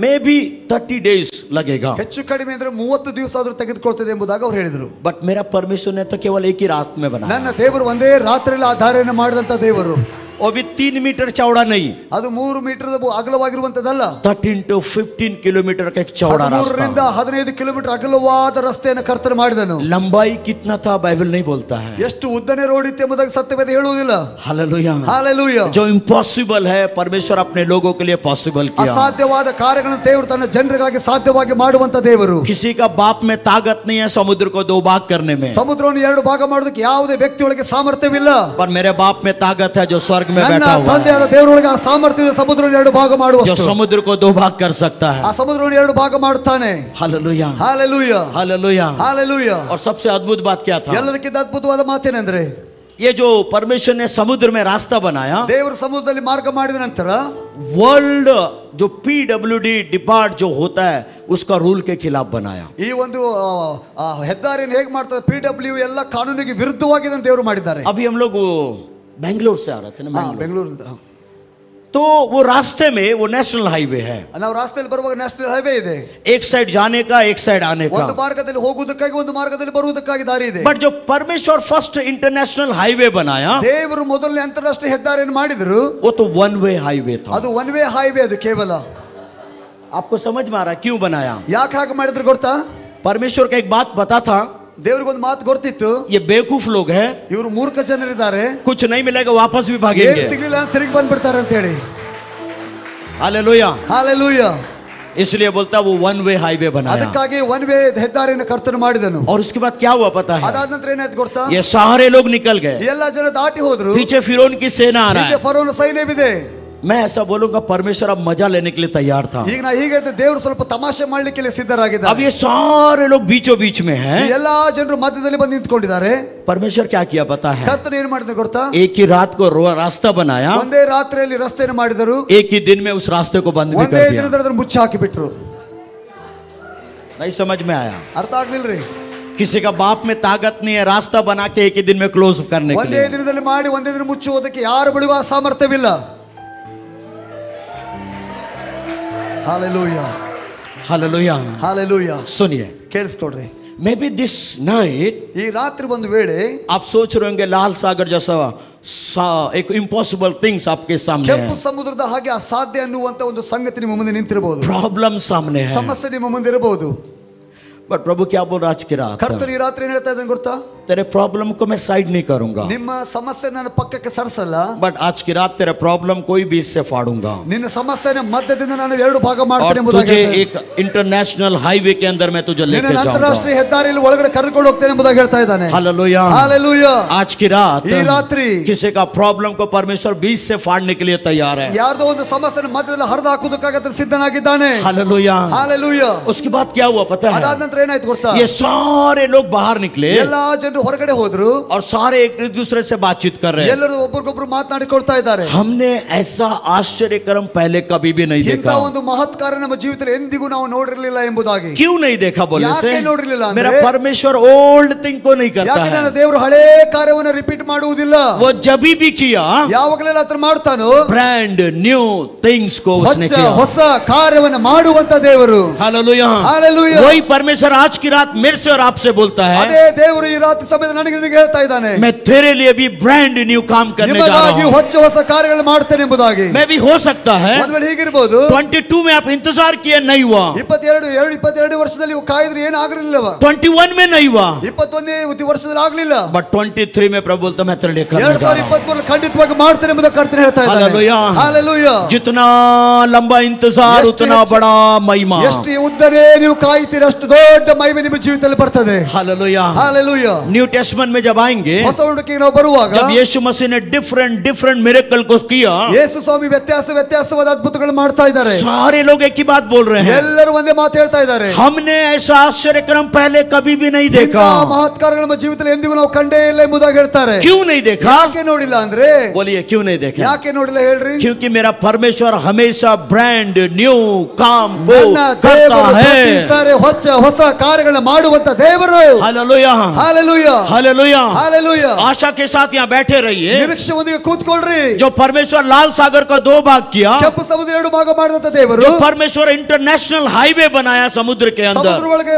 मे बी 30 days लगेगा. ಹೆಚ್ಚು ಕಡಿಮೆ ಅಂದ್ರೆ 30 ದಿವಸ ಆದ್ರೂ ತೆಗೆದುಕೊಳ್ತದೆ ಎಂಬುದಾಗಿ ಅವ್ರು ಹೇಳಿದ್ರು. बट मेरा परमेश्वर ने तो केवल एक ही रात में बनाया. ನನ್ನ ದೇವರು ಒಂದೇ ರಾತ್ರಿಯಲ್ಲಿ ಆ ದಾರಿಯನ್ನು ಮಾಡಿದಂತ ದೇವರು. और भी 3 मीटर चौड़ा नहीं, ಅದು 3 ಮೀಟರ್ ಅಗಲವಾಗಿರುವಂತದ್ದಲ್ಲ, 13 to 15 किलोमीटर का एक चौड़ा 13 ರಿಂದ रास्ता. 15 ಕಿಲೋಮೀಟರ್ ಅಗಲವಾದ ರಸ್ತೆಯನ್ನು ಕರ್ತನು ಮಾಡಿದನು. लंबाई कितना था बाइबल नहीं बोलता है. ಎಷ್ಟು ಉದ್ದನೆ ರೋಡ್ ಇತ್ತು ಎಂಬುದಾಗಿ ಸತ್ಯವೇದ ಹೇಳುವುದಿಲ್ಲ. हालेलुया. ಹಾಲೆಲೂಯಾ. जो इम्पॉसिबल है परमेश्वर अपने लोगों के लिए पॉसिबल किया. ಅಸಾಧ್ಯವಾದ ಕಾರ್ಯಗಳನ್ನು ದೇವರು ತನ್ನ ಜನರಿಗಾಗಿ ಸಾಧ್ಯವಾಗಿ ಮಾಡುವಂತ ದೇವರು. किसी का बाप में ताकत नहीं है समुद्र को 2 भाग करने में, ಸಮುದ್ರವನ್ನು 2 ಭಾಗ ಮಾಡೋದಕ್ಕೆ ಯಾವುದೇ ವ್ಯಕ್ತಿಯೊಳಗೆ ಸಾಮರ್ಥ್ಯವಿಲ್ಲ. पर मेरे बाप में ताकत है जो स्वर्ग में ನನ್ನ बैठा हुआ है, ತಂದೆಯಾದ ದೇವರೊಳಗೆ ಆ ಸಾಮರ್ಥ್ಯದ ಸಮುದ್ರವನ್ನು 2 ಭಾಗ जो ಮಾಡುವಷ್ಟು, समुद्र को 2 भाग कर सकता है. ಆ ಸಮುದ್ರವನ್ನು 2 ಭಾಗ ಮಾಡುತ್ತಾನೆ. हालेलुया. ಹಾಲೆಲೂಯಾ. हालेलुया. ಹಾಲೆಲೂಯಾ. और सबसे अद्भुत बात क्या था, ಎಲ್ಲದಕ್ಕಿಂತ ಅದ್ಭುತವಾದ ಮಾತೇನೆಂದ್ರೆ, ये जो परमेश्वर ने समुद्र में रास्ता बनाया, ದೇವರು ಸಮುದ್ರದಲ್ಲಿ ಮಾರ್ಗ ಮಾಡಿದ ನಂತರ वर्ल्ड जो PWD डिपार्ट जो होता है उसका रूल के खिलाफ बनाया. ಈ ಒಂದು ಹೆದ್ದಾರಿಯನ್ನು ಹೇಗೆ ಮಾಡ್ತಾರೆ, PW ಎಲ್ಲ ಕಾನೂನಿಗೆ ವಿರುದ್ಧವಾಗಿ ಇದನ್ನು ದೇವರು ಮಾಡಿದ್ದಾರೆ. अभी हम लोग बैंगलोर से आ रहे थे ना, ಬೆಂಗಳೂರಿಂದ तो वो रास्ते में वो नेशनल हाईवे है, ನಾವು ರಾಸ್ತೆಯಲ್ಲಿ ಬರುವಾಗ ನ್ಯಾಷನಲ್ ಹೈವೇ ಇದೆ. एक साइड जाने का एक साइड आने का. ಒಂದು ಮಾರ್ಗದಲ್ಲಿ ಹೋಗುವುದಕ್ಕಾಗಿ ಒಂದು ಮಾರ್ಗದಲ್ಲಿ ಬರುವುದಕ್ಕಾಗಿ ದಾರಿ ಇದೆ. बट जो परमेश्वर फर्स्ट इंटरनेशनल हाईवे बनाया, ದೇವರು ಮೊದಲನೇ ಅಂತಾರಾಷ್ಟ್ರೀಯ ಹೆದ್ದಾರಿಯನ್ನು ಮಾಡಿದ್ರು, वो तो वन वे हाईवे था. ಅದು ಒನ್ ವೇ ಹೈವೇ. ಅದು ಕೇವಲ आपको समझ में आ रहा है क्यों बनाया? ಯಾಕೆ ಹಾಗೆ ಮಾಡಿದ್ರು ಗೊತ್ತಾ? परमेश्वर का एक बात पता था, ದೇವರಿಗೊಂದು ಮಾತು ಗೊತ್ತಿತ್ತು, ये बेवकूफ लोग हैं, ಇವರು ಮೂರ್ಖ ಜನರಿದ್ದಾರೆ, कुछ नहीं मिलेगा वापस भी ಏನು भागेंगे. ಸಿಗ್ಲಿಲ್ಲ ಅಂತ ತಿರುಗಿ ಬಂದ್ಬಿಡ್ತಾರೆ ಅಂತ ಹೇಳಿ. हालेलुया. ಹಾಲೆಲೂಯಾ. इसलिए बोलता वो वन वे हाईवे बनाया. ಅದಕ್ಕಾಗಿ ಒನ್ ವೇ ಹೆದ್ದಾರಿಯನ್ನು ಕರ್ತನು ಮಾಡಿದನು. और उसके बाद क्या हुआ पता है? ಅದಾದ ನಂತರ ಏನಾಯ್ತು ಗೊತ್ತಾ? ये सारे लोग निकल गए, ಎಲ್ಲ ಜನ ದಾಟಿ ಹೋದ್ರು. पीछे फिरौन की सेना आ रहा ಹಿಂದೆ है. ಫರೋನ ಸೈನ್ಯವಿದೆ. मैं ऐसा बोलूंगा, परमेश्वर अब मजा लेने के लिए तैयार था. ಈಗ ನಾ ಹೀಗೆ ಹೇಳ್ತೆ, ದೇವರು ಸ್ವಲ್ಪ ತಮಾಷೆ ಮಾಡ್ಲಿಕ್ಕೆ अब ಸಿದ್ಧರಾಗಿದ್ದಾರೆ. ये सारे लोग बीचों बीच में हैं. ಈ ಎಲ್ಲಾ ಜನರು ಮಧ್ಯದಲ್ಲಿ ಬಂದು ನಿಂತ್ಕೊಂಡಿದ್ದಾರೆ. परमेश्वर क्या किया पता है? ಕರ್ತನು ಏನು ಮಾಡಿದ ಗೊತ್ತಾ? एक ही रात को रास्ता बनाया, ಒಂದೇ ರಾತ್ರಿಯಲ್ಲಿ ರಸ್ತೆಯನ್ನು ಮಾಡಿದರು. एक ही दिन में उस रास्ते को बंद भी ಒಂದೇ कर दिया. ದಿನದಲ್ಲಿ ಅದನ್ನು ಮುಚ್ಚಿ ಹಾಕಿ ಬಿಟ್ರು. नहीं समझ में आया? ಅರ್ಥ ಆಗ್ಲಿಲ್ರಿ? किसी का बाप में ताकत नहीं है रास्ता बना के एक ही दिन में क्लोज करने के ಒಂದೇ लिए. ದಿನದಲ್ಲಿ ಮಾಡಿ ಒಂದೇ ದಿನ ಮುಚ್ಚುವುದಕ್ಕೆ ಯಾರು ಬಳಿಗೂ ಸಾಮರ್ಥ್ಯವಿಲ್ಲ. Hallelujah, hallelujah. ಹಾಲೆಲೂಯಾ. सुनिए, ಕೇಳಿಸ್ಕೊಡ್ರಿ. मे बी दिस नाइट ಈ ರಾತ್ರಿ ಒಂದು ವೇಳೆ आप सोच रहे होंगे लाल सागर जैसा एक इम्पॉसिबल थिंग्स आपके सामने ಕೆಂಪು है, ಸಮುದ್ರದ ಹಾಗೆ ಅಸಾಧ್ಯ ಅನ್ನುವಂತ ಒಂದು ಸಂಗತಿ ನಿಮ್ಮ ಮುಂದೆ ನಿಂತಿರಬಹುದು. प्रॉब्लम सामने है. ಸಮಸ್ಯೆ ನಿಮ್ಮ ಮುಂದೆ ಇರಬಹುದು. बट प्रभु क्या बोल रहा आज की रात? ಕರ್ತನು ಈ ರಾತ್ರಿ ಏನ್ ಹೇಳ್ತಾ ಇದ್ದಾನೆ ಗೊತ್ತಾ? तेरे प्रॉब्लम को मैं साइड नहीं करूंगा, ನಿಮ್ಮ ಸಮಸ್ಯೆ ನಾನು ಪಕ್ಕಕ್ಕೆ ಸರಿಸಲ್ಲ. बट आज की रात तेरा प्रॉब्लम कोई भी इससे फाड़ूंगा ನಿನ್ನ ಸಮಸ್ಯೆನ ಮಧ್ಯದಿಂದ ನಾನು ಎರಡು ಭಾಗ और ಮಾಡ್ತೇನೆ ಎಂಬುದಾಗಿ तुझे ಹೇಳ್ತಾ एक इंटरनेशनल हाईवे के अंदर मैं तुझे ನಿನ್ನ लेके जाऊंगा. ಅಂತಾರಾಷ್ಟ್ರೀಯ ಹೆದ್ದಾರಿಯಲ್ಲಿ ಒಳಗಡೆ ಕರೆದುಕೊಂಡು ಹೋಗ್ತೇನೆ ಎಂಬುದಾಗಿ ಹೇಳ್ತಾ ಇದ್ದಾನೆ. हालेलुया. ಹಾಲೆಲೂಯಾ. आज की रात ಈ ರಾತ್ರಿ किसी का प्रॉब्लम को परमेश्वर बीच से फाड़ने के लिए तैयार है. ಯಾರ್ದೋ ಒಂದು ಸಮಸ್ಯೆನ ಮಧ್ಯದಲ್ಲಿ ಹರಿದು ಹಾಕುವುದಕ್ಕಾಗಿ ಆತನು ಸಿದ್ಧನಾಗಿದ್ದಾನೆ. हालेलुया. ಹಾಲೆಲೂಯಾ. उसके बाद क्या हुआ पता है? ಅದಾದ ನಂತರ ಏನಾಯ್ತು ಗೊತ್ತಾ? ये सारे लोग बाहर निकले ಎಲ್ಲಾ ಜನರು ಹೊರಗಡೆ ಹೋದ್ರು. और सारे एक दूसरे से बातचीत कर रहे हैं. ಎಲ್ಲರೂ ಒಬ್ಬರಿಗೊಬ್ರು ಮಾತನಾಡಿಕೊಳ್ತಾ ಇದ್ದಾರೆ. हमने ऐसा आश्चर्यक्रम पहले कभी भी नहीं ಇಂಥ देखा. ಒಂದು ಮಹತ್ ಕಾರ್ಯ ನಮ್ಮ ಜೀವಿತದಲ್ಲಿ ಎಂದಿಗೂ ನಾವು ನೋಡಿರಲಿಲ್ಲ ಎಂಬುದಾಗಿ. क्यों नहीं देखा बोलने से? ಯಾಕೆ ನೋಡಿರಲಿಲ್ಲ ಅಂದ್ರೆ, मेरा परमेश्वर ओल्ड थिंग को नहीं करता ಯಾಕೆ ನನ್ನ है. ದೇವರು ಹಳೆ ಕಾರ್ಯವನ್ನು ರಿಪೀಟ್ ಮಾಡುವುದಿಲ್ಲ. वो जब भी किया ಯಾವಾಗಲೆಲ್ಲ ಆತನು ಮಾಡ್ತಾನೋ ब्रांड न्यू थिंग्स को उसने किया. ಹೊಸ ಕಾರ್ಯವನ್ನು ಮಾಡುವಂತ ದೇವರು. हालेलुया. हालेलुया. वही परमेश्वर आज की रात मेरे से और आपसे बोलता है, ಅದೇ ದೇವರು ಈ ರಾತ್ರಿ ಸಮಯದಲ್ಲಿ ನನಗೆ ನಿನಗೆ ಹೇಳ್ತಾ ಇದ್ದಾನೆ, मैं तेरे लिए भी ब्रांड न्यू काम करने जा ನಿಮಗಾಗಿ रहा हूं. ಹೊಸ ಕಾರ್ಯಗಳನ್ನು ಮಾಡ್ತೇನೆ ಎಂಬುದಾಗಿ. मैं भी हो सकता है ಒಂದು ವೇಳೆ ಹೀಗಿರಬಹುದು, 22 में आप इंतजार किए नहीं हुआ, 22 ವರ್ಷದಲ್ಲಿ ನೀವು ಕಾಯಿದ್ರೆ ಏನು ಆಗಿರಲಿಲ್ಲವ, 21 में नहीं हुआ, 21ನೇ ವರ್ಷದಲ್ಲಿ ಆಗ್ಲಿಲ್ಲ, बट 23 में प्रभु बोलता मैं तेरे लिए करने जा रहा हूं. 2023 ಖಂಡಿತವಾಗಿ ಮಾಡ್ತೇನೆ ಎಂಬುದಾಗಿ ಕರ್ತನು ಹೇಳ್ತಾ ಇದ್ದಾನೆ. हालेलुया. ಹಾಲೆಲೂಯಾ. जितना लंबा इंतजार उतना बड़ा महिमा. ಎಷ್ಟು ಉದ್ದನೇ ನೀವು ಕಾಯ್ತೀರಿ ಅಷ್ಟು ದೊಡ್ಡ ಮಹಿಮೆ ನಿಮ್ಮ ಜೀವಿತದಲ್ಲಿ ಬರ್ತದೆ. हालेलुया. ಹಾಲೆಲೂಯಾ. न्यू टेस्टमेंट में जब आएंगे, ಹೊಸ ಒಡಂಬಡಿಕೆಗೆ ನಾವು ಬರುವಾಗ, जब यीशु मसीह ने डिफरेंट मिरेकल को किया, ಯೇಸು ಸ್ವಾಮಿ ವ್ಯತ್ಯಾಸವಾದ ಅದ್ಭುತಗಳು ಮಾಡ್ತಾ ಇದ್ದಾರೆ. सारे लोग एक ही बात बोल रहे हैं, ಎಲ್ಲರೂ ಒಂದೇ ಮಾತು ಹೇಳ್ತಾ ಇದ್ದಾರೆ, हमने ऐसा आश्चर्यक्रम पहले कभी भी नहीं देखा. ಮಹತ್ಕಾರಗಳು ನಮ್ಮ ಜೀವಿತದಲ್ಲಿ ಎಂದಿಗೂ ನಾವು ಕಂಡೇ ಇಲ್ಲ ಎಂಬುದಾಗಿ ಹೇಳ್ತಾರೆ. क्यों नहीं देखा? ಯಾಕೆ ನೋಡಿಲ್ಲ ಅಂದ್ರೆ, बोलिए क्यों नहीं देखा? ಯಾಕೆ ನೋಡಿಲ್ಲ ಹೇಳ್ರಿ? क्योंकि मेरा परमेश्वर हमेशा ब्रांड न्यू काम को ನನ್ನ करता ದೇವರು ಪ್ರತಿ है. ಸಾರಿ ಹೊಸ ಕಾರ್ಯಗಳನ್ನ ಮಾಡುವಂತ ದೇವರು. हालेलुया. ಹಾಲೆಲೂಯಾ. हालेलुया. ಹಾಲೆಲೂಯಾ. आशा के साथ यहाँ बैठे रहिए. ನಿರೀಕ್ಷೆ ಒಂದಿಗೆ ಕೂತ್ಕೊಳ್ರಿ. जो परमेश्वर लाल सागर का 2 भाग किया, ಕೆಂಪು ಸಮುದ್ರ 2 ಭಾಗ ಮಾಡಿದಂತ ದೇವರು, जो परमेश्वर इंटरनेशनल हाईवे बनाया समुद्र के अंदर, ಸಮುದ್ರ ಒಳಗೆ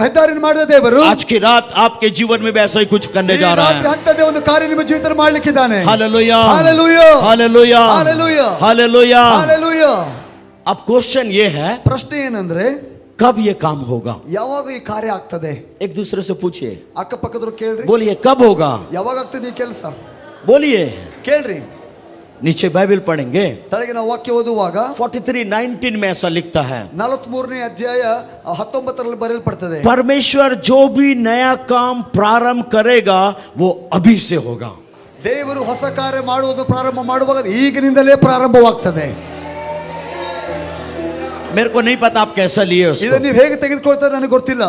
ಹೆದ್ದಾರಿಯನ್ನು ಮಾಡಿದ ದೇವರು, आज की रात आपके जीवन में भी ऐसा ही कुछ करने जा रहा ರಾತ್ರಿ है. ಅಂಥದ್ದೇ ಒಂದು ಕಾರ್ಯ ನಿಮ್ಮ ಜೀವಿತದಲ್ಲಿ ಮಾಡ್ಲಿಕ್ಕಿದ್ದಾನೆ. Hallelujah. Hallelujah. Hallelujah. Hallelujah. Hallelujah. Hallelujah. अब क्वेश्चन ये है, ಪ್ರಶ್ನೆ ಏನಂದ್ರೆ, कब ये काम होगा? ಯಾವಾಗ ಈ ಕಾರ್ಯ ಆಗ್ತದೆ? एक दूसरे से पूछिए. ಅಕ್ಕಪಕ್ಕದವ್ರು ಕೇಳ್ರಿ, बोलिए कब होगा? ಯಾವಾಗ ಆಗ್ತದೆ ಈ ಕೆಲಸ? बोलिए. ಕೇಳ್ರಿ. नीचे बाइबल पढ़ेंगे, ತಳಗಿನ ವಾಕ್ಯ ಓದುವಾಗ 43:19 में ऐसा लिखता है, 43ನೇ ಅಧ್ಯಾಯ 19ರಲ್ಲಿ ಬರೆಯಲ್ಪಡ್ತದೆ, परमेश्वर जो भी नया काम प्रारंभ करेगा वो अभी से होगा. ದೇವರು ಹೊಸ ಕಾರ್ಯ ಮಾಡುವುದು ಪ್ರಾರಂಭ ಮಾಡುವಾಗ ಈಗಿನಿಂದಲೇ ಪ್ರಾರಂಭವಾಗ್ತದೆ. मेरे को नहीं पता आप कैसा लिए उसको. ಇದನ್ನು ನೀವು ಹೇಗೆ ತೆಗೆದುಕೊಳ್ತಾರೆ ನನಗೆ ಗೊತ್ತಿಲ್ಲ.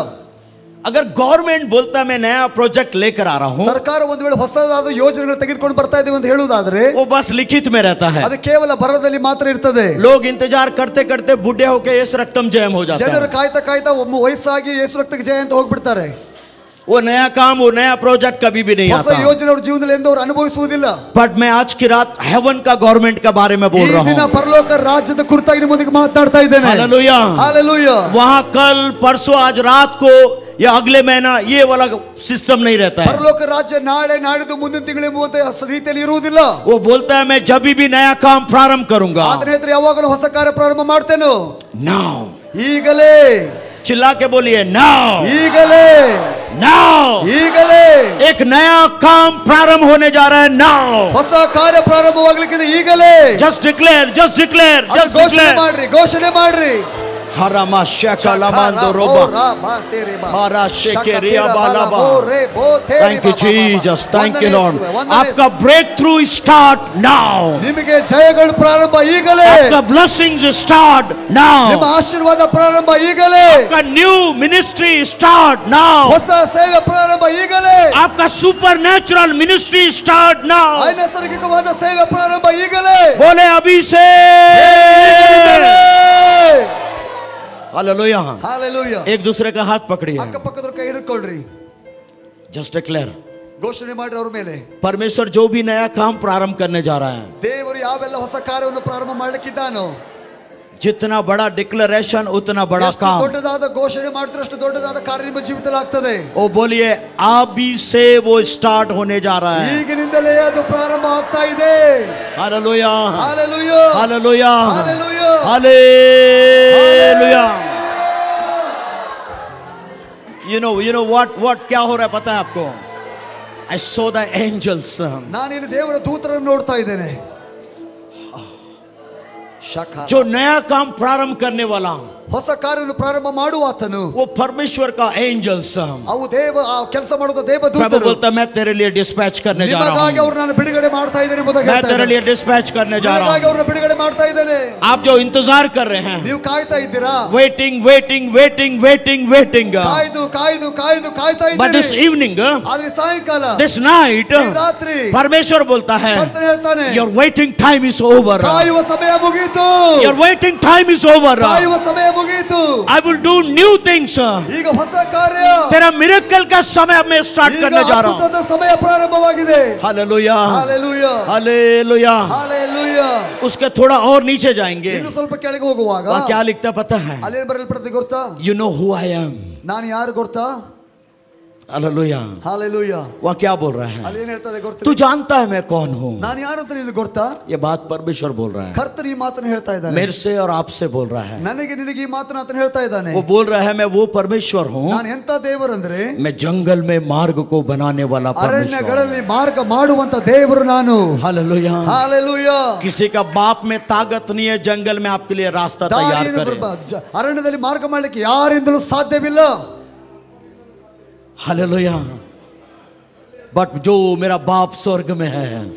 अगर गवर्नमेंट बोलता मैं नया प्रोजेक्ट लेकर आ रहा हूं, ಸರ್ಕಾರ ಒಂದು ವೇಳೆ ಹೊಸದಾದ ಯೋಜನೆಗಳು ತೆಗೆದುಕೊಂಡು ಬರ್ತಾ ಇದ್ದೀವಿ ಅಂತ ಹೇಳುವುದಾದ್ರೆ, वो बस लिखित में रहता है. ಅದು ಕೇವಲ ಬರದಲ್ಲಿ ಮಾತ್ರ ಇರ್ತದೆ. लोग इंतजार करते करते बूढ़े होके यीशु रक्तम जयम हो जाता ಜನರು है. ಕಾಯ್ತಾ ಕಾಯ್ತಾ ಒಮ್ಮೆ ವಯಸ್ಸಾಗಿ ಯೇಸು ರಕ್ತಕ್ಕೆ ಜಯ ಅಂತ ಹೋಗ್ಬಿಡ್ತಾರೆ. वो नया काम, वो नया प्रोजेक्ट कभी भी नहीं ಹೊಸ आता। ಯೋಜನೆ ಅವ್ರ ಜೀವನದಲ್ಲಿ ಎಂದು ಅವರು ಅನುಭವಿಸುವುದಿಲ್ಲ। बट मैं आज की रात हेवन का गवर्नमेंट के बारे में बोल ಈ रहा ದಿನ हूँ। ಪರಲೋಕ ರಾಜ್ಯದ ಕುರಿತಾಗಿ ನಿಮ್ಮೊಂದಿಗೆ ಮಾತನಾಡ್ತಾ ಇದ್ದೇನೆ। हालेलुया। हालेलुया। वहाँ कल परसों आज रात को या अगले महीना ये वाला सिस्टम नहीं रहता है। ಪರಲೋಕ ರಾಜ್ಯ ನಾಳೆ ನಾಡಿದ್ದು ಮುಂದಿನ ತಿಂಗಳು ಎಂಬುವಂತೆ ರೀತಿಯಲ್ಲಿ ಇರುವುದಿಲ್ಲ। वो बोलता है मैं जब भी नया काम प्रारंभ करूंगा, ಆತನ ಹೇಳ್ತಾರೆ ಯಾವಾಗಲೂ ಹೊಸ ಕಾರ್ಯ ಪ್ರಾರಂಭ ಮಾಡ್ತೇನೆ। नाउ, ಈಗಲೇ, चिल्ला के बोलिए नाउ, ಈಗಲೇ, नाउ, ಈಗಲೇ एक नया काम प्रारंभ होने जा रहा है। नाउ, ಹೊಸ ಕಾರ್ಯ ಪ್ರಾರಂಭವಾಗಲಿಕ್ಕಿದೆ ಈಗಲೇ। जस्ट डिक्लेयर, जस्ट डिक्लेयर, ಅದು जस्ट ಘೋಷಣೆ डिक्लेयर। ಮಾಡ್ರಿ, ಘೋಷಣೆ ಮಾಡ್ರಿ। हरामा शेकलामांदो रोबा, हरा शेकेरिया बालाबा। Thank you Jesus, thank you Lord. आपका ब्रेक थ्रू स्टार्ट नाउ। ನಿಮಗೆ ಜಯಗಳು ಪ್ರಾರಂಭ ಈಗಲೇ। आपका ब्लेसिंग्स स्टार्ट नाउ। ನಿಮ್ಮ ಆಶೀರ್ವಾದ ಪ್ರಾರಂಭ ಈಗಲೇ। आपका न्यू मिनिस्ट्री स्टार्ट नाउ। ಹೊಸ ಸೇವೆ ಪ್ರಾರಂಭ ಈಗಲೇ। आपका supernatural ministry start now. ಅನೈಸರ್ಗಿಕವಾದ ಸೇವೆ ಪ್ರಾರಂಭ ಈಗಲೇ। बोले अभी से। हालेलुया। हालेलुया। एक दूसरे का हाथ पकड़िए, ಅಕ್ಕಪಕ್ಕದವ್ರ ಕೈ ಹಿಡ್ಕೊಳ್ರಿ, जस्ट डिक्लेयर। ಘೋಷಣೆ ಮಾಡ್ರಿ ಅವ್ರ ಮೇಲೆ। परमेश्वर जो भी नया काम प्रारंभ करने जा रहा है, ದೇವರು ಯಾವೆಲ್ಲ ಹೊಸ ಕಾರ್ಯವನ್ನು ಪ್ರಾರಂಭ ಮಾಡಲಿಕ್ಕಿದ್ದಾನೋ, जितना बड़ा डिक्लेरेशन उतना बड़ा ಎಷ್ಟು काम। ದೊಡ್ಡದಾದ ಘೋಷಣೆ ಮಾಡಿದ್ರೆ ಅಷ್ಟು ದೊಡ್ಡದಾದ ಕಾರ್ಯ ನಿಮ್ಮ ಜೀವಿತದಲ್ಲಿ ಆಗ್ತದೆ। ओ बोलिए अभी से वो स्टार्ट होने जा रहा है। ಈಗಿನಿಂದಲೇ ಅದು ಪ್ರಾರಂಭ ಆಗ್ತಾ ಇದೆ। Hallelujah, hallelujah, hallelujah, hallelujah, hallelujah. You know what क्या हो रहा है पता है आपको? I saw the angels. ನಾನಿಲ್ಲಿ ದೇವರ ದೂತರನ್ನು ನೋಡ್ತಾ ಇದ್ದೇನೆ। जो नया काम प्रारंभ करने वाला, ಹೊಸ ಕಾರ್ಯವನ್ನು ಪ್ರಾರಂಭ ಮಾಡುವಾತನು, वो परमेश्वर का एंजल्स। ಅವು ದೇವ ಆ ಕೆಲಸ ಮಾಡುವ प्रभु ದೇವದೂತರು। बोलता है मैं तेरे लिए डिस्पैच करने जा रहा ನಿಮಗಾಗಿ हूँ। ಅವರು ನಾನು ಬಿಡುಗಡೆ ಮಾಡ್ತಾ ಇದ್ದೇನೆ ಎಂಬುದಾಗಿ मैं ಹೇಳ್ತಾ तेरे ಇದ್ದೇನೆ। लिए डिस्पैच करने जा रहा ನಿಮಗಾಗಿ हूँ। ಅವರನ್ನು ಬಿಡುಗಡೆ ಮಾಡ್ತಾ ಇದ್ದೇನೆ। आप जो इंतजार कर रहे हैं, ನೀವು ಕಾಯ್ತಾ ಇದ್ದೀರಾ? waiting, waiting, waiting, waiting, waiting. ಕಾಯ್ದು ಕಾಯ್ದು ಕಾಯ್ದು ಕಾಯ್ತಾ But this ಇದ್ದೀರಿ। evening, ಆದ್ರೆ ಸಾಯಂಕಾಲ, this night, ಈ ರಾತ್ರಿ परमेश्वर बोलता है ಕರ್ತನು ಹೇಳ್ತಾನೆ, your waiting time is over. ಕಾಯುವ ಸಮಯ ಮುಗಿಯಿತು। Your waiting time is over. ಕಾಯುವ ಸಮಯ ಮುಗಿಯಿತು। I will do new things. ಈಗ ಹೊಸ ಕಾರ್ಯ, तेरा मिरेकल का समय मैं स्टार्ट ಈಗ करने जा रहा हूँ। ಅದ್ಭುತದ ಸಮಯ ಪ್ರಾರಂಭವಾಗಿದೆ। Hallelujah, hallelujah, hallelujah. ಹಾಲೆಲೂಯಾ। उसके थोड़ा और नीचे जाएंगे, ಇನ್ನು ಸ್ವಲ್ಪ ಕೆಳಗೆ ಹೋಗುವಾಗ वहाँ क्या लिखता पता है? ಅಲ್ಲೇನು ಬರೆಯಲ್ಪಡುತ್ತೆ ಗೊತ್ತಾ? You know who I am. ನಾನು ಯಾರು ಗೊತ್ತಾ? हालेलुया। ಹಾಲೆಲೂಯಾ। वहाँ क्या बोल रहा है? ಅಲ್ಲೇನು ಹೇಳ್ತದೆ तू ಗೊತ್ತಾ? जानता है मैं कौन हूँ। ನಾನು ಯಾರು ಅಂತ ನಿನಗೆ ಗೊತ್ತಾ? ये बात परमेश्वर बोल रहा है, ಕರ್ತನು ಈ ಮಾತನ್ನು ಹೇಳ್ತಾ ಇದ್ದಾನೆ। मेरे से और आपसे बोल रहा है। ನನಗೆ ನಿನಗೆ ಈ ಮಾತನ್ನು ಆತನು ಹೇಳ್ತಾ ಇದ್ದಾನೆ। वो बोल रहा है मैं वो परमेश्वर हूँ, ನಾನು ಎಂತ ದೇವರಂದ್ರೆ, मैं जंगल में मार्ग को बनाने वाला परमेश्वर। ಅರಣ್ಯಗಳಲ್ಲಿ ಮಾರ್ಗ ಮಾಡುವಂತ ದೇವರು ನಾನು। हालेलुया। ಹಾಲೆಲೂಯಾ। किसी का बाप में ताकत नहीं है जंगल में आपके लिए रास्ता तैयार करे। ಅರಣ್ಯದಲ್ಲಿ ಮಾರ್ಗ ಮಾಡಲಿಕ್ಕೆ ಯಾರಿಂದಲೂ ಸಾಧ್ಯವಿಲ್ಲ। हालेलुया। बट जो मेरा बाप स्वर्ग में है,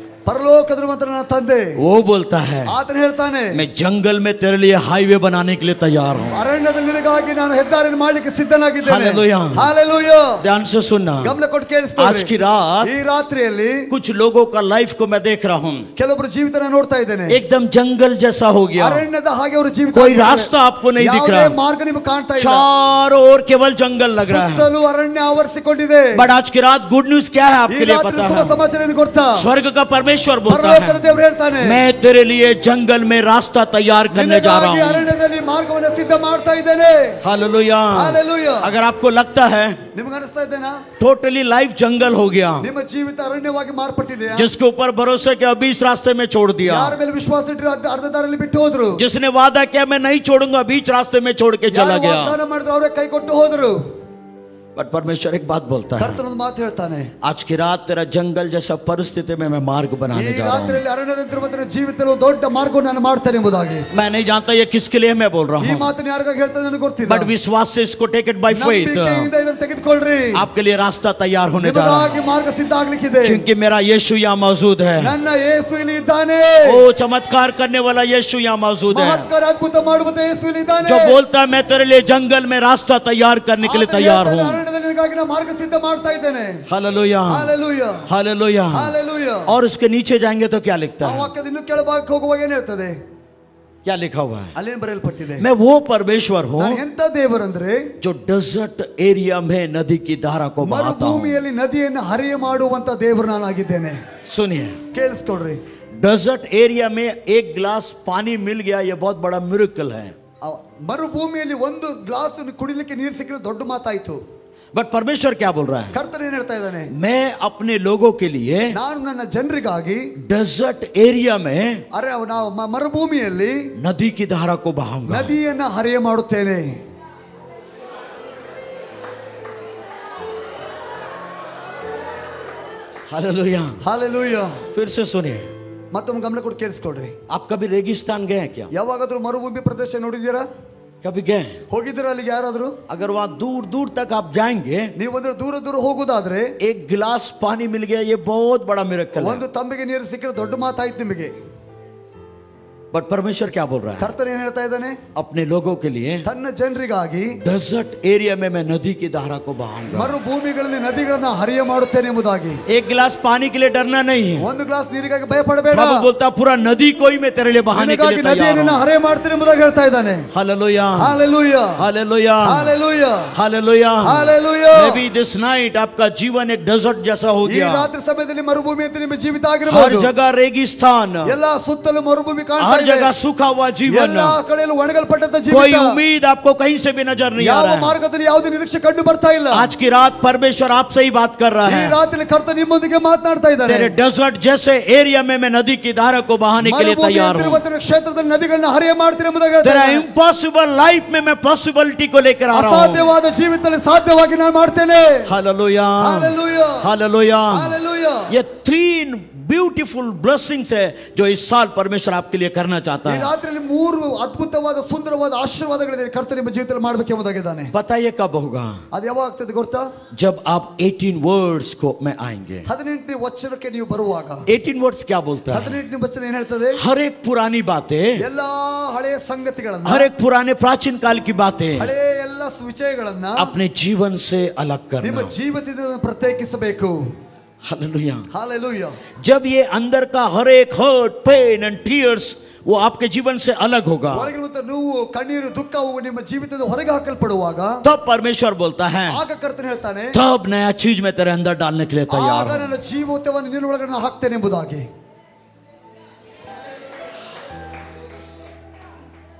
ಪರಲೋಕದ ಮಾತ್ರ ನನ್ನ ತಂದೆ, वो बोलता है ಆತನು ಹೇಳ್ತಾನೆ, मैं जंगल में तेरे लिए हाईवे बनाने के लिए तैयार हूँ। ಅರಣ್ಯದಲ್ಲಿ ನಿನಗಾಗಿ ನಾನು ಹೆದ್ದಾರಿಯನ್ನು ಮಾಡಲಿಕ್ಕೆ ಸಿದ್ಧನಾಗಿದ್ದೇನೆ। हालेलुया। ಹಾಲೆಲೂಯಾ। ध्यान से सुनना, ಗಮನ ಕೊಟ್ಟು आज ಕೇಳಿಸ್ಕೊಳ್ಳಿ। की रात ಈ ರಾತ್ರಿಯಲ್ಲಿ कुछ लोगों का लाइफ को मैं देख रहा हूँ, ಕೆಲವೊಬ್ಬರ ಜೀವಿತನ ನೋಡ್ತಾ ಇದ್ದೇನೆ। एकदम जंगल जैसा हो गया। ಅರಣ್ಯದ ಹಾಗೆ ಅವರ ಜೀವಿತ, कोई रास्ता आपको नहीं दिख ಯಾವುದೇ रहा, ಮಾರ್ಗ ನಿಮಗೆ ಕಾಣ್ತಾ ಇಲ್ಲ। चारों ओर केवल जंगल लग रहा है। ಸುತ್ತಲೂ ಅರಣ್ಯ ಆವರಿಸಿಕೊಂಡಿದೆ। बट आज की रात गुड न्यूज क्या है ಈ आपके लिए ರಾತ್ರಿ पता ಶುಭ है? ಸಮಾಚಾರ ಏನು ಗೊತ್ತಾ? स्वर्ग का परमेश्वर बोलता ಪರಲೋಕದ है ದೇವರು ಹೇಳ್ತಾನೆ, मैं तेरे लिए जंगल में रास्ता तैयार करने जा रहा ನಿನಗಾಗಿ हूँ। ಅರಣ್ಯದಲ್ಲಿ ಮಾರ್ಗವನ್ನು ಸಿದ್ಧ ಮಾಡ್ತಾ ಇದ್ದೇನೆ। हालेलुया। ಹಾಲೆಲೂಯಾ। अगर आपको लगता है ನಿಮಗೆ ಅನಿಸ್ತಾ ಇದ್ದೇನಾ टोटली लाइफ जंगल हो गया, ನಿಮ್ಮ ಜೀವಿತ ಅರಣ್ಯವಾಗಿ ಮಾರ್ಪಟ್ಟಿದೆಯಾ? जिसके ऊपर भरोसा किया बीच रास्ते में छोड़ दिया, ಯಾರ ಮೇಲೆ ವಿಶ್ವಾಸ ಇಟ್ಟರು ಅರ್ಧ ದಾರಿಯಲ್ಲಿ ಬಿಟ್ಟು ಹೋದ್ರು, जिसने वादा किया मैं नहीं छोड़ूंगा बीच रास्ते में छोड़ के चला ಯಾರು गया। ವಾಗ್ದಾನ ಮಾಡಿದ್ರು ಅವರೇ ಕೈ ಕೊಟ್ಟು ಹೋದ್ರು। बट परमेश्वर एक बात बोलता है, ಕರ್ತನ ಒಂದು ಮಾತು ಹೇಳ್ತಾನೆ, आज की रात तेरा जंगल जैसा परिस्थिति में मैं मार्ग ಈ बनाने जा रहा हूँ। ರಾತ್ರಿಯಲ್ಲಿ ಅರಣ್ಯದಂತಿರುವ ಜೀವಿತದಲ್ಲಿ ಒಂದು ದೊಡ್ಡ ಮಾರ್ಗವನ್ನು ನಾನು ಮಾಡ್ತೇನೆ ಎಂಬುದಾಗಿ। मैं नहीं जानता ये किसके लिए मैं बोल रहा ಈ हूँ, ಮಾತನ್ನು ಯಾರಿಗಾಗಿ ಹೇಳ್ತಾನೆ ನನಗೆ ಗೊತ್ತಿಲ್ಲ। बट विश्वास से इसको टेक इट बाय फेथ। ನಂಬಿಕೆಯಿಂದ ಇದನ್ನು ತೆಗೆದುಕೊಳ್ಳ್ರಿ। आपके लिए रास्ता तैयार होने जा रहा ನಿಮಗಾಗಿ ಮಾರ್ಗ ಸಿದ್ಧ ಆಗ್ಲಿಕ್ಕಿದೆ। है, क्योंकि मेरा यीशु यहाँ मौजूद है। ನನ್ನ ಯೇಸು ಇಲ್ಲಿ ಇದ್ದಾನೆ। ओ चमत्कार करने वाला यीशु यहाँ मौजूद है, ಮಹತ್ಕಾರ ಅದ್ಭುತ ಮಾಡುವಂತ ಯೇಸು ಇಲ್ಲಿ ಇದ್ದಾನೆ। जो बोलता है मैं तेरे लिए जंगल में रास्ता तैयार करने के लिए ಆತನು तैयार ಹೇಳ್ತಾನೆ, हूँ। ಅರಣ್ಯದಲ್ಲಿ ನಿನಗಾಗಿ ನಾನು ಮಾರ್ಗ ಸಿದ್ಧ ಮಾಡ್ತಾ ಇದ್ದೇನೆ। Hallelujah, hallelujah, hallelujah. ಹಾಲೆಲೂಯಾ। और उसके नीचे जाएंगे तो क्या लिखता ಆ है? ವಾಕ್ಯದ ಇನ್ನು ಕೆಳಭಾಗಕ್ಕೆ ಹೋಗುವಾಗ ಏನ್ ಹೇಳ್ತದೆ? क्या लिखा हुआ है? ಅಲ್ಲೇನು ಬರೆಯಲ್ಪಟ್ಟಿದೆ? मैं वो परमेश्वर हूँ ನಾನು ಎಂತ ದೇವರಂದ್ರೆ जो डेजर्ट एरिया में नदी की धारा को बहाता हूँ। ಮರುಭೂಮಿಯಲ್ಲಿ ನದಿಯನ್ನು ಹರಿಯ ಮಾಡುವಂತ ದೇವರು ನಾನಾಗಿದ್ದೇನೆ. सुनिए, ಕೇಳಿಸ್ಕೊಳ್ರಿ. डेजर्ट एरिया में एक गिलास पानी मिल गया, ये बहुत बड़ा मिरेकल है। ಮರುಭೂಮಿಯಲ್ಲಿ ಒಂದು ಗ್ಲಾಸ್ ಕುಡಿಲಿಕ್ಕೆ ನೀರು ಸಿಕ್ಕಿದ್ರೆ ದೊಡ್ಡ ಮಾತಾಯ್ತು. बट परमेश्वर क्या बोल रहा है? ಕರ್ತನ ಏನ್ ಹೇಳ್ತಾ ಇದ್ದಾನೆ? मैं अपने लोगों के लिए ನಾನು ನನ್ನ ಜನರಿಗಾಗಿ डेजर्ट एरिया में ಅರೆ ನಾವು ಮರುಭೂಮಿಯಲ್ಲಿ नदी की धारा को बहाऊंगा। ನದಿಯನ್ನ ಹರಿಯ ಮಾಡುತ್ತೇನೆ. Hallelujah, hallelujah. फिर से सुनिए, ಮತ್ತೊಮ್ಮೆ ಗಮನ ಕೊಟ್ಟು ಕೇಳಿಸ್ಕೊಡ್ರಿ. आप कभी रेगिस्तान गए हैं क्या? ಯಾವಾಗಾದ್ರೂ ಮರುಭೂಮಿ ಪ್ರದೇಶ ನೋಡಿದ್ದೀರಾ? कभी गए? ಹೋಗಿದ್ದೀರಾ ಅಲ್ಲಿಗೆ ಯಾರಾದ್ರೂ? अगर वहां दूर दूर तक आप जाएंगे, ನೀವು ಅಂದ್ರೆ ದೂರ ದೂರ ಹೋಗುದಾದ್ರೆ एक गिलास पानी मिल गया, ये बहुत बड़ा मिरेकल है। ಒಂದು ತಂಬಿಗೆ ನೀರು ಸಿಕ್ಕರೆ ದೊಡ್ಡ ಮಾತಾಯ್ತು ನಿಮಗೆ. बट परमेश्वर क्या बोल रहा है? ಕರ್ತನ ಏನ್ ಹೇಳ್ತಾ ಇದ್ದಾನೆ? अपने लोगों के लिए ತನ್ನ ಜನರಿಗಾಗಿ डेजर्ट एरिया में मैं नदी की धारा को बहाऊंगा। ಮರುಭೂಮಿಗಳಲ್ಲಿ ನದಿಗಳನ್ನ ಹರಿಯ ಮಾಡುತ್ತೇನೆ ಎಂಬುದಾಗಿ. एक गिलास पानी के लिए डरना नहीं है। ಒಂದು ಗ್ಲಾಸ್ ನೀರಿಗಾಗಿ ಭಯ ಪಡಬೇಡ. प्रभु बोलता पूरा नदी को ही मैं तेरे लिए बहाने के लिए तैयार ನದಿಯನ್ನು हूं। ಹರಿಯ ಮಾಡ್ತೇನೆ ಎಂಬುದಾಗಿ ಹೇಳ್ತಾ ಇದ್ದಾನೆ. Hallelujah, hallelujah, hallelujah, hallelujah, hallelujah, hallelujah. Maybe this night आपका जीवन एक डेजर्ट जैसा हो ಈ गया। ರಾತ್ರಿ ಸಮಯದಲ್ಲಿ ಮರುಭೂಮಿ ಅಂತ ನಿಮ್ಮ ಜೀವಿತ हर ಆಗಿರಬಹುದು. जगह रेगिस्तान, ಎಲ್ಲಾ ಸುತ್ತಲೂ ಮರುಭೂಮಿ ಕಾಣ್ತಾ हर ಇದೆ. जगह सूखा हुआ जीवन, ಎಲ್ಲಾ ಕಡೆಯಲ್ಲೂ ಒಣಗಲ್ಪಟ್ಟಂತ कोई ಜೀವಿತ. उम्मीद आपको कहीं से भी नजर नहीं आ ಯಾವ रहा है। ಮಾರ್ಗದಲ್ಲಿ ಯಾವುದೇ ನಿರೀಕ್ಷೆ ಕಂಡು ಬರ್ತಾ ಇಲ್ಲ. आज की रात परमेश्वर आपसे ही बात कर रहा ಈ है। ರಾತ್ರಿ ಕರ್ತ ನಿಮ್ಮೊಂದಿಗೆ ಮಾತನಾಡ್ತಾ ಇದ್ದಾನೆ. तेरे डेजर्ट जैसे एरिया में मैं नदी की धारा को बहाने के लिए तैयार हूं। ಮರುಭೂಮಿ ಕ್ಷೇತ್ರದಲ್ಲಿ ನದಿಗಳನ್ನ ಹರಿಯ ಮಾಡ್ತೀನಿ ಎಂಬುದಾಗಿ ಹೇಳ್ತಾ तेरा ಇದ್ದಾನೆ. इम्पॉसिबल लाइफ में मैं पॉसिबिलिटी को लेकर आ रहा हूं। ಅಸಾಧ್ಯವಾದ ಜೀವಿತದಲ್ಲಿ ಸಾಧ್ಯವಾಗಿ ನಾನು ಮಾಡ್ತೇನೆ. Hallelujah, hallelujah, hallelujah. हालेलुया. ये 3 ब्यूटीफुल ब्लेसिंग्स है जो इस साल परमेश्वर आपके लिए करना चाहता ಈ है। ರಾತ್ರಿಯಲ್ಲಿ 3 ಅದ್ಭುತವಾದ ಸುಂದರವಾದ ಆಶೀರ್ವಾದಗಳಿದೆ ಕರ್ತ ನಿಮ್ಮ ಜೀವಿತದಲ್ಲಿ ಮಾಡಬೇಕೆಂಬುದಾಗಿದ್ದಾನೆ. बताइए कब होगा? ಅದು ಯಾವಾಗ ಆಗ್ತದೆ ಗೊತ್ತಾ? जब आप 18 वर्ड्स को में आएंगे। 18ನೇ ವಚನಕ್ಕೆ ನೀವು ಬರುವಾಗ 18 वर्ड्स क्या बोलता है? 18ನೇ ವಚನ ಏನ್ ಹೇಳ್ತದೆ? हर एक पुरानी बातें, ಎಲ್ಲಾ ಹಳೆಯ ಸಂಗತಿಗಳನ್ನ, हर एक पुराने प्राचीन काल की बातें ಹಳೆಯ ಎಲ್ಲ ವಿಷಯಗಳನ್ನ अपने जीवन से अलग ನಿಮ್ಮ करना। ಜೀವಿತದಿಂದ ಪ್ರತ್ಯೇಕಿಸಬೇಕು. हालेलुया। हालेलुया. जब ये अंदर का हर एक हर्ट, पेन एंड टीयर्स वो आपके जीवन से अलग होगा, ಒಳಗಿರುವಂತ ನೋವು, ಕಣ್ಣೀರು, ದುಃಖವು ನಿಮ್ಮ ಜೀವಿತದ ಹೊರಗೆ ಹಾಕಲ್ಪಡುವಾಗ तब परमेश्वर बोलता है ಆಗ ಕರ್ತನ ಹೇಳ್ತಾನೆ, तब नया चीज मैं तेरे अंदर डालने के लिए तैयार ಆಗ हूं। ನನ್ನ ಜೀವಿತವನ್ನು ನಿನ್ನ ಒಳಗೆ ನಾನು ಹಾಕ್ತೇನೆ ಎಂಬುದಾಗಿ.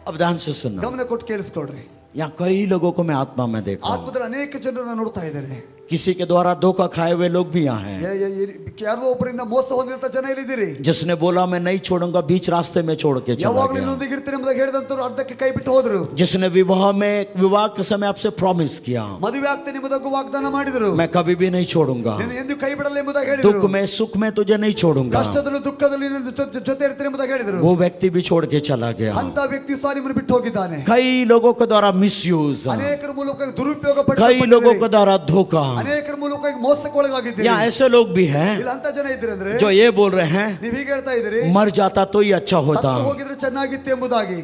अब ध्यान से सुनना, ಗಮನ ಕೊಟ್ಟು ಕೇಳಿಸ್ಕೊಳ್ರಿ. यहाँ कई लोगों को मैं आत्मा में देखा हूं। ಆತ್ಮದಲ್ಲಿ ಅನೇಕ ಜನರನ್ನ ನೋಡ್ತಾ ಇದ್ದೇನೆ. किसी के द्वारा धोखा खाए हुए लोग भी यहाँ हैं। ಯಾರೋ ಒಬ್ಬರಿಂದ ಮೋಸ ಹೊಂದಿದಂತ ಜನ ಇಲ್ಲಿದ್ದೀರಿ. जिसने बोला मैं नहीं छोड़ूंगा, बीच रास्ते में छोड़ के चला ಯಾವಾಗಲೂ गया। ಇನ್ನೊಂದಿಗೆ ಇರ್ತೀನಿ ಎಂಬುದಾಗಿ ಹೇಳಿದಂತರು ಅರ್ಧಕ್ಕೆ ಕೈ ಬಿಟ್ಟು ಹೋದ್ರು. जिसने विवाह के समय आपसे प्रॉमिस किया ಮದುವೆ ಆಗ್ತೇನೆ ಎಂಬುದಾಗಿ ವಾಗ್ದಾನ ಮಾಡಿದರು. मैं कभी भी नहीं छोड़ूंगा, ನೀನು ಎಂದು ಕೈ ಬಿಡಲ್ಲ ಎಂಬುದಾಗಿ दुख ಹೇಳಿದರು. में सुख में तुझे नहीं छोड़ूंगा, ಕಷ್ಟದಲ್ಲೂ ದುಃಖದಲ್ಲಿ ನಿನ್ನ ಜೊತೆ ಇರ್ತೀನಿ ಎಂಬುದಾಗಿ ಹೇಳಿದರು. वो व्यक्ति भी छोड़ के चला गया। ಅಂತ ವ್ಯಕ್ತಿ ಸಹ ನಿಮ್ಮನ್ನು ಬಿಟ್ಟು ಹೋಗಿದ್ದಾನೆ. कई लोगों के द्वारा मिसयूज, ಅನೇಕರ ಮೂಲಕ ದುರುಪಯೋಗ कई लोगों के द्वारा धोखा। ಅನೇಕರ ಮೂಲಕ ಮೋಸಕ್ಕೊಳಗಾಗಿದ್ದೀರಿ. यहाँ ऐसे लोग भी हैं ಇಲ್ಲ ಅಂತ ಜನ ಇದ್ದೀರಿ ಅಂದ್ರೆ जो ये बोल रहे हैं ನೀವು ಹೀಗೆ ಹೇಳ್ತಾ ಇದ್ದೀರಿ, मर जाता तो ही अच्छा होता, ಸತ್ತು ಹೋಗಿದ್ರೆ ಚೆನ್ನಾಗಿತ್ತು ಎಂಬುದಾಗಿ.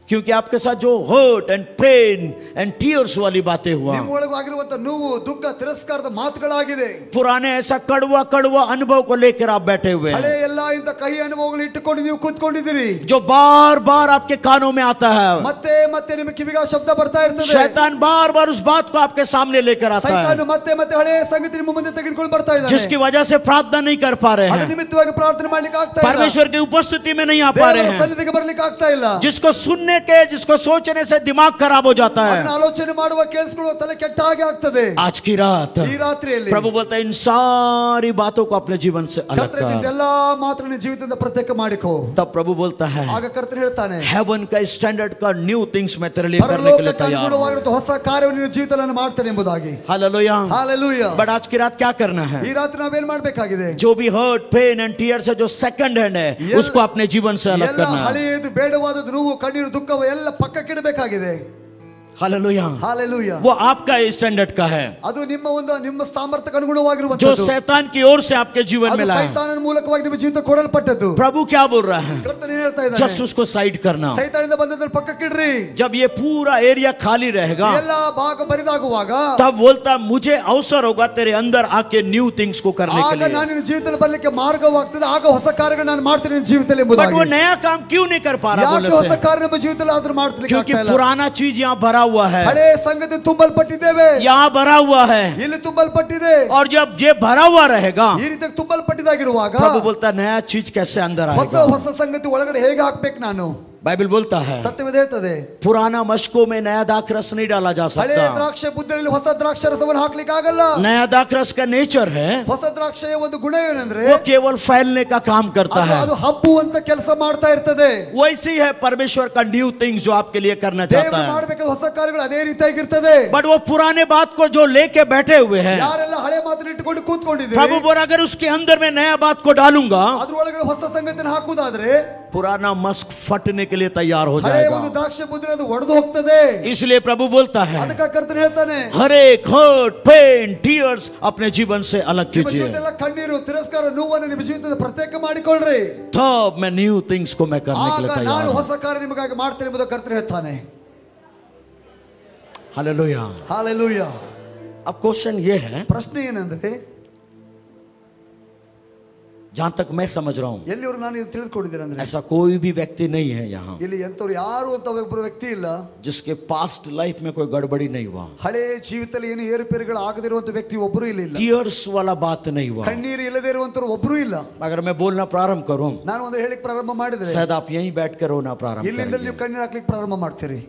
क्योंकि आपके साथ जो hurt and pain and tears वाली बातें हुआ, ನಿಮ್ಮ ಒಳಗೆ ಆಗಿರುವಂತ ನೋವು, ದುಃಖ, ತಿರಸ್ಕಾರದ ಮಾತುಗಳಾಗಿದೆ. पुराने ऐसा कड़वा कड़वा अनुभव को लेकर आप बैठे हुए ಹಳೆ हैं, ಎಲ್ಲ ಇಂತ ಕಹಿ ಅನುಭವಗಳು ಇಟ್ಟುಕೊಂಡು ನೀವು ಕೂತ್ಕೊಂಡಿದ್ದೀರಿ. जो बार बार आपके कानों में आता है। ಮತ್ತೆ ಮತ್ತೆ ನಿಮ್ಮ ಕಿವಿಗೆ ಆ ಶಬ್ದ ಬರ್ತಾ ಇರ್ತದೆ. शैतान बार बार उस बात को आपके सामने लेकर आता है, ಸೈತಾನ ಮತ್ತೆ ಮತ್ತೆ ಹಳೆ ಸಂಗತಿ ನಿಮ್ಮ ಮುಂದೆ ತೆಗೆದುಕೊಂಡು ಬರ್ತಾ ಇದ್ದಾನೆ. जिसकी वजह से प्रार्थना नहीं कर पा रहे ಅದರ हैं, ನಿಮಿತ್ತವಾಗಿ ಪ್ರಾರ್ಥನೆ ಮಾಡ್ಲಿಕ್ಕೆ ಆಗ್ತಾ ಇಲ್ಲ. परमेश्वर की उपस्थिति में नहीं आ पा रहे ದೇವರ हैं, ಸನ್ನಿಧಿಗೆ ಬರ್ಲಿಕ್ಕೆ ಆಗ್ತಾ ಇಲ್ಲ. जिसको सुनने के, जिसको सोचने से दिमाग खराब हो जाता है। ಅದನ್ನ ಆಲೋಚನೆ ಮಾಡುವ, ಕೇಳಿಸಿಕೊಳ್ಳುವ ತಲೆ ಕೆಟ್ಟ ಹಾಗೆ ಆಗ್ತದೆ. आज की रात ಈ ರಾತ್ರಿಯಲ್ಲಿ प्रभु बोलता है इन सारी बातों को अपने जीवन से अलग ಕರ್ತನ कर। ಎಲ್ಲಾ ಮಾತುಗಳನ್ನ ಜೀವಿತದಿಂದ ಪ್ರತ್ಯೇಕ ಮಾಡಿಕೋ. तब प्रभु बोलता है ಆಗ ಕರ್ತನ ಹೇಳ್ತಾನೆ, हेवन का स्टैंडर्ड का न्यू थिंग्स मैं तेरे लिए करने के लिए ಪರಲೋಕಕ್ಕೆ तैयार हूं। ಅನುಗುಣವಾಗಿರುವ ಹೊಸ ಕಾರ್ಯವನ್ನು ನಿನ್ನ ಜೀವಿತದಲ್ಲಿ ಮಾಡ್ತೇನೆ ಎಂಬುದಾಗಿ. हालेलुया। ಹಾಲೆಲೂಯಾ. बट आज की रात क्या करना है? ಈ ರಾತ್ರಿ ನಾವೇನ್ ಮಾಡ್ಬೇಕಾಗಿದೆ? जो भी हर्ट, पेन एंड टीयर्स है, जो सेकंड हैंड है, उसको अपने जीवन से अलग ಎಲ್ಲ करना है। ಹಳೆಯದು, ಬೇಡವಾದದ್ದು, ನೋವು, ಕಣ್ಣೀರು, ದುಃಖವ ಎಲ್ಲ ಪಕ್ಕಕ್ಕಿಡಬೇಕಾಗಿದೆ. हालेलुया। हालेलुया। वो आपका स्टैंडर्ड का है, ಅದು ನಿಮ್ಮ ಸಾಮರ್ಥ್ಯಕ್ಕೆ ಅನುಗುಣವಾಗಿರುವಂತದ್ದು, जो शैतान की ओर से आपके जीवन में लाया। ಸೈತಾನನ ಮೂಲಕವಾಗಿ ನಿಮ್ಮ ಜೀವಿತ ಕೊಡಲ್ಪಟ್ಟದ್ದು। प्रभु क्या बोल रहा है? ಕರ್ತನು ಏನು ಹೇಳ್ತಾ ಇದ್ದಾನೆ? जस्ट उसको साइड करना। ಸೈತಾನದಿಂದ ಬಂದದ್ದನ್ನು ಪಕ್ಕಕ್ಕಿಡ್ರಿ। जब ये पूरा एरिया खाली रहेगा, ಎಲ್ಲ ಭಾಗ ಬರಿದಾಗುವಾಗ, तब बोलता मुझे अवसर होगा तेरे अंदर आके न्यू थिंग्स को करने के ಆಗ लिए। ನಾನು ನಿನ್ನ ಜೀವಿತದಲ್ಲಿ ಬರಲಿಕ್ಕೆ ಮಾರ್ಗವಾಗ್ತದೆ, ಆಗ ಹೊಸ ಕಾರ್ಯಗಳನ್ನು ನಾನು ಮಾಡ್ತೀನಿ ನಿನ್ನ ಜೀವಿತದಲ್ಲಿ बट ಎಂಬುದಾಗಿ। वो नया काम क्यों नहीं कर पा रहा? ಯಾಕೆ बोले ಹೊಸ से ಕಾರ್ಯ ನಮ್ಮ ಜೀವಿತದಲ್ಲಿ ಆದ್ರೂ ಮಾಡ್ಲಿಕ್ಕೆ क्योंकि ಆಗ್ತಾ ಇಲ್ಲ? पुराना चीज यहाँ भरा हुआ है, ಹಳೆ ಸಂಗತಿ ತುಂಬಲ್ಪಟ್ಟಿದ್ದೇವೆ, यहाँ भरा हुआ है। ಇಲ್ಲಿ ತುಂಬಲ್ಪಟ್ಟಿದೆ। और जब ये भरा हुआ रहेगा, ಈ ರೀತಿ ತುಂಬಲ್ಪಟ್ಟಿದಾಗಿರುವಾಗ प्रभु बोलता नया चीज कैसे अंदर ಹೊಸ आएगा? ಹೊಸ ಸಂಗತಿ ಒಳಗಡೆ ಹೇಗೆ ಹಾಕ್ಬೇಕು ನಾನು? बाइबल बोलता है ಸತ್ಯವೇದ ಹೇಳ್ತದೆ, पुराना मशकों में नया दाखरस नहीं डाला जा ಹಳೆ सकता। ದ್ರಾಕ್ಷೆ ಬುದ್ದರಲ್ಲಿ ಹೊಸ ದ್ರಾಕ್ಷ ರಸವನ್ನು ಹಾಕ್ಲಿಕ್ಕೆ ಆಗಲ್ಲ। नया दाखरस का नेचर है, ಹೊಸ ದ್ರಾಕ್ಷೆಯ ಒಂದು ಗುಣ ಏನಂದ್ರೆ वो केवल फैलने का काम करता है। ಅದು ಹಬ್ಬುವಂತ ಕೆಲಸ ಮಾಡ್ತಾ ಇರ್ತದೆ। वैसे ही है परमेश्वर का न्यू थिंग्स जो आपके लिए करना चाहता ದೇವರು है। ಮಾಡಬೇಕಾದ ಹೊಸ ಕಾರ್ಯಗಳು ಅದೇ ರೀತಿಯಾಗಿರ್ತದೆ। बट वो पुराने बात को जो लेके बैठे हुए हैं, ಯಾರೆಲ್ಲ ಹಳೆ ಮಾತನ್ನ ಇಟ್ಟುಕೊಂಡು ಕೂತ್ಕೊಂಡಿದ್ದೀರಿ, प्रभु बोला अगर उसके अंदर में नया बात को डालूंगा, ಅದ್ರ ಒಳಗಡೆ ಹೊಸ ಸಂಗತಿಯನ್ನು ಹಾಕುವುದಾದ್ರೆ पुराना मस्क फटने के लिए तैयार हो ಹಳೆ ಒಂದು जाएगा। ದ್ರಾಕ್ಷೆ ಬುದ್ಧಿ ಅದು ಒಡೆದು ಹೋಗ್ತದೆ। इसलिए प्रभु बोलता है ಅದಕ್ಕೆ ಕರ್ತನು ಹೇಳ್ತಾನೆ, हर एक हर्ट पेन टीयर्स अपने जीवन से अलग ನಿಮ್ಮ कीजिए, ಜೀವಿತದಲ್ಲಿ ಕಣ್ಣೀರು ತಿರಸ್ಕಾರ ನೋವನ್ನು ನಿಮ್ಮ ಜೀವಿತದ ಪ್ರತ್ಯೇಕ ಮಾಡಿಕೊಳ್ಳ್ರಿ, तब मैं न्यू थिंग्स को मैं करने के ಆಗ लिए तैयार ನಾನು हूं। ಹೊಸ ಕಾರ್ಯ ನಿಮಗಾಗಿ ಮಾಡ್ತೇನೆ ಎಂಬುದು ಕರ್ತನು ಹೇಳ್ತಾನೆ। हालेलुया। ಹಾಲೆಲೂಯಾ। अब क्वेश्चन ये है, ಪ್ರಶ್ನೆ ಏನಂದ್ರೆ, जहां तक मैं समझ रहा हूं, ಎಲ್ಲಿವರು ನಾನು ಇದು ತಿಳಿದುಕೊಂಡಿದ್ದೇನೆ ಅಂದ್ರೆ, ऐसा कोई भी व्यक्ति नहीं है यहाँ ಇಲ್ಲಿ ಎಂತವ್ರು ಯಾರು ಅಂತ ಒಬ್ಬರು ವ್ಯಕ್ತಿ ಇಲ್ಲ, जिसके पास्ट लाइफ में कोई गड़बड़ी नहीं हुआ, ಹಳೆ ಜೀವಿತದಲ್ಲಿ ಏನು ಏರುಪೇರುಗಳು ಆಗದಿರುವಂತ ವ್ಯಕ್ತಿ ಒಬ್ಬರು ಇಲ್ಲ, टीयर्स वाला बात नहीं हुआ। ಕಣ್ಣೀರು ಇಲ್ಲದೆ ಇರುವಂತರು ಒಬ್ಬರು ಇಲ್ಲ। अगर मैं बोलना प्रारंभ करूं, ನಾನು ಒಂದು ಹೇಳಿಕ್ ಪ್ರಾರಂಭ ಮಾಡಿದ್ರೆ शायद आप यहीं बैठ कर रोना प्रारंभ ಇಲ್ಲಿಂದ करेंगे। ನೀವು ಕಣ್ಣೀರು ಹಾಕ್ಲಿಕ್ಕೆ ಪ್ರಾರಂಭ ಮಾಡ್ತೀರಿ।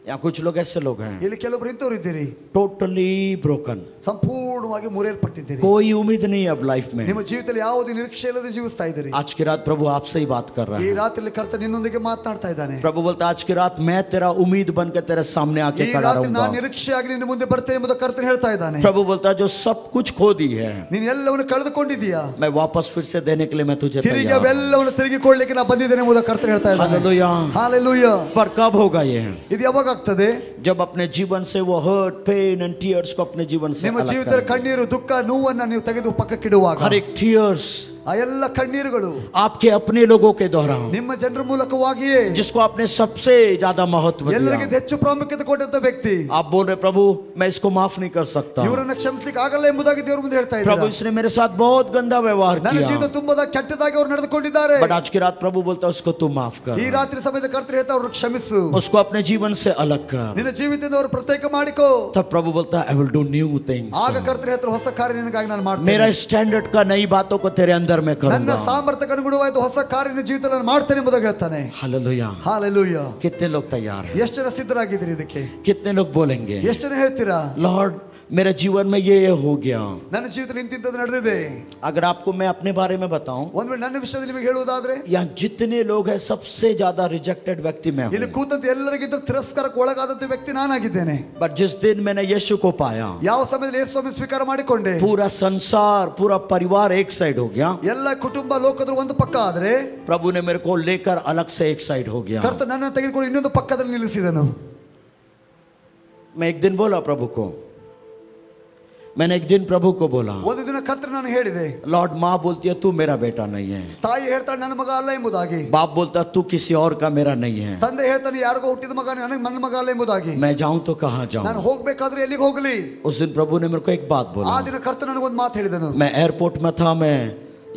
यहाँ कुछ लोग ऐसे लोग हैं ಇಲ್ಲಿ ಕೆಲವೊಬ್ರು ಇಂಥವ್ರು ಇದ್ದೀರಿ, टोटली ब्रोकन, ಸಂಪೂರ್ಣವಾಗಿ ಮುರಿಯಲ್ಪಟ್ಟಿದ್ದೀರಿ, कोई उम्मीद नहीं अब लाइफ में। ನಿಮ್ಮ ಜೀವಿತದಲ್ಲಿ ಯಾವುದೇ ನಿರೀಕ್ಷೆ ಇಲ್ಲದೆ ಜೀವಿಸ್ತಾ ಇದ್ದೀರಿ। आज की रात प्रभु आपसे ही बात कर रहा ಈ है। ರಾತ್ರಿಯಲ್ಲಿ ಕರ್ತನು ನಿನ್ನೊಂದಿಗೆ ಮಾತನಾಡ್ತಾ ಇದ್ದಾನೆ। प्रभु बोलता है आज की रात मैं तेरा उम्मीद बनकर तेरे सामने आके ಈ खड़ा ರಾತ್ರಿ ನಾನು रहूंगा। ನಿರೀಕ್ಷೆಯಾಗಿ ನಿನ್ನ ಮುಂದೆ ಬರ್ತೇನೆ ಎಂಬುದು ಕರ್ತನು ಹೇಳ್ತಾ ಇದ್ದಾನೆ। प्रभु बोलता है जो सब कुछ खो दी है, ನೀನು ಎಲ್ಲವನ್ನು ಕಳೆದುಕೊಂಡಿದ್ದೀಯಾ, मैं वापस फिर से देने के लिए मैं तुझे ತಿರುಗಿ तैयार हूं। ಅವೆಲ್ಲವನ್ನು ತಿರುಗಿಕೊಳ್ಳಲಿಕ್ಕೆ ನಾನು ಬಂದಿದ್ದೇನೆ ಎಂಬುದು ಕರ್ತನು ಹೇಳ್ತಾ ಇದ್ದಾನೆ। हालेलुया। ಹಾಲೆಲೂಯಾ। पर कब होगा ये? ಇದು ಯಾವಾಗ ಆಗ್ತದೆ? जब अपने जीवन से वो हर्ट पेन एंड टीयर्स को अपने जीवन से ನಿಮ್ಮ अलग ಜೀವಿತದಲ್ಲಿ करेंगे। ಕಣ್ಣೀರು ದುಃಖ ನೋವನ್ನ ನೀವು ತೆಗೆದು ಪಕ್ಕಕ್ಕಿಡುವಾಗ, हर एक टीयर्स ಆ ಎಲ್ಲ ಕಣ್ಣೀರುಗಳು आपके अपने लोगों के द्वारा, ನಿಮ್ಮ ಜನರ ಮೂಲಕವಾಗಿಯೇ, जिसको आपने सबसे ज्यादा महत्व ಎಲ್ಲರಿಗಿಂತ दिया, ಹೆಚ್ಚು ಪ್ರಾಮುಖ್ಯತೆ ಕೊಟ್ಟಂತ ವ್ಯಕ್ತಿ, आप बोल रहे प्रभु मैं इसको माफ नहीं कर सकता, ಇವರನ್ನ ಕ್ಷಮಿಸಲಿಕ್ಕೆ ಆಗಲ್ಲ ಎಂಬುದಾಗಿ ದೇವರ ಮುಂದೆ ಹೇಳ್ತಾ प्रभु ಇದ್ದಾರೆ। इसने मेरे साथ बहुत गंदा व्यवहार ನನ್ನ किया, ಜೀವಿತ ತುಂಬಾ ಕೆಟ್ಟದಾಗಿ ಅವರು ನಡೆದುಕೊಂಡಿದ್ದಾರೆ। बट आज की रात प्रभु बोलता है उसको तू माफ कर, ಈ ರಾತ್ರಿ ಸಮಯದ ಕರ್ತನು ಹೇಳ್ತಾ ಅವ್ರನ್ನ ಕ್ಷಮಿಸು, उसको अपने जीवन से अलग कर। ನಿನ್ನ ಜೀವಿತದಿಂದ ಅವರು ಪ್ರತ್ಯೇಕ ಮಾಡಿಕೋ। तब प्रभु बोलता है I will do new things, ಆಗ ಕರ್ತನು ಹೇಳ್ತಾರೆ ಹೊಸ ಕಾರ್ಯ ನಿನಗಾಗಿ ನಾನು मेरा ಮಾಡ್ತೇನೆ, स्टैंडर्ड का नई बातों को तेरे अंदर में ನನ್ನ करूंगा। ಸಾಮರ್ಥ್ಯಕ್ಕೆ ಅನುಗುಣವಾದ ಹೊಸ ಕಾರ್ಯ ನಿನ್ನ ಜೀವಿತದಲ್ಲಿ ನಾನು ಮಾಡ್ತೇನೆ ಎಂಬುದಾಗಿ ಹೇಳ್ತಾನೆ। हालेलुया। ಹಾಲೆಲೂಯಾ। कितने लोग तैयार हैं? ಎಷ್ಟು ಜನ ಸಿದ್ಧರಾಗಿದ್ದೀರಿ ಇದಕ್ಕೆ? कितने लोग बोलेंगे ಎಷ್ಟು ಜನ ಹೇಳ್ತೀರಾ, लॉर्ड मेरे जीवन में ये हो गया? ನನ್ನ ಜೀವಿತದಲ್ಲಿ ಇಂತಿಂತದ್ದು ನಡೆದಿದೆ। अगर आपको मैं अपने बारे में बताऊं, ಒಂದ್ ವೇಳೆ ನನ್ನ ವಿಷಯದಲ್ಲಿ ನಿಮಗೆ ಹೇಳುವುದಾದ್ರೆ, यहाँ जितने लोग हैं सबसे ज्यादा रिजेक्टेड व्यक्ति मैं ಇಲ್ಲಿ हूं। ಕೂತಂತ ಎಲ್ಲರಿಗಿಂತ ತಿರಸ್ಕಾರಕ್ಕೆ ಒಳಗಾದಂತ ವ್ಯಕ್ತಿ ನಾನಾಗಿದ್ದೇನೆ। बट जिस दिन मैंने यीशु को पाया, ಯಾವ ಸಮಯದಲ್ಲಿ ಯೇಸು ಸ್ವಾಮಿ ಸ್ವೀಕಾರ ಮಾಡಿಕೊಂಡೆ, पूरा संसार पूरा परिवार एक साइड हो गया, ಎಲ್ಲ ಕುಟುಂಬ ಲೋಕದ ಒಂದು ಪಕ್ಕ ಆದ್ರೆ, प्रभु ने मेरे को लेकर अलग से एक साइड हो गया। ಕರ್ತ ನನ್ನನ್ನು ತೆಗೆದುಕೊಂಡು ಇನ್ನೊಂದು ಪಕ್ಕದಲ್ಲಿ ನಿಲ್ಲಿಸಿದನು। मैं एक दिन बोला प्रभु को, मैंने एक दिन प्रभु को बोला, ಒಂದು ದಿನ ಕರ್ತ ನಾನು ಹೇಳಿದೆ, लॉर्ड माँ बोलती है तू मेरा बेटा नहीं है, ತಾಯಿ ಹೇಳ್ತಾಳೆ ನನ್ನ ಮಗ ಅಲ್ಲ ಎಂಬುದಾಗಿ, बाप बोलता है तू किसी और का मेरा नहीं है, ತಂದೆ ಹೇಳ್ತಾನೆ ಯಾರಿಗೋ ಹುಟ್ಟಿದ ಮಗ ನನ್ನ ಮಗ ಅಲ್ಲ ಎಂಬುದಾಗಿ, मैं जाऊं तो कहाँ ನಾನು जाऊं? ಹೋಗ್ಬೇಕಾದ್ರೆ ಎಲ್ಲಿಗೆ ಹೋಗಲಿ? उस दिन प्रभु ने मेरे को एक बात ಆ बोला, ದಿನ ಕರ್ತ ನನಗೊಂದು ಮಾತು ಹೇಳಿದನು। मैं एयरपोर्ट में था, मैं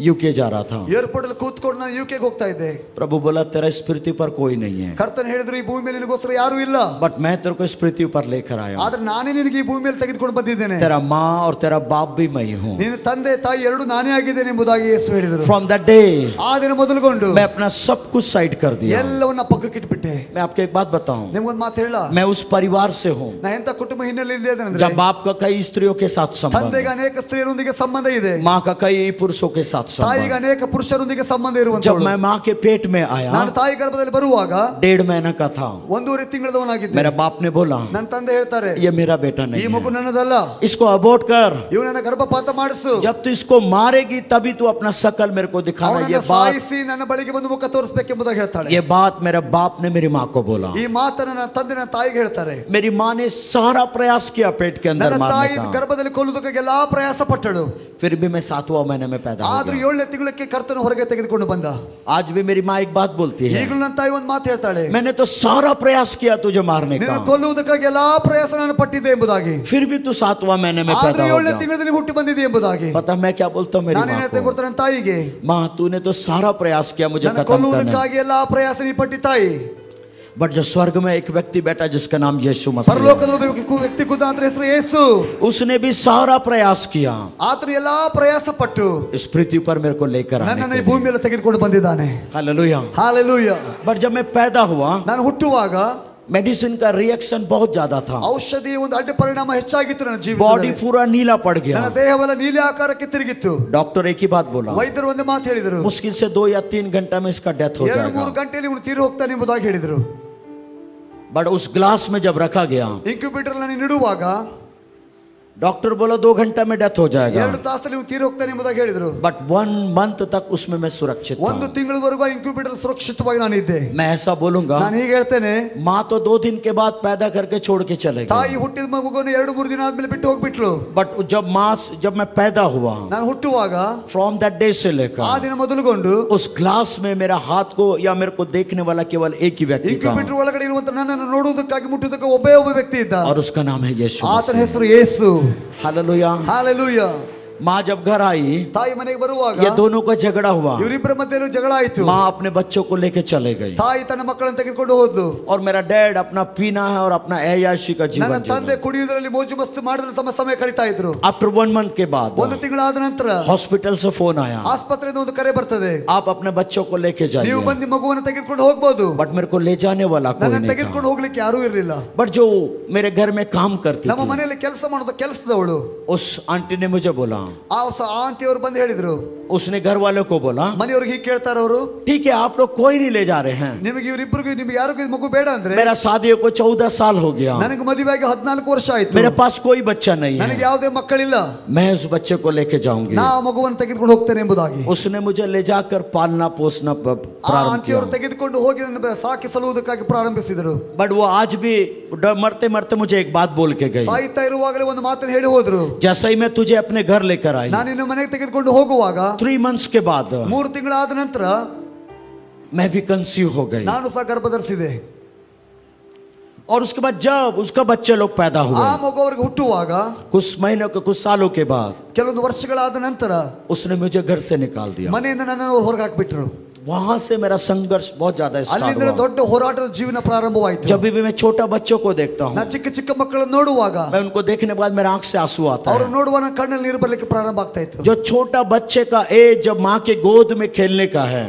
यूके जा रहा था, ಏರ್ಪೋರ್ಟ್ ಅಲ್ಲಿ ಕೂತ್ಕೊಂಡು ನಾನು ಯುಕೆಗೆ ಹೋಗ್ತಾ ಇದ್ದೆ। प्रभु बोला तेरा इस पृथ्वी पर कोई नहीं है, ಕರ್ತನ ಹೇಳಿದ್ರು ಈ ಭೂಮಿ ಮೇಲೆ ನಿನಗೋಸ್ಕರ ಯಾರು ಇಲ್ಲ, बट मैं तेरे को इस पृथ्वी पर लेकर आया हूं। ಆದ್ರೆ ನಾನೇ ನಿನಗೆ ಈ ಭೂಮಿ ಮೇಲೆ ತೆಗೆದುಕೊಂಡು ಬಂದಿದ್ದೇನೆ, तेरा माँ और तेरा बाप भी मैं ही हूँ। ನಿನ್ನ ತಂದೆ ತಾಯಿ ಎರಡು ನಾನೇ ಆಗಿದ್ದೇನೆ ಎಂಬುದಾಗಿ ಯೇಸು ಹೇಳಿದರು। फ्रॉम दैट डे ಆ ದಿನ ಮೊದಲುಗೊಂಡು मैं अपना सब कुछ साइड कर दिया। ಎಲ್ಲವನ್ನ ಪಕ್ಕಕ್ಕೆ ಇಟ್ಬಿಟ್ಟೆ। मैं आपको एक बात बताऊं, ನಿಮ್ಗೊಂದು ಮಾತು ಹೇಳ, मैं उस परिवार से हूँ ನಾ ಎಂತ ಕುಟುಂಬ ಹಿನ್ನೆಲೆಯಿಂದ ಇದ್ದೇನೆ जब बाप का कई स्त्रियों के साथ संबंध ತಂದೆಗೆ है, ಅನೇಕ ಸ್ತ್ರೀಯರೊಂದಿಗೆ ಸಂಬಂಧ ಇದೆ, माँ का कई पुरुषों के साथ ತಾಯಿಗೆ ಅನೇಕ ಪುರುಷರೊಂದಿಗೆ ಸಂಬಂಧ जब ಇರುವಂತವಳು. मैं माँ के पेट में आया, ನಾನು ತಾಯಿ ಗರ್ಭದಲ್ಲಿ ಬರುವಾಗ 1.5 महीना का था, 1.5 ತಿಂಗಳದವನಾಗಿದ್ದೆ. मेरा बाप ने बोला ನನ್ನ ತಂದೆ ಹೇಳ್ತಾರೆ, ये मेरा बेटा ಈ नहीं ಮಗು है, ನನ್ನದಲ್ಲ, इसको अबॉर्ट कर, ಇವನನ್ನ ಗರ್ಭಪಾತ ಮಾಡಿಸು. जब तू इसको मारेगी तभी तू अपना शकल मेरे को दिखाना. ಅವನನ್ನ ಸಾಯಿಸಿ ನನ್ನ ಬಳಿಗೆ ಬಂದು ಮುಖ ತೋರಿಸಬೇಕೆಂಬುದಾಗಿ ಹೇಳ್ತಾಳೆ. ये बात मेरे बाप ने मेरी माँ को बोला. ಈ ಮಾತನ್ನ ನನ್ನ ತಂದೆ ನನ್ನ ತಾಯಿಗೆ ಹೇಳ್ತಾರೆ. मेरी माँ ने सारा प्रयास किया पेट के अंदर ನನ್ನ मारने ತಾಯಿ का, ಗರ್ಭದಲ್ಲಿ ಕೊಲ್ಲುವುದಕ್ಕೆ ಎಲ್ಲಾ ಪ್ರಯಾಸ ಪಟ್ಟಳು. फिर भी मैं 7वां महीने में पैदा हो ಆದ್ರೂ गया. 7ನೇ ತಿಂಗಳಕ್ಕೆ ಕರ್ತನ ಹೊರಗೆ ತೆಗೆದುಕೊಂಡು ಬಂದ. आज भी मेरी माँ एक बात बोलती है, ಈಗಲೂ ನನ್ನ ತಾಯಿ ಒಂದು ಮಾತು ಹೇಳ್ತಾಳೆ, मैंने तो सारा प्रयास किया तुझे मारने ನಿನ್ನ का, ಕೊಲ್ಲುವುದಕ್ಕಾಗಿ ಎಲ್ಲಾ ಪ್ರಯಾಸ ನಾನು ಪಟ್ಟಿದ್ದೆ ಎಂಬುದಾಗಿ. फिर भी तू 7वां महीने में ಆದ್ರೂ पैदा हो 7ನೇ गया. ತಿಂಗಳಲ್ಲಿ ಹುಟ್ಟಿ ಬಂದಿದೆ ಎಂಬುದಾಗಿ. पता मैं क्या बोलता हूँ मेरी ನಾನು माँ ಏನಂತ को, ಗೊತ್ತಾ ನನ್ನ ತಾಯಿಗೆ, माँ तूने तो सारा प्रयास किया मुझे ನನ್ನ खत्म करने, ಕೊಲ್ಲುವುದಕ್ಕಾಗಿ ಎಲ್ಲಾ ಪ್ರಯಾಸ ನೀ ಪಟ್ಟಿ ತಾಯಿ. बट जो स्वर्ग में एक व्यक्ति बैठा जिसका नाम यीशु मसीह है, ಪರಲೋಕದಲ್ಲಿ ಒಬ್ಬ ವ್ಯಕ್ತಿ ಕೂತಾಂತರ ಹೆಸರು ಯೇಸು. उसने भी सारा प्रयास किया ಆತನು ಎಲ್ಲಾ ಪ್ರಯಾಸ ಪಟ್ಟು इस पृथ्वी पर मेरे को लेकर आने ನನ್ನನ್ನು के ಈ लिए. ಭೂಮಿ ಮೇಲೆ ತೆಗೆದುಕೊಂಡು ಬಂದಿದ್ದಾನೆ. हालेलुया. ಹಾಲೆಲೂಯಾ. बट जब मैं पैदा हुआ, ನಾನು ಹುಟ್ಟುವಾಗ मेडिसिन का रिएक्शन बहुत ज्यादा था, ಔಷಧಿ ಒಂದು ಅಡ್ಡ ಪರಿಣಾಮ ಹೆಚ್ಚಾಗಿತ್ತು ನನ್ನ बॉडी ಜೀವನದಲ್ಲಿ. पूरा नीला पड़ गया. ನನ್ನ ದೇಹವೆಲ್ಲ ನೀಲಿ ಆಕಾರಕ್ಕೆ ತಿರುಗಿತ್ತು. डॉक्टर एक ही बात बोला, ವೈದ್ಯರು ಒಂದೇ ಮಾತು ಹೇಳಿದರು, मुश्किल से 2 या 3 घंटा में इसका डेथ हो 2-3 जाएगा. ಗಂಟೆಯಲ್ಲಿ ಇವನು ತೀರಿ ಹೋಗ್ತಾನೆ ಎಂಬುದಾಗಿ ಹೇಳಿದರು. बट उस ग्लास में जब रखा गया, ಇನ್ಕ್ಯುಬೇಟರ್ ನಲ್ಲಿ ಇಡುವಾಗ डॉक्टर बोला 2 घंटा में डेथ हो जाएगा, 2 ತಾಸಲ್ಲಿ ಇವನು ತೀರಿ ಹೋಗ್ತಾನೆ ಎಂಬುದಾಗಿ ಹೇಳಿದರು. बट 1 मंथ तक उसमें मैं सुरक्षित ಒಂದು था. ತಿಂಗಳವರೆಗೂ ಇನ್ಕ್ಯುಬೇಟರ್ ಸುರಕ್ಷಿತವಾಗಿ ನಾನು ಇದ್ದೆ. मैं ऐसा बोलूंगा, ನಾನು ಹೀಗೆ ಹೇಳ್ತೇನೆ, माँ तो 2 दिन के बाद पैदा करके छोड़ के चले ತಾಯಿ गई, ಹುಟ್ಟಿದ ಮಗುವನ್ನು 2-3 ದಿನ ಆದ್ಮೇಲೆ ಬಿಟ್ಟು ಹೋಗ್ಬಿಟ್ಲು. बट जब मैं पैदा हुआ, ನಾನು ಹುಟ್ಟುವಾಗ फ्रॉम दैट डे से ಆ लेकर ದಿನ ಮೊದಲುಗೊಂಡು उस ग्लास में मेरा हाथ को या मेरे को देखने वाला केवल एक ही व्यक्ति था, ಇನ್ಕ್ಯುಬೇಟರ್ ಒಳಗಡೆ ಇರುವಂತ ನನ್ನನ್ನು ನೋಡುವುದಕ್ಕಾಗಿ ಮುಟ್ಟುವುದಕ್ಕೆ ಒಬ್ಬ ವ್ಯಕ್ತಿ ಇದ್ದ. और उसका नाम है यीशु ಆತನ मसीह. ಹೆಸರು ಯೇಸು. हालेलुया. ಹಾಲೆಲೂಯಾ. माँ जब घर आई, ತಾಯಿ ಮನೆಗೆ ಬರುವಾಗ ये दोनों का झगड़ा हुआ, ಇವರಿಬ್ಬರ ಮಧ್ಯೆ ಜಗಳ ಆಯಿತು. माँ अपने बच्चों को लेके चले गई, ತಾಯಿ ತನ್ನ ಮಕ್ಕಳನ್ನು ತೆಗೆದುಕೊಂಡು ಹೋದ್ಲು. और मेरा डैड अपना पीना है और अपना ऐयाशी का ನನ್ನ जीवन ತಂದೆ जीना. ಕುಡಿಯುವುದರಲ್ಲಿ ಮೋಜು ಮಸ್ತಿ ಮಾಡಿದ್ರೆ ತಮ್ಮ ಸಮಯ ಕಳೀತಾ ಇದ್ರು. आफ्टर 1 मंथ के बाद ಒಂದು ತಿಂಗಳಾದ ನಂತರ हॉस्पिटल से फोन आया, ಆಸ್ಪತ್ರೆಯಿಂದ ಒಂದು ಕರೆ ಬರ್ತದೆ, आप अपने बच्चों को लेके ನೀವು जाइए, ಬಂದು ಮಗುವನ್ನು ತೆಗೆದುಕೊಂಡು ಹೋಗ್ಬೋದು. बट मेरे को ले जाने वाला कोई ನನ್ನನ್ನು नहीं ತೆಗೆದುಕೊಂಡು था. ಹೋಗ್ಲಿಕ್ಕೆ ಯಾರೂ ಇರಲಿಲ್ಲ. बट जो मेरे घर में काम करती ನಮ್ಮ थी, ಮನೆಯಲ್ಲಿ ಕೆಲಸ ಮಾಡೋದು ಕೆಲಸದವಳು उस आंटी ने मुझे बोला, ಆ ಆಂಟಿ ಅವರು ಬಂದು ಹೇಳಿದ್ರು, उसने घर वालों को बोला, ಮನೆಯವ್ರಿಗೆ ಹೀಗೆ ಕೇಳ್ತಾರ ಅವರು, ठीक है आप लोग कोई नहीं ले जा रहे हैं, ನಿಮಗೆ ಇವರಿಬ್ಬರಿಗೂ ನಿಮ್ಗೆ ಯಾರಿಗೂ ಇದು ಮಗು ಬೇಡ ಅಂದ್ರೆ, मेरा शादी को 14 साल हो गया, ನನಗೆ ಮದುವೆಯಾಗಿ 14 ವರ್ಷ ಆಯ್ತು, मेरे पास कोई बच्चा नहीं ನನಗೆ है, ಯಾವುದೇ ಮಕ್ಕಳಿಲ್ಲ, मैं उस बच्चे को लेके जाऊंगी. ನಾ ಮಗುವನ್ನು ತೆಗೆದುಕೊಂಡು ಹೋಗ್ತೇನೆ ಎಂಬುದಾಗಿ उसने मुझे ले जाकर पालना पोसना ಆ प्रारंभ ಆಂಟಿಯವರು किया. ತೆಗೆದುಕೊಂಡು ಹೋಗಿ ನನ್ನ ಸಾಕಿ ಸಲುವುದಕ್ಕಾಗಿ ಪ್ರಾರಂಭಿಸಿದರು. बट वो आज भी मरते मरते मुझे एक बात बोल के गई, ಸಾಯ್ತಾ ಇರುವಾಗಲೇ ಒಂದು ಮಾತನ್ನು ಹೇಳಿ ಹೋದ್ರು, जैसे ही मैं तुझे अपने घर लेकर आई, ನಾನು ನಿನ್ನ ಮನೆಗೆ ತೆಗೆದುಕೊಂಡು ಹೋಗುವಾಗ 3 months के बाद 3 ತಿಂಗಳಾದ ನಂತರ मैं भी कंसीव हो गई, ನಾನು ಸಹ ಗರ್ಭ ಧರಿಸಿದೆ. और उसके बाद जब उसका बच्चे लोग पैदा ಆ हुए, ಮಗು ಅವರಿಗೆ ಹುಟ್ಟುವಾಗ कुछ महीनों के कुछ सालों के बाद ಕೆಲವೊಂದು ವರ್ಷಗಳಾದ ನಂತರ उसने मुझे घर से निकाल दिया. ಮನೆಯಿಂದ ನನ್ನನ್ನು ಹೊರಗೆ ಹಾಕಿಬಿಟ್ರು. वहां से मेरा संघर्ष बहुत ज्यादा स्टार्ट ಅಲ್ಲಿಂದ हुआ. ದೊಡ್ಡ ಹೋರಾಟದ ಜೀವನ ಪ್ರಾರಂಭವಾಯಿತು. जब भी मैं छोटा बच्चों को देखता ನಾ हूँ, ಚಿಕ್ಕ ಚಿಕ್ಕ ಮಕ್ಕಳನ್ನು ನೋಡುವಾಗ मैं उनको देखने के बाद मेरा आंख से आंसू आता ಅವರು है. ನೋಡುವ ನನ್ನ ಕಣ್ಣಲ್ಲಿ ನೀರು ಬರಲಿಕ್ಕೆ ಪ್ರಾರಂಭ ಆಗ್ತಾ ಇತ್ತು. जो छोटा बच्चे का एज जब माँ के गोद में खेलने का है,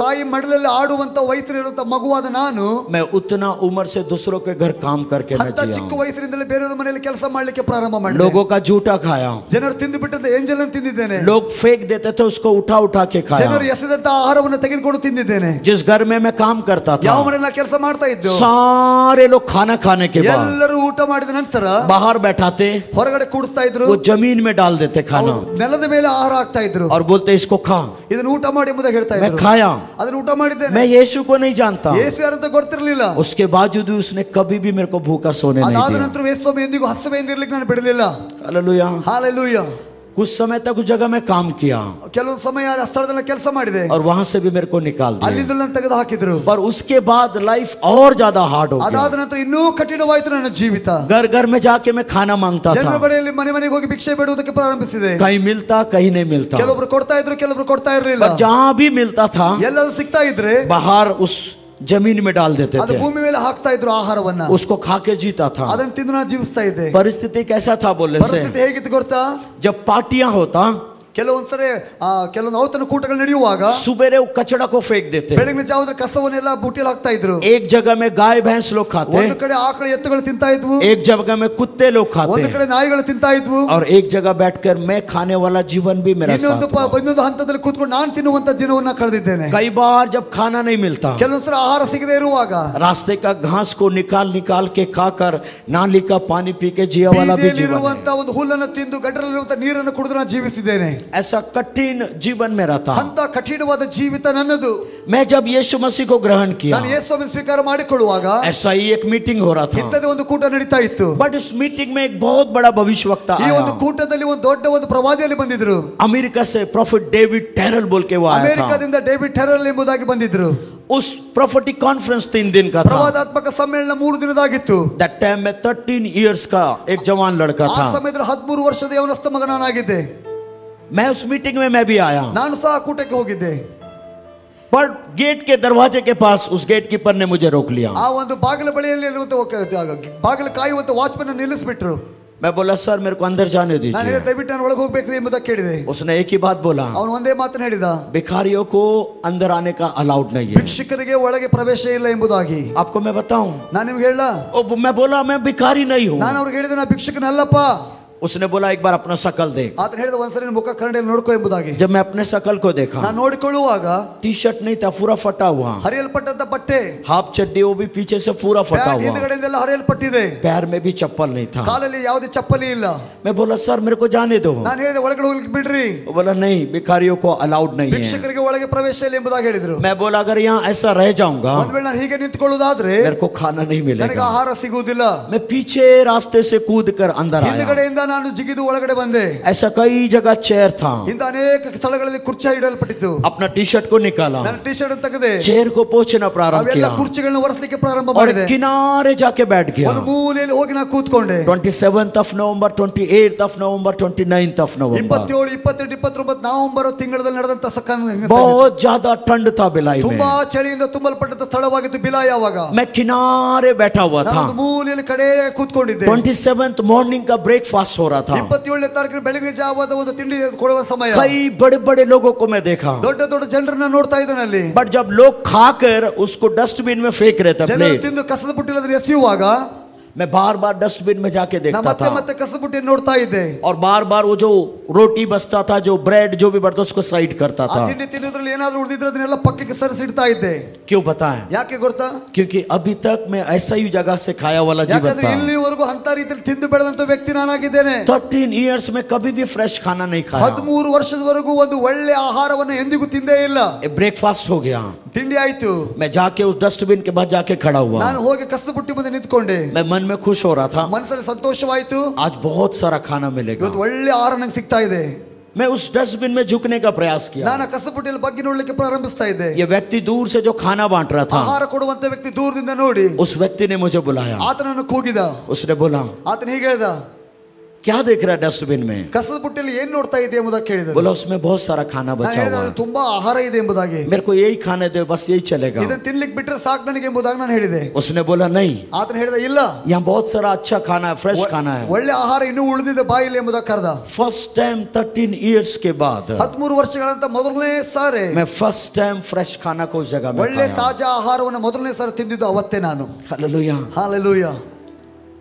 ತಾಯಿ ಮಡಲಲ್ಲಿ ಆಡುವಂತ ವಯಸ್ಸಿನಲ್ಲಿರುವಂತ ಮಗುವಾದ ನಾನು मैं उतना उम्र से दूसरों के घर काम करके मैं ಅಂತ जिया ಚಿಕ್ಕ हूं. ವಯಸ್ಸಿನಿಂದಲೇ ಬೇರೆಯವರ ಮನೆಯಲ್ಲಿ ಕೆಲಸ ಮಾಡ್ಲಿಕ್ಕೆ ಪ್ರಾರಂಭ ಮಾಡಿದೆ. लोगों का जूठा खाया, ಜನರು ತಿಂದು ಬಿಟ್ಟಂತ ಏಂಜಲ್ ಅನ್ನು ತಿಂದಿದ್ದೇನೆ. लोग फेंक देते थे उसको उठा उठा के ಜನರು खाया. ಎಸೆದಂತ ಆಹಾರವನ್ನು ತೆಗೆದುಕೊಂಡು ತಿಂದಿದ್ದೇನೆ. जिस घर में मैं काम करता था, ಯಾವ ಮನೆಯಲ್ಲಿ ಕೆಲಸ ಮಾಡ್ತಾ ಇದ್ದು सारे लोग खाना खाने के बाद ಎಲ್ಲರೂ ಊಟ ಮಾಡಿದ ನಂತರ बाहर बैठाते, ಹೊರಗಡೆ ಕೂಡಿಸ್ತಾ ಇದ್ರು. वो जमीन में डाल देते खाना ಅವ್ರು ನೆಲದ ಮೇಲೆ ಆಹಾರ ಹಾಕ್ತಾ ಇದ್ರು. और बोलते इसको खा. ಇದನ್ನು ಊಟ ಮಾಡಿ ಎಂಬುದಾಗಿ ಹೇಳ್ತಾ मैं ಇದ್ರು. खाया, ಅದನ್ನು ಊಟ ಮಾಡಿದ್ದೇನೆ. मैं यीशु को नहीं जानता, ಯೇಸು ಯಾರಂತ ಗೊತ್ತಿರಲಿಲ್ಲ. उसके बावजूद भी उसने कभी भी मेरे को भूखा सोने नहीं ಅದಾದ दिया. ನಂತರ ಯೇಸು ಸ್ವಾಮಿ ಎಂದಿಗೂ ಹಸಿವೆಯಿಂದ ಇರ್ಲಿಕ್ಕೆ ನಾನು ಬಿಡಲಿಲ್ಲ. हालेलुया. ಹಾಲೆಲೂಯಾ. कुछ समय तक उस जगह में काम किया ಕೆಲವು ಸಮಯ ಆ ಸ್ಥಳದಲ್ಲಿ ಕೆಲಸ ಮಾಡಿದೆ. और वहां से भी मेरे को निकाल दिया. ಅಲ್ಲಿಂದ ನನ್ನ ತೆಗೆದು ಹಾಕಿದ್ರು. पर उसके बाद लाइफ और ज्यादा हार्ड हो ಅದಾದ गया. ನಂತರ ಇನ್ನೂ ಕಠಿಣವಾಯಿತು ನನ್ನ ಜೀವಿತ. घर घर में जाके मैं खाना मांगता ಜನರ था, ಬಳಿಯಲ್ಲಿ ಮನೆ ಮನೆಗೆ ಹೋಗಿ ಭಿಕ್ಷೆ ಬೇಡುವುದಕ್ಕೆ ಪ್ರಾರಂಭಿಸಿದೆ. कहीं मिलता कहीं नहीं मिलता. ಕೆಲವೊಬ್ರು ಕೊಡ್ತಾ ಇದ್ರು, ಕೆಲವೊಬ್ರು ಕೊಡ್ತಾ ಇರಲಿಲ್ಲ. पर जहां भी मिलता था ಎಲ್ಲರೂ ಸಿಗ್ತಾ ಇದ್ರೆ बाहर उस जमीन में डाल देते ಅದು थे, ಭೂಮಿ ಮೇಲೆ ಹಾಕ್ತಾ ಇದ್ರು ಆಹಾರವನ್ನ. उसको खा के जीता था. ಅದನ್ನು ತಿಂದು ನಾನು ಜೀವಿಸ್ತಾ ಇದ್ದೆ. परिस्थिति कैसा था बोलने से, ಪರಿಸ್ಥಿತಿ ಹೇಗಿತ್ತು ಗೊತ್ತಾ? जब पार्टियां होता ಕೆಲವೊಂದ್ಸರಿ ಕೆಲವೊಂದು ಔತಣ ಕೂಟಗಳು ನಡೆಯುವಾಗ सुबेरे वो कचड़ा को फेंक देते, ಬೆಳಗಿನ ಜಾವದ ಕಸವನ್ನೆಲ್ಲ ಬುಟ್ಟಿಯಲ್ಲಿ ಹಾಕ್ತಾ ಇದ್ರು. एक जगह में गाय भैंस लोग खाते, ಒಂದು ಕಡೆ ಆಕಳ ಎತ್ತುಗಳು ತಿಂತಾ ಇದ್ವು, एक जगह में कुत्ते लोग खाते, ಒಂದು ಕಡೆ ನಾಯಿಗಳು ತಿಂತಾ ಇದ್ವು, और एक जगह बैठकर मैं खाने वाला जीवन भी मेरा ಇನ್ನೊಂದು साथ। ಇನ್ನೊಂದು ಹಂತದಲ್ಲಿ ಕೂತ್ಕೊಂಡು ನಾನು ತಿನ್ನುವಂತ ದಿನವನ್ನ ಕಳೆದಿದ್ದೇನೆ. कई बार जब खाना नहीं मिलता, ಕೆಲವೊಂದ್ಸಲ ಆಹಾರ ಸಿಗದೆ ಇರುವಾಗ रास्ते का घास को निकाल के खाकर नाली का पानी पी के जिया वाला भी जीवन ಇರುವಂತ ಒಂದು ಹುಲ್ಲನ್ನು ತಿಂದು ಗಡ್ಡರಲ್ಲಿರುವಂತ ನೀರನ್ನು ಕುಡಿದು ನಾನು ಜೀವಿಸಿದ್ದೇನೆ. है। ऐसा कठिन जीवन मेरा था। ಅಂತ ಕಠಿಣವಾದ ಜೀವಿತ ನನ್ನದು. मैं जब यीशु मसीह को ग्रहण किया, ನಾನು ಯೇಸುವನ್ನು ಸ್ವೀಕಾರ ಮಾಡಿಕೊಳ್ಳುವಾಗ ऐसा ही एक मीटिंग हो रहा था, ಇಂಥದೇ ಒಂದು ಕೂಟ ನಡೀತಾ ಇತ್ತು. बट इस मीटिंग में एक बहुत बड़ा भविष्यवक्ता ಈ आया। ಒಂದು ಕೂಟದಲ್ಲಿ ಒಂದು ದೊಡ್ಡ ಒಂದು ಪ್ರವಾದಿಯಲ್ಲಿ ಬಂದಿದ್ರು. अमेरिका से प्रॉफिट डेविड टेरल बोल के वो आया था। ಅಮೆರಿಕದಿಂದ ಡೇವಿಡ್ ಟೆರಲ್ ಎಂಬುದಾಗಿ ಬಂದಿದ್ರು. उस प्रॉफिटिक कॉन्फ्रेंस 3 दिन का था। ಪ್ರವಾದಾತ್ಮಕ ಸಮ್ಮೇಳನ 3 ದಿನದಾಗಿತ್ತು. दैट टाइम में 13 इयर्स का एक जवान लड़का ಆ था। ಸಮಯದಲ್ಲಿ 13 ವರ್ಷದ ಯವನಸ್ಥ ಮಗ ನಾನಾಗಿದ್ದೆ. मैं उस मीटिंग में मैं भी आया, ನಾನು ಸಹ ಕೂಟಕ್ಕೆ ಹೋಗಿದ್ದೆ. पर गेट के दरवाजे के पास उस गेट कीपर ने मुझे रोक लिया। ಆ ಒಂದು ಬಾಗಿಲ ಬಳಿಯಲ್ಲಿ ಬಾಗಿಲ ಕಾಯುವಂತ ವಾಚ್ಮನ್ ನಿಲ್ಲಿಸ್ಬಿಟ್ರು. मैं बोला सर मेरे को अंदर जाने ನಾನು दीजिए। ಹೇಳಿದೆ ದಯವಿಟ್ಟು ನಾನು ಒಳಗೆ ಹೋಗ್ಬೇಕು ಎಂಬುದಾಗಿ ಕೇಳಿದೆ. उसने एक ही बात बोला, ಅವನು ಒಂದೇ ಮಾತನ್ನ ಹೇಳಿದ, भिखारियों को अंदर आने का अलाउड नहीं है। ಭಿಕ್ಷುಕರಿಗೆ ಒಳಗೆ ಪ್ರವೇಶ ಇಲ್ಲ ಎಂಬುದಾಗಿ. आपको मैं बताऊं, ನಾನು ನಿಮ್ಗೆ ಹೇಳ, मैं बोला मैं भिखारी नहीं हूं। ನಾನು ಅವ್ರಿಗೆ ಹೇಳಿದೆ ನಾ ಭಿಕ್ಷುಕನಲ್ಲಪ್ಪ. उसने बोला एक बार अपना शकल देख। ಆತನ ಹೇಳಿದ ಒಂದ್ಸರಿ ನಿನ್ನ ಮುಖ ಕನ್ನಡಿಯಲ್ಲಿ ನೋಡ್ಕೋ ಎಂಬುದಾಗಿ. जब मैं अपने शकल को देखा, ನಾನು ನೋಡಿಕೊಳ್ಳುವಾಗ टी शर्ट नहीं था, पूरा फटा हुआ, ಹರಿಯಲ್ಪಟ್ಟಂತ ಬಟ್ಟೆ, हाफ चड्डी वो भी पीछे से पूरा फटा ಪ್ಯಾಂಟ್ हुआ, ಹಿಂದ್ಗಡೆಯಿಂದೆಲ್ಲ ಹರಿಯಲ್ಪಟ್ಟಿದೆ, पैर में भी चप्पल नहीं था। ಕಾಲಲ್ಲಿ ಯಾವುದೇ ಚಪ್ಪಲಿ ಇಲ್ಲ. मैं बोला सर मेरे को जाने दो। ನಾನು ಹೇಳಿದೆ ಒಳಗಡೆ ಹೋಗ್ಲಿಕ್ಕೆ ಬಿಡ್ರಿ, वो बोला नहीं भिखारियों को अलाउड नहीं है। ಭಿಕ್ಷುಕರಿಗೆ ಒಳಗೆ ಪ್ರವೇಶ ಇಲ್ಲ ಎಂಬುದಾಗಿ ಹೇಳಿದ್ರು. मैं बोला अगर यहाँ ऐसा रह जाऊंगा ಒಂದ್ ವೇಳೆ ನಾನು ಹೀಗೆ ನಿಂತ್ಕೊಳ್ಳೋದಾದ್ರೆ मेरे को खाना नहीं ನನಗೆ मिलेगा। ಆಹಾರ ಸಿಗುವುದಿಲ್ಲ. मैं पीछे रास्ते से कूद कर अंदर आया। ಹಿಂದ್ಗಡೆಯಿಂದ ನಾನು ಜಿಗಿದು ಒಳಗಡೆ ಬಂದೆ. ऐसा कई जगह चेयर था, ಇಂಥ ಅನೇಕ ಸ್ಥಳಗಳಲ್ಲಿ ಕುರ್ಚಿ ಇಡಲ್ಪಟ್ಟಿತ್ತು. अपना टी शर्ट को निकाला, ನಾನು ಟಿ ಶರ್ಟ್ ತೆಗೆದೆ, चेयर को पोंछना प्रारंभ ಅವೆಲ್ಲ किया ಕುರ್ಚಿಗಳನ್ನ ಒರೆಸಲಿಕ್ಕೆ ಪ್ರಾರಂಭ और ಮಾಡಿದೆ. किनारे जाके बैठ गया। ಒಂದು ಮೂಲೆಯಲ್ಲಿ ಹೋಗಿ ನಾನು ಕೂತ್ಕೊಂಡೆ. 27th of November, 28th of November, 29th of November, 27, 28, 29 November ತಿಂಗಳಲ್ಲಿ ನಡೆದಂತ बहुत ज्यादा ठंड था बिलाई में। ತುಂಬಾ ಚಳಿಯಿಂದ ತುಂಬಲ್ಪಟ್ಟಂತ ಸ್ಥಳವಾಗಿತ್ತು ಬಿಲಾಯಿ. ಆವಾಗ मैं किनारे बैठा हुआ था। ನಾನು ಮೂಲೆಯಲ್ಲಿ ಕಡೆ ಕೂತ್ಕೊಂಡಿದ್ದೆ. 27th मॉर्निंग का ब्रेकफास्ट हो रहा था। 27ನೇ ತಾರೀಕಿನ ಬೆಳಗಿನ ಜಾವದ ಒಂದು ತಿಂಡಿ ಕೊಡುವ ಸಮಯ. कई बड़े बड़े लोगों को मैं देखा, ದೊಡ್ಡ ದೊಡ್ಡ ಜನರನ್ನ ನೋಡ್ತಾ ಇದ್ದೇನೆ ಅಲ್ಲಿ. बट जब लोग खाकर उसको डस्टबिन में फेंक रहे थे ಜನರು प्लेट, ತಿಂದು ಕಸದ ಬುಟ್ಟಿಯಲ್ಲಿ ಎಸೆಯುವಾಗ मैं बार बार डस्टबिन में जाके ನಾನು देखता ಮತ್ತೆ था ಮತ್ತೆ ಕಸದ ಬುಟ್ಟಿ ನೋಡ್ತಾ ಇದ್ದೆ. और बार बार वो जो रोटी बचता था, जो ब्रेड जो भी बढ़ता उसको साइड करता ಆ था। ತಿಂಡಿ ತಿನ್ನೋದ್ರಲ್ಲಿ ಏನಾದ್ರೂ ಉಳಿದಿದ್ರೆ ಅದನ್ನೆಲ್ಲ ಪಕ್ಕಕ್ಕೆ ಸರಿಸಿಡ್ತಾ ಇದ್ದೆ. क्यों पता है? ಯಾಕೆ ಗೊತ್ತಾ? क्योंकि अभी तक मैं ऐसा ही जगह से खाया वाला जीवन ಯಾಕಂದ್ರೆ था। ಇಲ್ಲಿವರೆಗೂ ಅಂತ ರೀತಿಯಲ್ಲಿ ತಿಂದು ಬೆಳೆದಂತ ವ್ಯಕ್ತಿ ನಾನಾಗಿದ್ದೇನೆ. 13 years में कभी भी फ्रेश खाना नहीं खाया। 13 ವರ್ಷದವರೆಗೂ ಒಂದು ಒಳ್ಳೆ ಆಹಾರವನ್ನು ಎಂದಿಗೂ ತಿಂದೇ ಇಲ್ಲ. ब्रेकफास्ट हो गया, ತಿಂಡಿ ಆಯ್ತು, मैं जाके उस डस्टबिन के बाद जाके खड़ा हुआ, ನಾನು ಹೋಗಿ ಕಸದ ಬುಟ್ಟಿ ಮುಂದೆ ನಿಂತ್ಕೊಂಡೆ. मैं मन में खुश हो रहा था, ಮನಸ್ಸಲ್ಲಿ ಸಂತೋಷವಾಯ್ತು. आज बहुत सारा खाना मिलेगा। ಇವತ್ತು ಒಳ್ಳೆ ಆಹಾರ ನಂಗೆ ಸಿಗ್ತಾ ಇದೆ. मैं उस डस्टबिन में झुकने का प्रयास किया। ನಾನು ಕಸದ ಬುಟ್ಟಿಯಲ್ಲಿ ಬಗ್ಗೆ ನೋಡ್ಲಿಕ್ಕೆ ಪ್ರಾರಂಭಿಸ್ತಾ ಇದ್ದೆ. ये व्यक्ति दूर से जो खाना बांट रहा था, ಆಹಾರ ಕೊಡುವಂತ ವ್ಯಕ್ತಿ ದೂರದಿಂದ ನೋಡಿ उस व्यक्ति ने मुझे बुलाया। ಆತನನ್ನು ಕೂಗಿದ. उसने बोला ಆತನ ಹೀಗೆ ಹೇಳ್ದ, क्या देख रहा है डस्टबिन में? ಕಸದ ಬುಟ್ಟಿಯಲ್ಲಿ ಏನ್ ನೋಡ್ತಾ ಇದೆ ಎಂಬುದಾಗಿ ಕೇಳಿದ. बोला उसमें बहुत सारा खाना ನಾನು बचा ಹೇಳಿದೆ, हुआ ಅದು है, ತುಂಬಾ ಆಹಾರ ಇದೆ ಎಂಬುದಾಗಿ. मेरे को यही खाने दे, बस यही चलेगा। ಇದನ್ನ ತಿನ್ಲಿಕ್ಕೆ ಬಿಟ್ರೆ ಸಾಕು ನನಗೆ ಎಂಬುದಾಗಿ ನಾನು ಹೇಳಿದೆ. उसने बोला नहीं, ಆತನ ಹೇಳಿದ, ಇಲ್ಲ, यहाँ बहुत सारा अच्छा खाना है, फ्रेश खाना है। ಒಳ್ಳೆ ಆಹಾರ ಇನ್ನೂ ಉಳಿದಿದೆ ಬಾಯಿಲಿ ಎಂಬುದಾಗಿ ಕರೆದ. फर्स्ट टाइम 13 years के बाद 13 ವರ್ಷಗಳಂತ ಮೊದಲನೇ ಸಾರಿ मैं फर्स्ट टाइम फ्रेश खाना को उस जगह में ಒಳ್ಳೆ खाया। ತಾಜಾ ಆಹಾರವನ್ನು ಮೊದಲನೇ ಸಾರಿ ತಿಂದಿದ್ದು ಅವತ್ತೇ ನಾನು. Hallelujah. Hallelujah.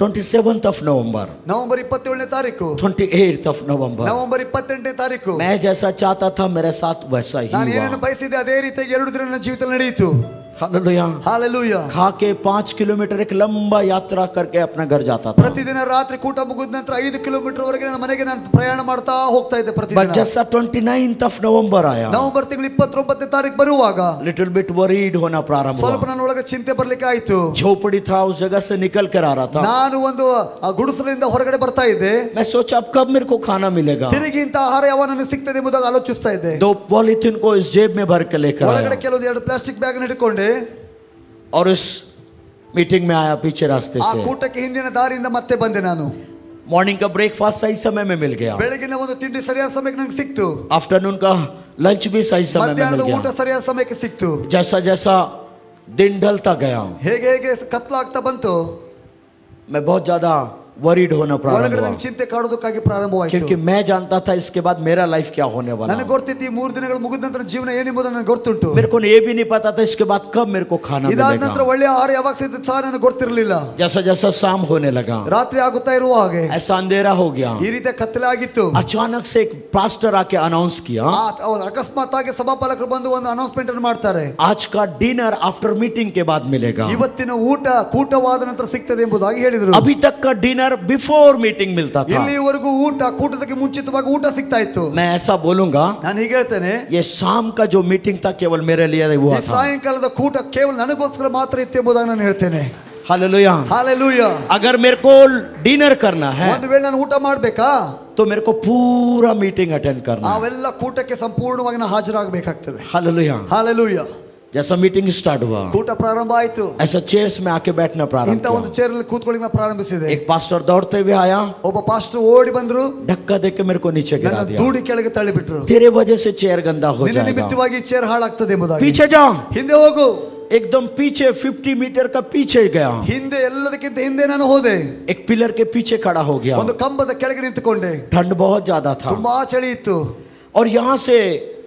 27th of November, November 27ನೇ ತಾರೀಕು, 28th of November, ನವೆಂಬರ್ 28ನೇ ತಾರೀಕು मैं जैसा चाहता था मेरे साथ वैसा ही ನಾನು ಏನೇನು हुआ। ಬಯಸಿದ್ದೆ ಅದೇ ರೀತಿಯಾಗಿ 2 ದಿನ ನನ್ನ ಜೀವಿತದಲ್ಲಿ ನಡೆಯಿತು. हालेलुया। ಹಾಲೆಲೂಯಾ. खा के 5 किलोमीटर एक लंबा यात्रा करके अपना घर जाता था। ಪ್ರತಿದಿನ ರಾತ್ರಿ ಕೂಟ ಮುಗಿದ ನಂತರ 5 ಕಿಲೋಮೀಟರ್ ವರೆಗೆ ನನ್ನ ಮನೆಗೆ ನಾನು ಪ್ರಯಾಣ ಮಾಡ್ತಾ ಹೋಗ್ತಾ ಇದ್ದೆ But ಪ್ರತಿದಿನ. जैसा 29th of November आया, ನವೆಂಬರ್ ತಿಂಗಳು 29ನೇ ತಾರೀಕು ಬರುವಾಗ लिटिल बिट वरीड होना प्रारंभ ಸ್ವಲ್ಪ हुआ। ನನ್ನ ಒಳಗೆ ಚಿಂತೆ ಬರ್ಲಿಕ್ಕೆ ಆಯ್ತು. झोपड़ी था, उस जगह से निकल कर आ रहा था। ನಾನು ಒಂದು ಗುಡಿಸಲಿಂದ ಹೊರಗಡೆ ಬರ್ತಾ ಇದ್ದೆ. मैं सोचा अब कब मेरे को खाना मिलेगा। ತಿರುಗಿ ಇಂತ ಆಹಾರ ಯಾವ ನನಗೆ ಸಿಗ್ತದೆ ಎಂಬುದಾಗಿ ಆಲೋಚಿಸ್ತಾ ಇದ್ದೆ. 2 पॉलीथीन को इस जेब में भर के लेकर ಒಳಗಡೆ आया ಕೆಲವು 2 ಪ್ಲಾಸ್ಟಿಕ್ ಬ್ಯಾಗ್ ಹಿಡ್ಕೊಂಡೆ. और इस मीटिंग में आया पीछे रास्ते ಆ से। ಕೂಟಕ್ಕೆ ಹಿಂದಿನ ದಾರಿಯಿಂದ ಮತ್ತೆ ಬಂದೆ ನಾನು. मॉर्निंग का ब्रेकफास्ट सही समय में मिल गया, ಬೆಳಗಿನ ಒಂದು ತಿಂಡಿ ಸರಿಯಾದ ಸಮಯಕ್ಕೆ ನನಗೆ ಸಿಕ್ತು. आफ्टरनून का लंच भी सही समय में मिल ಮಧ್ಯಾಹ್ನದ ಊಟ गया। ಸರಿಯಾದ ಸಮಯಕ್ಕೆ ಸಿಕ್ತು. जैसा जैसा दिन ढलता गया ಹೇಗೆ ಹೇಗೆ ಕತ್ಲಾಗ್ತಾ ಬಂತು, मैं बहुत ज्यादा वरीड होना प्रारंभ ಒಳಗಡೆ हुआ, ನಂಗೆ ಚಿಂತೆ ಕಾಡೋದಕ್ಕಾಗಿ ಪ್ರಾರಂಭವಾಯಿತು. क्योंकि मैं जानता था इसके बाद मेरा लाइफ क्या होने वाला। ನನಗೆ ಗೊತ್ತಿತ್ತು ಈ 3 ದಿನಗಳು ಮುಗಿದ ನಂತರ ಜೀವನ ಏನೆಂಬುದು ನನಗೆ ಗೊತ್ತುಂಟು. मेरे को ये भी नहीं पता था इसके बाद कब मेरे को खाना ಇದಾದ मिलेगा। ನಂತರ ಒಳ್ಳೆಯ ಆಹಾರ ಯಾವಾಗ ಸಿಗುತ್ತೆ ಸಹ ನನಗೆ ಗೊತ್ತಿರಲಿಲ್ಲ. जैसा जैसा शाम होने लगा, ರಾತ್ರಿ ಆಗುತ್ತಾ ಇರುವ ಹಾಗೆ ऐसा अंधेरा हो गया। ಈ ರೀತಿಯ ಕತ್ತಲೆ ಆಗಿತ್ತು. अचानक से एक पास्टर आके अनाउंस किया, ಅಕಸ್ಮಾತ್ ಆಗಿ ಸಭಾಪಾಲಕರು ಬಂದು ಒಂದು ಅನೌನ್ಸ್ಮೆಂಟ್ ಅನ್ನು ಮಾಡ್ತಾರೆ, आज का डिनर आफ्टर मीटिंग के बाद मिलेगा। ಇವತ್ತಿನ ಊಟ ಕೂಟವಾದ ನಂತರ ಸಿಗ್ತದೆ ಎಂಬುದಾಗಿ ಹೇಳಿದರು. अभी तक का डिनर बिफोर मीटिंग मिलता था। ಇಲ್ಲಿವರೆಗೂ ಊಟ ಕೂಟದಕ್ಕೆ ಮುಂಚಿತವಾಗಿ ಊಟ ಸಿಗ್ತಾ ಇತ್ತು. मैं ऐसा बोलूंगा, ನಾನು ಹೀಗೆ ಹೇಳ್ತೇನೆ, ये शाम का जो मीटिंग था केवल मेरे लिए हुआ ಈ था। ಸಾಯಂಕಾಲದ ಕೂಟ ಕೇವಲ ನನಗೋಸ್ಕರ ಮಾತ್ರ ಇತ್ತು ಎಂಬುದಾಗಿ ನಾನು ಹೇಳ್ತೇನೆ. हालेलुया। ಹಾಲೆಲೂಯಾ. अगर मेरे को डिनर करना है ಒಂದು ವೇಳೆ ನಾನು ಊಟ ಮಾಡಬೇಕಾ, तो मेरे को पूरा मीटिंग अटेंड करना है। ಅವೆಲ್ಲ ಕೂಟಕ್ಕೆ ಸಂಪೂರ್ಣವಾಗಿ ನಾನು ಹಾಜರಾಗಬೇಕಾಗ್ತದೆ. हालेलुया। ಹಾಲೆಲೂಯಾ. जैसा मीटिंग स्टार्ट हुआ, ಕೂಟ ಪ್ರಾರಂಭ ಆಯಿತು. ऐसा चेयर्स में आके बैठना प्रारंभ ಇಂತ ಒಂದು किया। ಚೇರ್ ಅಲ್ಲಿ ಕೂತ್ಕೊಳ್ಳಿ ನಾನು ಪ್ರಾರಂಭಿಸಿದೆ. एक पास्टर दौड़ते हुए आया, ಒಬ್ಬ ಪಾಸ್ಟರ್ ಓಡಿ ಬಂದ್ರು, धक्का देके मेरे को नीचे गिरा ನನ್ನ दिया। ದೂಡಿ ಕೆಳಗೆ ತಳ್ಳಿಬಿಟ್ರು. तेरे वजह से चेयर गंदा हो ನಿನ್ನ जाएगा, ನಿಮಿತ್ತವಾಗಿ ಚೇರ್ ಹಾಳಾಗ್ತದೆ ಎಂಬುದಾಗಿ. पीछे जा। ಹಿಂದೆ ಹೋಗು. एकदम पीछे 50 मीटर का पीछे गया, ಹಿಂದೆ ಎಲ್ಲದಕ್ಕಿಂತ ಹಿಂದೆ ನಾನು ಹೋದೆ. एक पिलर के पीछे खड़ा हो गया। ಒಂದು ಕಂಬದ ಕೆಳಗೆ ನಿಂತುಕೊಂಡೆ. ठंड बहुत ज्यादा था ತುಂಬಾ ಚಳಿ ಇತ್ತು. और यहाँ से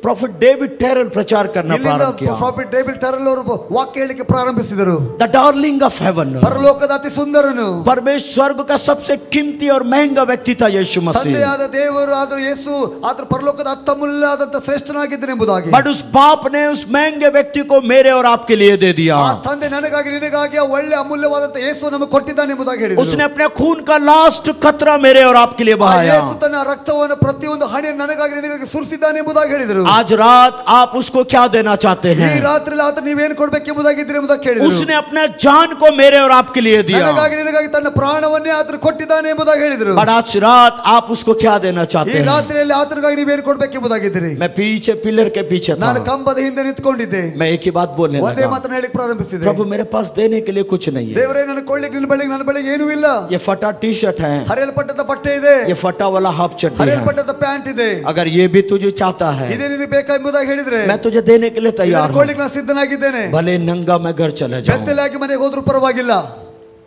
प्रॉफिट डेविड टेरल प्रचार करना प्रारंभ किया। ಪ್ರಾಫಿಟ್ ಡೇವಿಡ್ ಟೆರಲ್ ಅವರು ವಾಕ್ಯ ಹೇಳಿಕೆ ಪ್ರಾರಂಭಿಸಿದರು. द डार्लिंग ऑफ हेवन, ಪರಲೋಕದ ಅತಿ ಸುಂದರನು, परमेश्वर स्वर्ग का सबसे कीमती और महंगा व्यक्ति था यीशु मसीह। ತಂದೆಯಾದ ದೇವರು ಆದರೂ ಯೇಸು ಆದರೂ ಪರಲೋಕದ ಅತ್ಯಮೂಲ್ಯವಾದಂತ ಶ್ರೇಷ್ಠನಾಗಿದ್ದನು ಎಂಬುದಾಗಿ. बट उस बाप ने उस महंगे व्यक्ति को मेरे और आपके लिए दे दिया। ಆ ತಂದೆ ನನಗಾಗಿ ನಿನಗಾಗಿ ಆ ಒಳ್ಳೆ ಅಮೂಲ್ಯವಾದಂತ ಯೇಸು ನಮಗೆ ಕೊಟ್ಟಿದ್ದಾನೆ ಎಂಬುದಾಗಿ ಹೇಳಿದರು. उसने अपने खून का लास्ट कतरा मेरे और आपके लिए बहाया। ಯೇಸು ತನ್ನ ರಕ್ತವನ್ನು ಪ್ರತಿಯೊಂದು ಹನಿಯನ್ನು ನನಗಾಗಿ ನಿನಗಾಗಿ ಸುರಿಸಿದ್ದಾನೆ ಎಂಬುದಾಗಿ ಹೇಳಿದರು. आज रात आप उसको क्या देना चाहते ಈ हैं? ರಾತ್ರಿ ಆತ ನೀವೇನು ಕೊಡಬೇಕೆಂಬುದಾಗಿದ್ದೀರಿ ಎಂಬುದಾಗಿ ಕೇಳಿದರು. उसने अपने जान को मेरे और आपके लिए दिया। ನನಗಾಗಿ ನಿನಗಾಗಿ ತನ್ನ ಪ್ರಾಣವನ್ನೇ ಆತನು ಕೊಟ್ಟಿದ್ದಾನೆ ಎಂಬುದಾಗಿ ಹೇಳಿದರು. बट आज रात आप उसको क्या देना चाहते ಈ हैं? ರಾತ್ರಿಯಲ್ಲಿ ಆತನಿಗಾಗಿ ನೀವೇನು ಕೊಡಬೇಕೆಂಬುದಾಗಿದ್ದೀರಿ. मैं पीछे पिलर के पीछे ನಾನು था, ಕಂಬದ ಹಿಂದೆ ನಿಂತುಕೊಂಡಿದ್ದೆ. मैं एक ही बात बोलने ಒಂದೇ लगा, ಮಾತನ್ನ ಹೇಳಿಕ್ಕೆ ಪ್ರಾರಂಭಿಸಿದೆ. प्रभु मेरे पास देने के लिए कुछ नहीं है। ದೇವರೇ ನನಗೆ ಕೊಳ್ಳಿಕ್ಕೆ ನಿನ್ನ ಬಳಿಗೆ ನನ್ನ ಬಳಿಗೆ ಏನೂ ಇಲ್ಲ. ये फटा टी शर्ट है, ಹರಿಯಲ್ಪಟ್ಟದ ಬಟ್ಟೆ ಇದೆ, ये फटा वाला हाफ चड्डी है। ಹರಿಯಲ್ಪಟ್ಟದ ಪ್ಯಾಂಟ್ ಇದೆ. अगर ये भी तुझे चाहता है, ಇದೇ ನಿನಗೆ ಬೇಕಾ ಎಂಬುದಾಗಿ ಹೇಳಿದ್ರೆ मैं तुझे देने के लिए तैयार हूँ। ಕೊಳ್ಳಿಕ್ಕೆ ನಾನು ಸಿದ್ಧನಾಗಿದ್ದೇನೆ. भले नंगा मैं घर चले जाऊं। ಬೆತ್ತಲಾಗಿ ಮನೆಗೆ ಹೋದ್ರೂ ಪರವಾಗಿಲ್ಲ.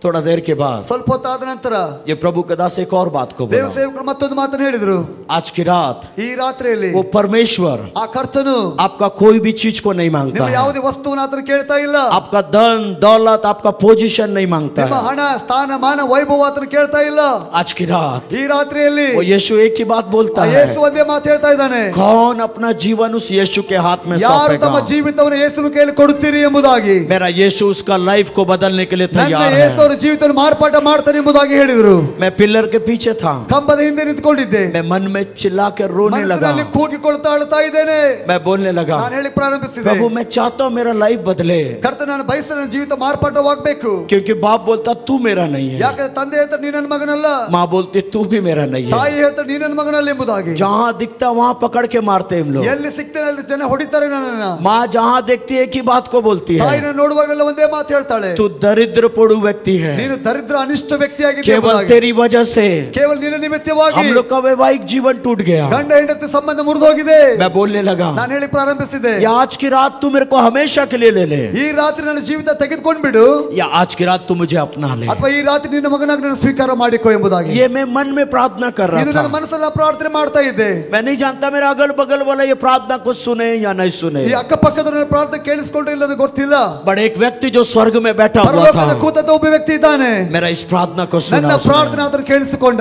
थोड़ा देर के बाद ಸ್ವಲ್ಪ ಹೊತ್ತಾದ ನಂತರ ये प्रभु के दास एक और बात को ದೇವ बोला। ಸೇವಕರು ಮತ್ತೊಂದು ಮಾತನ್ನು ಹೇಳಿದ್ರು. आज की रात ಈ ರಾತ್ರಿಯಲ್ಲಿ वो परमेश्वर ಆ ಕರ್ತನು आपका कोई भी चीज को नहीं मांगता ನಿಮ್ಮ है। ಯಾವುದೇ ವಸ್ತುವನ್ನು ಆತನು ಕೇಳ್ತಾ ಇಲ್ಲ. आपका धन दौलत आपका पोजीशन नहीं मांगता ನಿಮ್ಮ है। ಹಣ ಸ್ಥಾನ ಮಾನ ವೈಭವ ಆತನು ಕೇಳ್ತಾ ಇಲ್ಲ. आज की रात ಈ ರಾತ್ರಿಯಲ್ಲಿ वो यीशु एक ही बात बोलता है, ಯೇಸು ಒಂದೇ ಮಾತು ಹೇಳ್ತಾ ಇದ್ದಾನೆ. कौन अपना जीवन उस यीशु के हाथ में ಯಾರು ತಮ್ಮ सौंपेगा? ಜೀವಿತವನ್ನು ಯೇಸುವಿನ ಕೈಯಲ್ಲಿ ಕೊಡುತ್ತೀರಿ ಎಂಬುದಾಗಿ. मेरा यीशु उसका लाइफ को बदलने के लिए ನನ್ನ तैयार ಯೇಸು है। ಅವರ ಜೀವಿತವನ್ನು ಮಾರ್ಪಾಟ ಮಾಡ್ತಾನೆ ಎಂಬುದಾಗಿ ಹೇಳಿದರು. मैं पिलर के पीछे था, ಕಂಬದ ಹಿಂದೆ ನಿಂತುಕೊಂಡಿದ್ದೆ. मैं मन में चिल्ला कर रोने लगा, ಮನಸ್ಸಿನಲ್ಲಿ ಕೂಗಿಕೊಳ್ತಾ ಅಳ್ತಾ ಇದ್ದೇನೆ. मैं बोलने लगा, ನಾನು ಹೇಳಿ ಪ್ರಾರಂಭಿಸಿದೆ, प्रभु मैं चाहता हूँ मेरा लाइफ बदले, ಕರ್ತ ನಾನು ಬಯಸಿದ ನನ್ನ ಜೀವಿತ ಮಾರ್ಪಾಟವಾಗಬೇಕು. क्योंकि बाप बोलता तू मेरा नहीं है, ಯಾಕಂದ್ರೆ ತಂದೆ ಹೇಳ್ತಾರೆ ನೀ ನನ್ನ ಮಗನಲ್ಲ, माँ बोलती तू भी मेरा नहीं है। ತಾಯಿ ಹೇಳ್ತಾರೆ ನೀ ನನ್ನ ಮಗನಲ್ಲ ಎಂಬುದಾಗಿ. जहाँ दिखता वहाँ पकड़ के मारते हम लोग। ಎಲ್ಲಿ ಸಿಗ್ತೇನೆ ಅಲ್ಲಿ ಜನ ಹೊಡಿತಾರೆ ನನ್ನನ್ನ. माँ जहाँ देखती है एक ही बात को बोलती है, ತಾಯಿನ ನೋಡುವಾಗಲೆಲ್ಲ ಒಂದೇ ಮಾತು ಹೇಳ್ತಾಳೆ, तू दरिद्र पड़ू व्यक्ति है, ನೀನು ದರಿದ್ರ ಅನಿಷ್ಟ ವ್ಯಕ್ತಿಯಾಗಿದ್ದೀಯ केवल ಎಂಬುದಾಗಿ. तेरी वजह से ಕೇವಲ ನಿನ್ನ ನಿಮಿತ್ತವಾಗಿ हम लोग का वैवाहिक जीवन टूट गया। ಗಂಡ ಹೆಂಡತಿ ಸಂಬಂಧ ಮುರಿದೋಗಿದೆ. मैं बोलने लगा, ನಾನು ಹೇಳಿ ಪ್ರಾರಂಭಿಸಿದೆ, या आज की रात तू मेरे को हमेशा के लिए ले ले, ಈ ರಾತ್ರಿ ನನ್ನ ಜೀವಿತ ತೆಗೆದುಕೊಂಡು ಬಿಡು, या आज की रात तू मुझे अपना ले। ಅಥವಾ ಈ ರಾತ್ರಿ ನಿನ್ನ ಮಗನಾಗಿ ನನ್ನ ಸ್ವೀಕಾರ ಮಾಡಿಕೋ ಎಂಬುದಾಗಿ. ये मैं मन में प्रार्थना कर ಇದು रहा ನನ್ನ था। ಮನಸ್ಸಲ್ಲಿ ಪ್ರಾರ್ಥನೆ ಮಾಡ್ತಾ ಇದ್ದೆ. मैं नहीं जानता मेरा अगल बगल वाला ये प्रार्थना कुछ सुने या नहीं सुने, ಈ ಅಕ್ಕಪಕ್ಕದ ನನ್ನ ಪ್ರಾರ್ಥನೆ ಕೇಳಿಸಿಕೊಂಡ್ರೆ ಇಲ್ಲ ನನಗೆ ಗೊತ್ತಿಲ್ಲ. बट एक व्यक्ति जो स्वर्ग में बैठा हुआ ಪರಲೋಕದ था ಕೂತದ ಒಬ್ಬ ವ್ಯಕ್ತಿ ಇದ್ದಾನೆ. मेरा इस प्रार्थना को ನನ್ನ सुना ಪ್ರಾರ್ಥನೆ ಆತನು ಕೇಳಿಸಿಕೊಂಡ.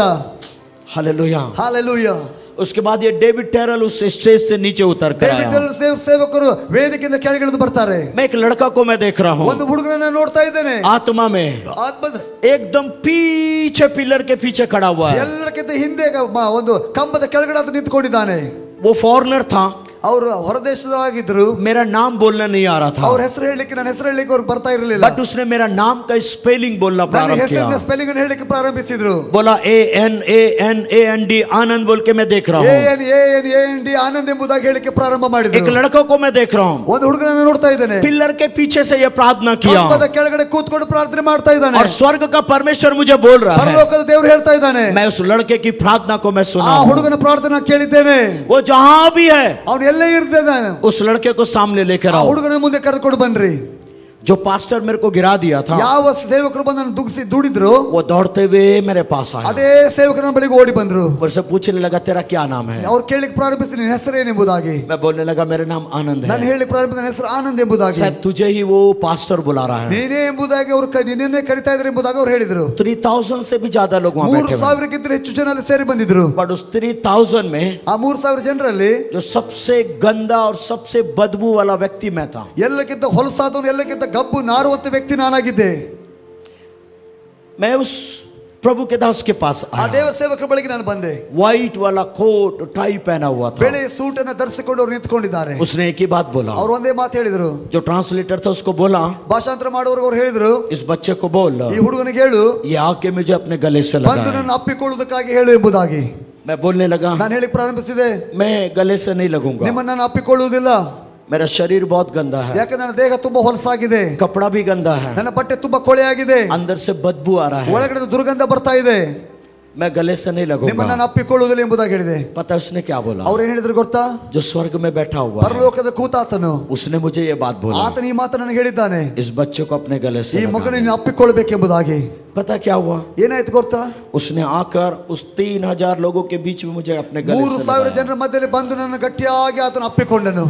हालेलुया। ಹಾಲೆಲೂಯಾ. उसके बाद ये डेविड टेरल उस स्टेज से नीचे उतर कर आया। ಸೇವಕರು ವೇದಿಕೆಯಿಂದ ಕೆಳಗಿಳಿದು ಬರ್ತಾರೆ. मैं एक लड़का को मैं देख रहा हूँ ಒಂದು ಹುಡುಗನನ್ನ ನೋಡ್ತಾ ಇದ್ದೇನೆ. आत्मा में ಆತ್ಮದ एकदम पीछे पिलर के पीछे खड़ा हुआ है। ಎಲ್ಲಕ್ಕಿಂತ ಹಿಂದೆ ಒಂದು ಕಂಬದ ಕೆಳಗಡೆ ಆತ ನಿಂತ್ಕೊಂಡಿದ್ದಾನೆ. वो फॉरेनर था, ಅವರು ಹೊರದೇಶದವಾಗಿದ್ರು. मेरा नाम बोलना नहीं आ रहा था, ಅವ್ರ ಹೆಸರು ಹೇಳಲಿಕ್ಕೆ ನನ್ನ ಹೆಸರು ಹೇಳಲಿಕ್ಕೆ ಅವ್ರು ಬರ್ತಾ ಇರಲಿಲ್ಲ. बट उसने मेरा नाम का स्पेलिंग बोलना ನನ್ನ प्रारंभ किया। ಹೆಸರಿನ ಸ್ಪೆಲ್ಲಿಂಗ್ ಅನ್ನು ಹೇಳಲಿಕ್ಕೆ ಪ್ರಾರಂಭಿಸಿದ್ರು. बोला ANANAND आनंद बोल के मैं देख रहा हूँ। ANAND ಆನಂದ್ ಎಂಬುದಾಗಿ ಹೇಳಲಿಕ್ಕೆ ಪ್ರಾರಂಭ एक ಮಾಡಿದ್ರು. लड़का को मैं देख रहा हूँ, ಒಂದು ಹುಡುಗನನ್ನ ನೋಡ್ತಾ ಇದ್ದೇನೆ. पिलर के पीछे से ये प्रार्थना किया ಕಂಬದ ಕೆಳಗಡೆ ಕೂತ್ಕೊಂಡು ಪ್ರಾರ್ಥನೆ ಮಾಡ್ತಾ ಇದ್ದಾನೆ. और स्वर्ग का परमेश्वर मुझे बोल रहा है, ಪರಲೋಕದ ದೇವರು ಹೇಳ್ತಾ ಇದ್ದಾನೆ. मैं उस लड़के की प्रार्थना को मैं सुना ಆ हूँ। ಹುಡುಗನ ಪ್ರಾರ್ಥನೆ ಕೇಳಿದ್ದೇನೆ. वो जहां भी है ಅವನು ಎಲ್ಲೇ ಇರ್ತಾನೆ उस लड़के को सामने लेकर ಆ आओ। ಹುಡುಗನ ಮುಂದೆ ಕರೆದುಕೊಂಡು ಬನ್ರಿ. जो पास्टर मेरे को गिरा दिया था, ಯಾವ ಸೇವಕರು ಬಂದು ನನ್ನ ದುಡಿದ್ರು, वो दौड़ते हुए मेरे पास आया, ಅದೇ ಸೇವಕರ ಬಳಿಗೆ ಓಡಿ ಬಂದ್ರು. मुझसे पूछने लगा तेरा क्या नाम है? ಅವ್ರು ಕೇಳಲಿಕ್ಕೆ ಪ್ರಾರಂಭಿಸಿ ನಿನ್ನ ಹೆಸರೇನೆಂಬುದಾಗಿ. मैं बोलने लगा मेरा नाम आनंद है. ನಾನು ಹೇಳಲಿಕ್ಕೆ ಪ್ರಾರಂಭಿಸಿದ ನನ್ನ ಹೆಸರು ಆನಂದ್ ಎಂಬುದಾಗಿ. शायद तुझे ही वो पास्टर बुला रहा है. ನೀನೇ ಎಂಬುದಾಗಿ ಅವರು ನಿನ್ನೆ ಕರೀತಾ ಇದ್ದಾರೆ ಎಂಬುದಾಗಿ ಅವರು ಹೇಳಿದ್ರು. 3000 से भी ज्यादा लोग वहां बैठे हैं. 3000 ಹೆಚ್ಚು ಜನ ಅಲ್ಲಿ ಸೇರಿ ಬಂದಿದ್ರು. बट उस 3000 में ಆ 3000 ಜನರಲ್ಲಿ जो सबसे गंदा और सबसे बदबू वाला व्यक्ति मैं था. ಎಲ್ಲಕ್ಕಿಂತ ಹೊಲಸಾದವನು, ಎಲ್ಲಕ್ಕಿಂತ ಗಬ್ಬು ನಾರುವಂತ ವ್ಯಕ್ತಿ ನಾನಾಗಿದ್ದೆ. मैं उस प्रभु के दास के पास ಆ आया. ದೇವರ ಸೇವಕರ ಬಳಿಗೆ ನಾನು ಬಂದೆ. व्हाइट वाला कोट टाई पहना हुआ था. ಬೆಳೆ ಸೂಟ್ ಅನ್ನು ಧರಿಸಿಕೊಂಡು ಅವರು ನಿಂತುಕೊಂಡಿದ್ದಾರೆ. उसने एक ही बात बोला. ಅವರು ಒಂದೇ ಮಾತು ಹೇಳಿದ್ರು. जो ट्रांसलेटर था उसको बोला, ಭಾಷಾಂತರ ಮಾಡುವವರು ಅವರು ಹೇಳಿದ್ರು, इस बच्चे को बोल, ಈ ಹುಡುಗನಿಗೆ ಹೇಳು, ये आके मुझे अपने गले से ಬಂದು लगा. ನನ್ನ ಅಪ್ಪಿಕೊಳ್ಳುವುದಕ್ಕಾಗಿ ಹೇಳು ಎಂಬುದಾಗಿ. मैं बोलने लगा, ನಾನು ಹೇಳಿಕ್ ಪ್ರಾರಂಭಿಸಿದೆ, मैं गले से नहीं लगूंगा. ನಿಮ್ಮನ್ನು ನಾನು ಅಪ್ಪಿಕೊಳ್ಳುವುದಿಲ್ಲ. मेरा शरीर बहुत गंदा है, ಯಾಕಂದ್ರೆ ನನ್ನ ದೇಹ ತುಂಬಾ ಹೊಲಸಾಗಿದೆ, कपड़ा भी गंदा है, ನನ್ನ ಬಟ್ಟೆ ತುಂಬಾ ಕೊಳೆಯಾಗಿದೆ, अंदर से बदबू आ रहा है, ಒಳಗಡೆ ದುರ್ಗಂಧ ಬರ್ತಾ ಇದೆ, मैं गले से नहीं ನಿಮ್ಮನ್ನು लगूंगा. ನಾನು ಅಪ್ಪಿಕೊಳ್ಳುವುದಿಲ್ಲ ಎಂಬುದಾಗಿ ಹೇಳಿದೆ. पता है उसने क्या बोला? ಅವ್ರು ಏನ್ ಹೇಳಿದ್ರು ಗೊತ್ತಾ? जो स्वर्ग में बैठा हुआ है, ಪರಲೋಕದ ಕೂತಾತನು, उसने मुझे ये बात बोला, ಆತನ ಈ ಮಾತನ್ನು ನನಗೆ ಹೇಳಿದ್ದಾನೆ, इस बच्चे को अपने गले से ಈ लगा. ಮಗನ ನೀನು ಅಪ್ಪಿಕೊಳ್ಳಬೇಕೆಂಬುದಾಗಿ. पता क्या हुआ? ಏನಾಯ್ತು ಗೊತ್ತಾ? उसने आकर उस 3000 लोगों के बीच में मुझे अपने गले से 3000 लगाया. ಜನರ ಮಧ್ಯದಲ್ಲಿ ಬಂದು ನನ್ನ ಗಟ್ಟಿಯಾಗಿ ಆತನ ಅಪ್ಪಿಕೊಂಡನು.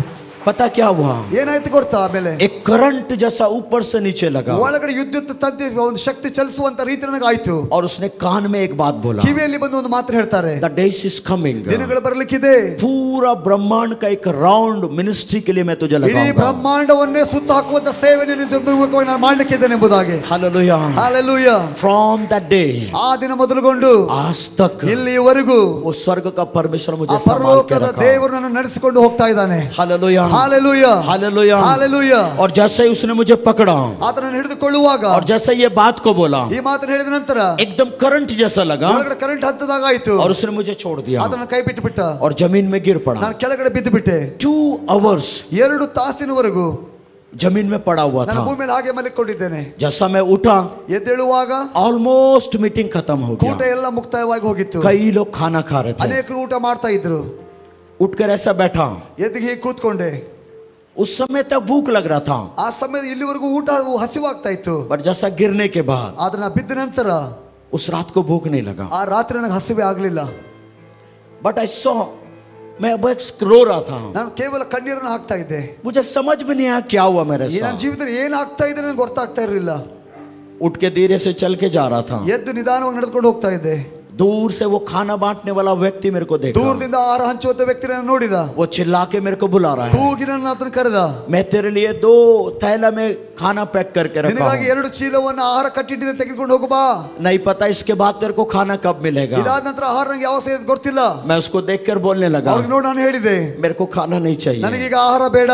पता क्या हुआ? ಏನಾಯ್ತು ಗೊತ್ತಾ? ಆಮೇಲೆ एक करंट जैसा ऊपर से नीचे लगा ಒಳಗಡೆ ವಿದ್ಯುತ್ ತಂತಿ ಒಂದು ಶಕ್ತಿ ಚಲಿಸುವಂತ ರೀತಿ ನನಗೆ ಆಯ್ತು. और उसने कान में एक बात बोला, ಕಿವಿಯಲ್ಲಿ ಬಂದು ಒಂದು ಮಾತು ಹೇಳ್ತಾರೆ, द डेज इज कमिंग, ದಿನಗಳು ಬರಲಿಕ್ಕಿದೆ, पूरा ब्रह्मांड का एक राउंड मिनिस्ट्री के लिए मैं तुझे ಇಡೀ लगाऊंगा. ಬ್ರಹ್ಮಾಂಡವನ್ನೇ ಸುತ್ತ ಹಾಕುವಂತ ಸೇವೆ ನಾನು ಮಾಡ್ಲಿಕ್ಕಿದ್ದೇನೆ ಎಂಬುದಾಗಿ. Hallelujah. Hallelujah. From that day, ಆ ದಿನ ಮೊದಲುಗೊಂಡು आज तक ಇಲ್ಲಿವರೆಗೂ वो स्वर्ग का परमेश्वर मुझे ಆ संभाल के ಪರಲೋಕದ रखा. ದೇವರು ನನ್ನ ನಡೆಸಿಕೊಂಡು ಹೋಗ್ತಾ ಇದ್ದಾನೆ. हालेलुया. ಹಾಲೆಲೂಯಾ. हालेलुया. ಹಾಲೆಲೂಯಾ. और जैसे ही उसने मुझे पकड़ा ಆತನನ್ನು ಹಿಡಿದುಕೊಳ್ಳುವಾಗ, और जैसे ये बात को बोला, ಈ ಮಾತನ್ನು ಹೇಳಿದ ನಂತರ एकदम करंट जैसा लगा ಒಳಗಡೆ ಕರೆಂಟ್ ಹತ್ತದಾಗ ಆಯ್ತು. और उसने मुझे छोड़ दिया ಆತನ ಕೈ ಬಿಟ್ಟು ಬಿಟ್ಟ, और जमीन में गिर पड़ा. ನಾನು ಕೆಳಗಡೆ ಬಿದ್ದು ಬಿಟ್ಟೆ. 2 hours 2 ತಾಸಿನವರೆಗೂ जमीन में पड़ा हुआ ನಾನು था. ಭೂಮಿ ಮೇಲೆ ಹಾಗೆ ಮಲಗಿಕೊಂಡಿದ್ದೇನೆ. जैसा मैं उठा, ಎದ್ದೇಳುವಾಗ ऑलमोस्ट मीटिंग खत्म हो ಊಟ गया. ಎಲ್ಲ ಮುಕ್ತಾಯವಾಗಿ ಹೋಗಿತ್ತು. कई लोग खाना खा रहे थे. ಅನೇಕರು ಊಟ ಮಾಡ್ತಾ ಇದ್ರು. उठकर ऐसा बैठा. ಎದ್ದು ಹೀಗೆ ಕೂತ್ಕೊಂಡೆ. उस समय तक भूख लग रहा था, ಆ ಸಮಯದ ಇಲ್ಲಿವರೆಗೂ ಊಟ ಹಸಿವಾಗ್ತಾ ಇತ್ತು. बट जैसा गिरने के बाद ಆದ್ರೆ ನಾ ಬಿದ್ದ ನಂತರ उस रात को भूख नहीं लगा. ಆ ರಾತ್ರಿ ನನಗೆ ಹಸಿವೆ ಆಗ್ಲಿಲ್ಲ. बट आई सॉ, मैं अब रो रहा था. ನಾನು ಕೇವಲ ಕಣ್ಣೀರನ್ನು ಹಾಕ್ತಾ ಇದ್ದೆ. मुझे समझ में नहीं आया क्या हुआ मेरे ನನ್ನ साथ. ಜೀವಿತದಲ್ಲಿ ಏನಾಗ್ತಾ ಇದೆ ನನಗೆ ಗೊತ್ತಾಗ್ತಾ ಇರಲಿಲ್ಲ. उठ के धीरे से चल के जा रहा था. ಎದ್ದು ನಿಧಾನವಾಗಿ ನಡೆದುಕೊಂಡು ಹೋಗ್ತಾ ಇದ್ದೆ. दूर से वो खाना बांटने वाला व्यक्ति मेरे को देखा. ದೂರದಿಂದ ಆಹಾರ ಹಂಚುವಂತ ವ್ಯಕ್ತಿಯನ್ನು ನೋಡಿದ. वो चिल्ला के मेरे को बुला रहा है, ತೂಗಿ ನನ್ನ ಆತನ ಕರೆದ. मैं तेरे लिए 2 थैला में खाना पैक करके रखा ನಿನಗಾಗಿ हूं. 2 ಚೀಲವನ್ನು ಆಹಾರ ಕಟ್ಟಿಟ್ಟಿದ್ದೆ, ತೆಗೆದುಕೊಂಡು ಹೋಗು ಬಾ. नहीं पता इसके बाद तेरे को खाना कब मिलेगा. ಇದಾದ ನಂತರ ಆಹಾರ ನನಗೆ ಯಾವ ಸಿಗೋದು ಗೊತ್ತಿಲ್ಲ. मैं उसको देखकर बोलने लगा, ಅವ್ರಿಗೆ ನೋಡಿ ನಾನು ಹೇಳಿದೆ, मेरे को खाना नहीं चाहिए. ನನಗೀಗ ಆಹಾರ ಬೇಡ.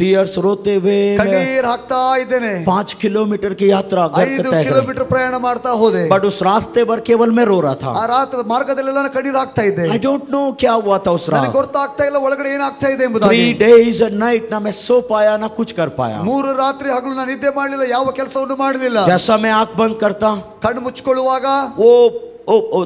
टीयर्स रोते हुए मैं ಕಣ್ಣೀರು ಹಾಕ್ತಾ ಇದ್ದೇನೆ. 5 किलोमीटर की यात्रा घर 5 तय कर, ಕಿಲೋಮೀಟರ್ ಪ್ರಯಾಣ ಮಾಡ್ತಾ ಹೋದೆ. बट उस रास्ते भर केवल मैं रो रहा था. ಆ ರಾತ್ರಿ ಮಾರ್ಗದಲ್ಲೆಲ್ಲ ನಾನು ಕಣ್ಣೀರು ಹಾಕ್ತಾ ಇದ್ದೆ. I don't know क्या हुआ था उस ನನಗೆ रात. ಗೊತ್ತಾಗ್ತಾ ಇಲ್ಲ ಒಳಗಡೆ ಏನಾಗ್ತಾ ಇದೆ ಎಂಬುದಾಗಿ. 3 days and night ना मैं सो पाया ना कुछ कर पाया. 3 ರಾತ್ರಿ ಹಗಲು ನಾನು ನಿದ್ದೆ ಮಾಡಲಿಲ್ಲ, ಯಾವ ಕೆಲಸವನ್ನು ಮಾಡಲಿಲ್ಲ. जैसा मैं आंख बंद करता, ಕಣ್ಣು ಮುಚ್ಚಿಕೊಳ್ಳುವಾಗ वो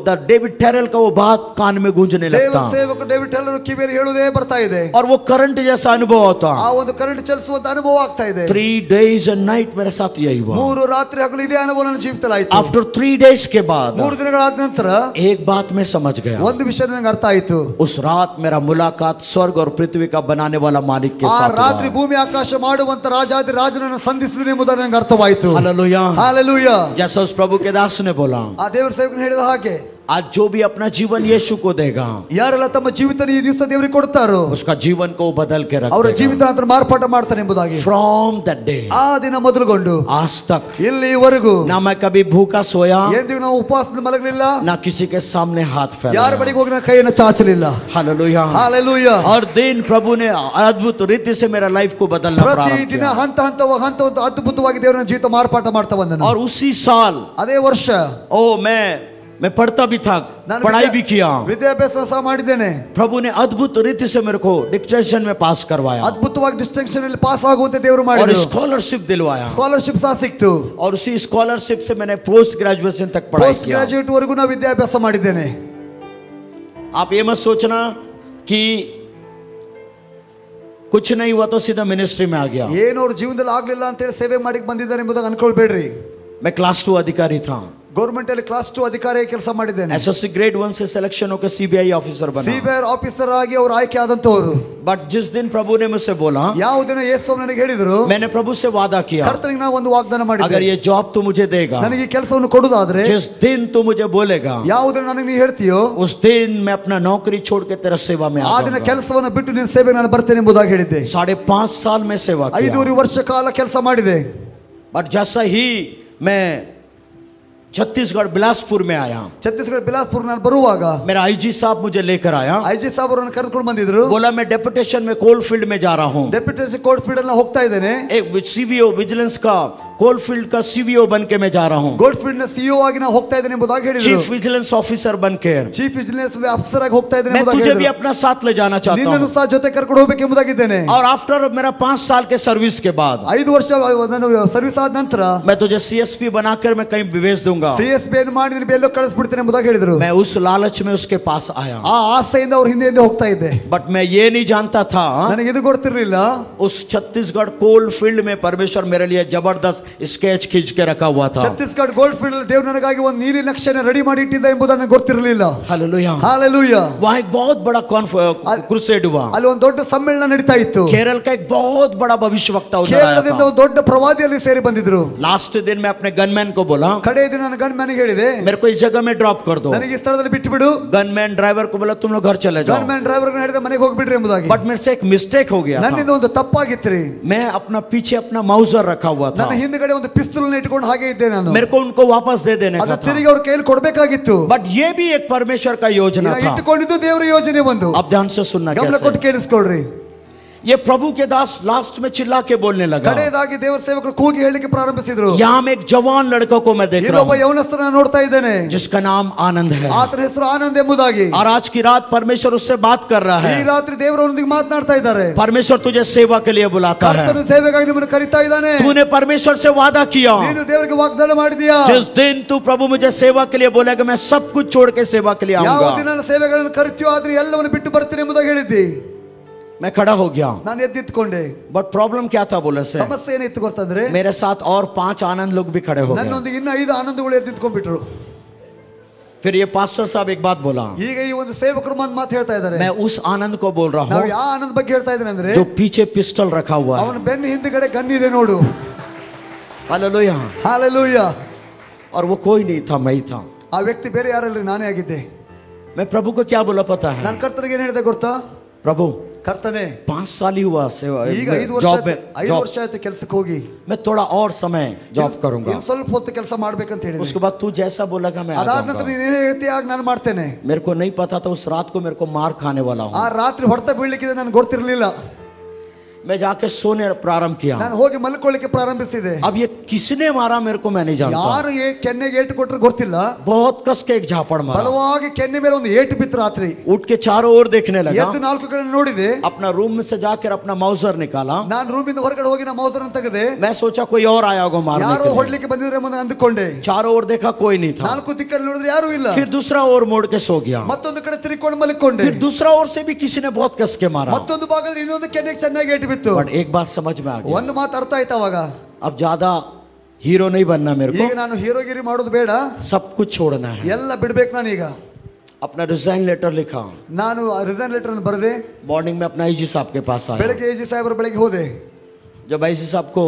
द डेविड टेरल का वो बात कान में गूंजने ದೇವರ लगता, ಸೇವಕ ಡೇವಿಡ್ ಟೆಲ್ಲರ್ ಕಿವಿಯಲ್ಲಿ ಹೇಳುವುದೇ ಬರ್ತಾ ಇದೆ. और वो करंट जैसा अनुभव होता. ಆ ಒಂದು ಕರೆಂಟ್ ಚಲಿಸುವಂತ ಅನುಭವ ಆಗ್ತಾ ಇದೆ. 3 days and night मेरे साथ यही हुआ. 3 ರಾತ್ರಿ ಹಗಲು ಇದೇ ಅನುಭವ ನನ್ನ ಜೀವಿತದಲ್ಲಿ ಆಯ್ತು. After 3 days के बाद 3 ದಿನಗಳಾದ ನಂತರ एक बात मैं समझ गया. ಒಂದು ವಿಷಯ ನನಗೆ ಅರ್ಥ ಆಯ್ತು. उस रात मेरा मुलाकात स्वर्ग और पृथ्वी का बनाने वाला मालिक के ಆ साथ ರಾತ್ರಿ हुआ. ಭೂಮಿ ಆಕಾಶ ಮಾಡುವಂತ ರಾಜಾದಿ ರಾಜನನ್ನು ಸಂಧಿಸಿದನು ಎಂಬುದನ್ನು ನನಗೆ ಅರ್ಥವಾಯಿತು. हालेलुया. ಹಾಲೆಲೂಯಾ. जैसा उस प्रभु के दास ने बोला, ಆ ದೇವರ ಸೇವಕನು ಹೇಳಿದ ಹಾಗೆ आज जो भी अपना जीवन यीशु को देगा, ಯಾರೆಲ್ಲ ತಮ್ಮ ಜೀವಿತ ಈ ದಿವಸ ದೇವರಿಗೆ ಕೊಡ್ತಾರೋ उसका जीवन को बदल के रख ಅವರ देगा. ಜೀವಿತ ಆತನ ಮಾರ್ಪಾಟ ಮಾಡ್ತಾನೆ ಎಂಬುದಾಗಿ. From that day ಆ ದಿನ ಮೊದಲುಗೊಂಡು आज तक ಇಲ್ಲಿವರೆಗೂ ना मैं कभी भूखा सोया, ಎಂದಿಗೂ ನಾವು ಉಪವಾಸದಲ್ಲಿ ಮಲಗಲಿಲ್ಲ, ना किसी के सामने हाथ ಯಾರ फैलाया. ಬಳಿಗೆ ಹೋಗಿ ನನ್ನ ಕೈಯನ್ನು ಚಾಚಲಿಲ್ಲ. हालेलुया. ಹಾಲೆಲೂಯಾ. हर दिन प्रभु ने अद्भुत रीति से मेरा लाइफ को बदलना ಪ್ರತಿ प्रारंभ ದಿನ किया. ಹಂತ ಹಂತ ಅದ್ಭುತವಾಗಿ ದೇವರ ಜೀವಿತ ಮಾರ್ಪಾಟ ಮಾಡ್ತಾ ಬಂದನು. और उसी साल ಅದೇ ವರ್ಷ मैं पढ़ता भी था, ನಾನು पढ़ाई भी किया. ವಿದ್ಯಾಭ್ಯಾಸ ಸಹ ಮಾಡಿದ್ದೇನೆ. प्रभु ने अद्भुत रीति से मेरे को डिक्टेशन में पास करवाया ಅದ್ಭುತವಾಗಿ ಡಿಸ್ಟಿಂಕ್ಷನ್ ಅಲ್ಲಿ ಪಾಸ್ ಆಗುವಂತೆ ದೇವರು और ಮಾಡಿದರು. स्कॉलरशिप दिलवाया. ಸ್ಕಾಲರ್ಶಿಪ್ ಸಹ ಸಿಕ್ತು. और उसी स्कॉलरशिप से मैंने पोस्ट ग्रेजुएशन तक पढ़ाई ಪೋಸ್ಟ್ किया. ಗ್ರಾಜುಯೇಟ್ ವರೆಗೂ ನಾನು ವಿದ್ಯಾಭ್ಯಾಸ ಮಾಡಿದ್ದೇನೆ. आप ये मत सोचना कि कुछ नहीं हुआ तो सीधा मिनिस्ट्री में आ गया. ಏನು ಅವ್ರ ಜೀವನದಲ್ಲಿ ಆಗ್ಲಿಲ್ಲ ಅಂತ ಹೇಳಿ ಸೇವೆ ಮಾಡಿ ಬಂದಿದ್ದಾರೆ ಎಂಬುದಾಗಿ ಅನ್ಕೊಳ್ಬೇಡ್ರಿ. मैं क्लास 2 अधिकारी था. गवर्नमेंट ಅಲ್ಲಿ ಕ್ಲಾಸ್ 2 ಅಧಿಕಾರಿ ಕೆಲಸ ಮಾಡಿದ್ದೇನೆ. एसएससी ग्रेड 1 से सिलेक्शन होकर सीबीआई ऑफिसर बना. सीबीआई ಆಫೀಸರ್ ಆಗಿ ಅವರು ಆಯ್ಕೆ ಆದಂತವರು. बट जिस दिन प्रभु ने मुझसे बोला, ಯಾವ ದಿನ ಯೇಸು ನನಗೆ ಹೇಳಿದರು, मैंने प्रभु से वादा किया, ಕರ್ತನಿಗೆ ನಾನು ಒಂದು ವಾಗ್ದಾನ ಮಾಡಿದ್ದೆ, अगर ये जॉब तू मुझे देगा, ನನಗೆ ಈ ಕೆಲಸವನ್ನು ಕೊಡುವುದಾದ್ರೆ, जिस दिन तू मुझे बोलेगा, ಯಾವ ದಿನ ನನಗೆ ನೀ ಹೇಳ್ತೀಯೋ, उस दिन मैं अपना नौकरी छोड़ के तेरा सेवा में ಆ ದಿನ ಕೆಲಸವನ್ನು ಬಿಟ್ಟು ನಿನ್ನ ಸೇವೆಗೆ ನಾನು ಬರ್ತೇನೆ ಎಂಬುದಾಗಿ ಹೇಳಿದ್ದೆ. 5.5 साल में सेवा किया. 5.5 ವರ್ಷ ಕಾಲ ಕೆಲಸ ಮಾಡಿದೆ. बट जैसा ही मैं छत्तीसगढ़ बिलासपुर में आया, छत्तीसगढ़ बिलासपुर ನಾನು ಬರುವಾಗ मेरा आईजी साहब मुझे लेकर आया. ಐಜಿ ಸಾಹೇಬ್ ಅವರನ್ನು ಕರೆದುಕೊಂಡು ಬಂದಿದ್ರು. बोला मैं डेपुटेशन में कोल फील्ड में जा रहा हूँ. ಡೆಪ್ಯುಟೇಷನ್ ಕೋರ್ಟ್ ಫೀಲ್ಡ್ ಅಲ್ಲಿ ಹೋಗ್ತಾ ಇದ್ದೇನೆ. एक सीवीओ विजिलेंस का कोल फील्ड का सीवीओ बन के मैं जा रहा हूँ. ಗೋಲ್ಡ್ ಫೀಲ್ಡ್ ನ ಸಿಇಒ ಆಗಿ ನಾನು ಹೋಗ್ತಾ ಇದ್ದೇನೆ ಎಂಬುದಾಗಿ ಹೇಳಿದ್ರು. चीफ विजिलेंस ऑफिसर बन के, ಚೀಫ್ ವಿಜಿಲೆನ್ಸ್ ಆಫೀಸರ್ ಆಗಿ ಹೋಗ್ತಾ ಇದ್ದೇನೆ मैं ಎಂಬುದಾಗಿ तुझे भी ಹೇಳಿದ್ರು. अपना साथ ले जाना चाहता ನಿನ್ನನ್ನು हूँ. ಸಹ ಜೊತೆ ಕರ್ಕೊಂಡು ಹೋಗಬೇಕು ಎಂಬುದಾಗಿದ್ದೇನೆ. और आफ्टर मेरा 5 साल के सर्विस के बाद 5 ವರ್ಷ ನಾನು ಸರ್ವಿಸ್ ಆದ ನಂತರ मैं तुझे सीएसपी बनाकर मैं कहीं भेज दूंगा. ಸಿಎಸ್ಪಿ ಅನ್ನು ಮಾಡಿ ನಿನ್ನ ಎಲ್ಲೋ ಕಳಿಸ್ಬಿಡ್ತೇನೆ ಎಂಬುದಾಗಿ ಹೇಳಿದ್ರು. मैं उस लालच में उसके पास आया. ಆ ಆಸೆಯಿಂದ ಅವ್ರ ಹಿಂದೆ ಹೋಗ್ತಾ ಇದ್ದೆ. बट मैं ये नहीं जानता था, ನನಗೆ ಇದು ಗೊತ್ತಿರಲಿಲ್ಲ, उस छत्तीसगढ़ कोल फील्ड में परमेश्वर मेरे लिए जबरदस्त स्केच खींच के रखा हुआ था. ಛತ್ತೀಸ್ಗಢ ಗೋಲ್ಡ್ ಫೀಲ್ಡ್ ಅಲ್ಲಿ ದೇವರು ನನಗಾಗಿ ಒಂದು ನೀಲಿ ನಕ್ಷೆನ ರೆಡಿ ಮಾಡಿ ಇಟ್ಟಿದ್ದ ಎಂಬುದನ್ನು ಗೊತ್ತಿರಲಿಲ್ಲ. Hallelujah, hallelujah. वहाँ एक बहुत बड़ा क्रूसेड हुआ. ಅಲ್ಲಿ ಒಂದು ದೊಡ್ಡ ಸಮ್ಮೇಳನ ನಡೀತಾ ಇತ್ತು. केरल का एक बहुत बड़ा भविष्यवक्ता उधर आया ಕೇರಳದಿಂದ था. ಒಂದು ದೊಡ್ಡ ಪ್ರವಾದಿಯಲ್ಲಿ ಸೇರಿ ಬಂದಿದ್ರು. लास्ट दिन मैं अपने गनमैन को बोला, ಕಡೆ ದಿನ ನಾನು ಗನ್ಮ್ಯಾನ್ ಹೇಳಿದೆ, मेरे को इस जगह में ड्रॉप कर दो. ನನಗೆ ಈ ಸ್ಥಳದಲ್ಲಿ ಬಿಟ್ಟು ಬಿಡು. गनमैन ड्राइवर को बोला तुम लोग घर चले जाओ. ಗನ್ಮ್ಯಾನ್ ಡ್ರೈವರ್ ಹೇಳಿದೆ ಮನೆಗೆ ಹೋಗ್ಬಿಡ್ರಿ ಎಂಬುದಾಗಿ. बट मेरे से एक मिस्टेक हो गया ನನ್ನಿಂದ था. ಒಂದು ತಪ್ಪಾಗಿತ್ರಿ. मैं अपना पीछे अपना माउजर रखा हुआ था. ನನ್ನ ಹಿಂದ್ಗಡೆ ಒಂದು ಪಿಸ್ತೂಲ್ ಇಟ್ಕೊಂಡು ಹಾಗೆ ಇದ್ದೆ ನಾನು. मेरे को उनको वापस दे देने का ಅದು था. ತಿರುಗಿ ಅವ್ರ ಕೈಯಲ್ಲಿ ಕೊಡಬೇಕಾಗಿತ್ತು. बट ये भी एक परमेश्वर का योजना था. ಇಟ್ಟುಕೊಂಡಿದ್ದು ದೇವರ ಯೋಜನೆ ಒಂದು. अब ध्यान से सुनना, ಗಮನ ಕೊಟ್ಟು कैसे ಕೇಳಿಸ್ಕೊಳ್ರಿ. ये प्रभु के दास लास्ट में चिल्ला के बोलने लगा. ಕಡೆಯದಾಗಿ ದೇವರ ಸೇವಕರು ಕೂಗಿ ಹೇಳಿಕೆ ಪ್ರಾರಂಭಿಸಿದ್ರು. यहाँ में एक जवान लड़का को मैं देख रहा ಇಲ್ಲೊಬ್ಬ हूँ ಯೌವನಸ್ಥನ ನೋಡ್ತಾ ಇದ್ದೇನೆ, जिसका नाम आनंद है. ಆತನ ಹೆಸರು ಆನಂದ್ ಎಂಬುದಾಗಿ. और आज की रात परमेश्वर उससे बात कर रहा ಈ है. ರಾತ್ರಿ ದೇವರೊಂದಿಗೆ ಮಾತನಾಡ್ತಾ ಇದ್ದಾರೆ. परमेश्वर तुझे सेवा के लिए बुलाता है. ಕರ್ತನು ಸೇವೆಗಾಗಿ ನಿಮ್ಮನ್ನು ಕರೀತಾ ಇದ್ದಾನೆ. तूने परमेश्वर से वादा किया, ನೀನು ದೇವರಿಗೆ ವಾಗ್ದಾನ ಮಾಡಿದ್ಯಾ, जिस दिन तू प्रभु मुझे सेवा के लिए बोलेगा मैं सब कुछ छोड़ के सेवा के लिए ಯಾವ आऊंगा. ದಿನ ನನ್ನ ಸೇವೆಗಳನ್ನು ಕರಿತೀಯೋ ಆದ್ರೆ ಎಲ್ಲವನ್ನು ಬಿಟ್ಟು ಬರ್ತೀನಿ ಎಂಬುದಾಗಿ ಹೇಳಿದ್ದಿ. मैं खड़ा हो गया. ನಾನು ಎದ್ದಿತ್ಕೊಂಡೆ. बट प्रॉब्लम क्या था बोले से, ಸಮಸ್ಯೆ ಏನಿತ್ತು ಗೊತ್ತಂದ್ರೆ, मेरे साथ और 5 आनंद लोग भी खड़े हो गए. ನನ್ನೊಂದಿಗೆ ಇನ್ನು 5 ಆನಂದಗಳು ಎದ್ದಿತ್ಕೊಂಡ್ಬಿಟ್ರು. फिर ये पास्टर साहब एक बात बोला, ಈಗ ಈ ಒಂದು ಸೇವಕರು ಒಂದು ಮಾತು ಹೇಳ್ತಾ ಇದ್ದಾರೆ. मैं उस आनंद को बोल रहा ನಾವು हूँ ಯಾವ ಆನಂದ ಬಗ್ಗೆ ಹೇಳ್ತಾ ಇದ್ದೇನೆ ಅಂದ್ರೆ, जो पीछे पिस्टल रखा हुआ है. ಅವನ ಬೆನ್ನ ಹಿಂದ್ಗಡೆ ಗನ್ ಇದೆ ನೋಡು. हालेलुया. ಹಾಲೆಲೂಯಾ. और वो कोई नहीं था, मैं ही था. ಆ ವ್ಯಕ್ತಿ ಬೇರೆ ಯಾರಲ್ಲಿ ನಾನೇ ಆಗಿದ್ದೆ. मैं प्रभु को क्या बोला पता है, ನಾನು ಕರ್ತನಿಗೆ ಏನು ಹೇಳಿದೆ ಗೊತ್ತಾ, प्रभु ಕರ್ತನೆ 5 साल ही हुआ सेवा ಈಗ 5 ವರ್ಷ जॉब ಆಯ್ತು, 5 ವರ್ಷ ಆಯ್ತು ಕೆಲಸಕ್ಕೆ ಹೋಗಿ, मैं थोड़ा और समय जॉब करूंगा. ಇನ್ನು ಸ್ವಲ್ಪ ಹೊತ್ತು ಕೆಲಸ ಮಾಡ್ಬೇಕಂತ ಹೇಳಿದೆ. उसके बाद तू जैसा बोलेगा मैं आ ಅದಾದ ನಂತರ जाऊंगा. ನೀನು ಏನು ಹೇಳ್ತೀಯ ಆಗ ನಾನು ಮಾಡ್ತೇನೆ. मेरे को नहीं पता था उस रात को मेरे को मार खाने वाला ಆ हूँ. ರಾತ್ರಿ ಹೊಡೆತ ಬೀಳ್ಲಿಕ್ಕಿದೆ ನನಗೆ ಗೊತ್ತಿರಲಿಲ್ಲ. मैं जाके सोने प्रारंभ किया. ನಾನು ಹೋಗಿ ಮಲ್ಕೊಳ್ಳಿಕ್ಕೆ ಪ್ರಾರಂಭಿಸಿದೆ. अब ये किसने मारा मेरे को मैं नहीं जानता. ಯಾರು ಕೆನ್ನೆಗೆ ಏಟು ಕೊಟ್ಟರು ಗೊತ್ತಿಲ್ಲ. बहुत कस के एक झापड़ मारा. ಬಲವಾಗಿ ಕೆನ್ನೆ ಮೇಲೆ ಒಂದು ಏಟು ಬಿತ್ತು ರಾತ್ರಿ. उठ के चारों ओर देखने लगा. ಎದ್ದು 4 ಕಡೆ ನೋಡಿದೆ. अपना रूम में से जाकर अपना माउजर निकाला. ನಾನು ರೂಮಿಂದ ಹೊರಗಡೆ ಹೋಗಿ ನಮ್ಮ ಮೌಸರ್ ಅನ್ನು ತೆಗೆದೆ. मैं सोचा कोई और आया होगा मारने ಯಾರೋ के लिए. ಹೊಡ್ಲಿಕ್ಕೆ ಬಂದಿದ್ರೆ ಮುಂದೆ ಅಂದುಕೊಂಡೆ. चारों ओर देखा कोई नहीं था. 4 ದಿಕ್ಕಲ್ಲಿ ನೋಡಿದ್ರೆ ಯಾರು ಇಲ್ಲ. फिर दूसरा ओर मोड़ के सो गया. ಮತ್ತೊಂದು ಕಡೆ ತಿರುಗಿಕೊಂಡು ಮಲ್ಕೊಂಡೆ. फिर दूसरा ओर से भी किसी ने बहुत कस के मारा. ಮತ್ತೊಂದು ಭಾಗದಲ್ಲಿ ಇನ್ನೊಂದು ಕೆನ್ನೆಗೆ ಚೆನ್ನಾಗಿ ಏಟು ಬಿತ್ತು. बट एक बात समझ में आ गया, ಒಂದು ಮಾತು ಅರ್ಥ ಆಯ್ತು ಅವಾಗ. अब ज्यादा हीरो नहीं बनना मेरे ಈಗ को, ನಾನು ಹೀರೋಗಿರಿ ಮಾಡೋದು ಬೇಡ, सब कुछ छोड़ना है. ಎಲ್ಲ ಬಿಡ್ಬೇಕು ನಾನೀಗ. अपना रिजाइन लेटर लिखा. ನಾನು ರಿಸೈನ್ ಲೆಟರ್ ಅನ್ನು ಬರೆದೆ. मॉर्निंग में अपना आईजी साहब के पास आया. ಬೆಳಗ್ಗೆ ಎಜಿ ಸಾಹೇಬರ ಬೆಳಗ್ಗೆ ಹೋದೆ. जब आईजी साहब को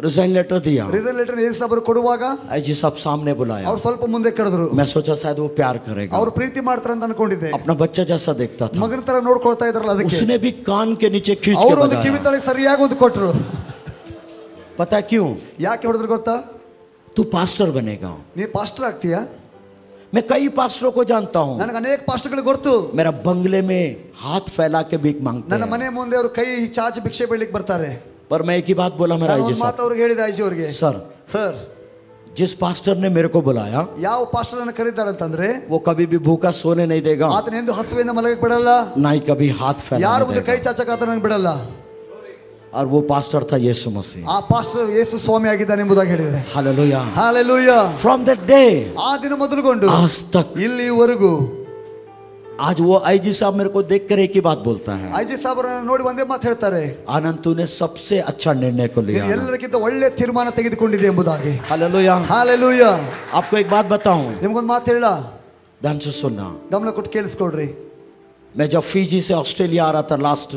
रिजाइन लेटर दिया, ರಿಸೈನ್ ಲೆಟರ್ ಎಜಿ ಸಾಹೇಬರು ಕೊಡುವಾಗ आईजी साहब सामने बुलाया. ಅವ್ರು ಸ್ವಲ್ಪ ಮುಂದೆ ಕರೆದ್ರು. मैं सोचा शायद वो प्यार करेगा, ಅವ್ರು ಪ್ರೀತಿ ಮಾಡ್ತಾರೆ ಅಂತ ಅನ್ಕೊಂಡಿದ್ದೆ. अपना बच्चा जैसा देखता था. ಮಗನ ತರ ನೋಡ್ಕೊಳ್ತಾ ಇದ್ರಲ್ಲ ಅದಕ್ಕೆ. उसने भी कान के नीचे खींच के ಅವರು ಒಂದು ಕಿವಿ बजाया. ತಳಗೆ ಸರಿಯಾಗಿ ಒಂದು ಕೊಟ್ರು. पता क्यों? ಯಾಕೆ ಹೊಡೆದ್ರು ಗೊತ್ತಾ? तू पास्टर बनेगा. ನೀ ಪಾಸ್ಟರ್ ಆಗ್ತೀಯಾ? मैं कई पास्टरों को जानता हूँ. ನನಗೆ ಅನೇಕ ಪಾಸ್ಟರ್ಗಳು ಗೊತ್ತು. मेरा बंगले में हाथ फैला के भीख मांगते ನನ್ನ हैं. ಮನೆ ಮುಂದೆ ಅವರು ಕೈ ಚಾಚಿ ಭಿಕ್ಷೆ ಬೇಡಲಿಕ್ಕೆ ಬರ್ತಾರೆ. पर मैं एक ही बात बोला मेरा ನಾನು आईजी ಒಂದು ಮಾತು साहब, ಅವ್ರಿಗೆ ಹೇಳಿದೆ ಐಜಿ ಅವರಿಗೆ, सर ಸರ್ जिस पास्टर ने मेरे को बुलाया ಯಾವ ಪಾಸ್ಟರ್ ಅನ್ನು ಕರೀತಾರೆ ಅಂತಂದ್ರೆ वो कभी भी भूखा सोने नहीं देगा, ಆತನ ಎಂದು ಹಸುವಿಂದ ಮಲಗಕ್ಕೆ ಬಿಡಲ್ಲ, ना ही कभी हाथ ಯಾರು फैलाने ಮುಂದೆ ಕೈ देगा. ಚಾಚಕ ಆತನ ಬಿಡಲ್ಲ. और वो पास्टर था यीशु मसीह. ಆ ಪಾಸ್ಟರ್ ಯೇಸು ಸ್ವಾಮಿ ಆಗಿದ್ದಾನೆ ಎಂಬುದಾಗಿ ಹೇಳಿದೆ. Hallelujah. Hallelujah. From that day ಆ ದಿನ ಮೊದಲುಗೊಂಡು आज तक ಇಲ್ಲಿವರೆಗೂ आज वो आईजी साहब मेरे को देख कर एक ही बात बोलता है, ಐಜಿ ಸಾಹೇಬರನ್ನ ನೋಡಿ ಒಂದೇ ಮಾತು ಹೇಳ್ತಾರೆ, आनंद तूने सबसे अच्छा निर्णय को लिया। ಎಲ್ಲರಿಗಿಂತ ಒಳ್ಳೆ ತೀರ್ಮಾನ ತೆಗೆದುಕೊಂಡಿದೆ ಎಂಬುದಾಗಿ। Hallelujah hallelujah. आपको एक बात बताऊं, ನಿಮಗೊಂದು ಮಾತು ಹೇಳ, ध्यान से सुनना। ಗಮನ ಕೊಟ್ಟು ಕೇಳಿಸ್ಕೊಳ್ರಿ। मैं जब फीजी से ऑस्ट्रेलिया आ रहा था, लास्ट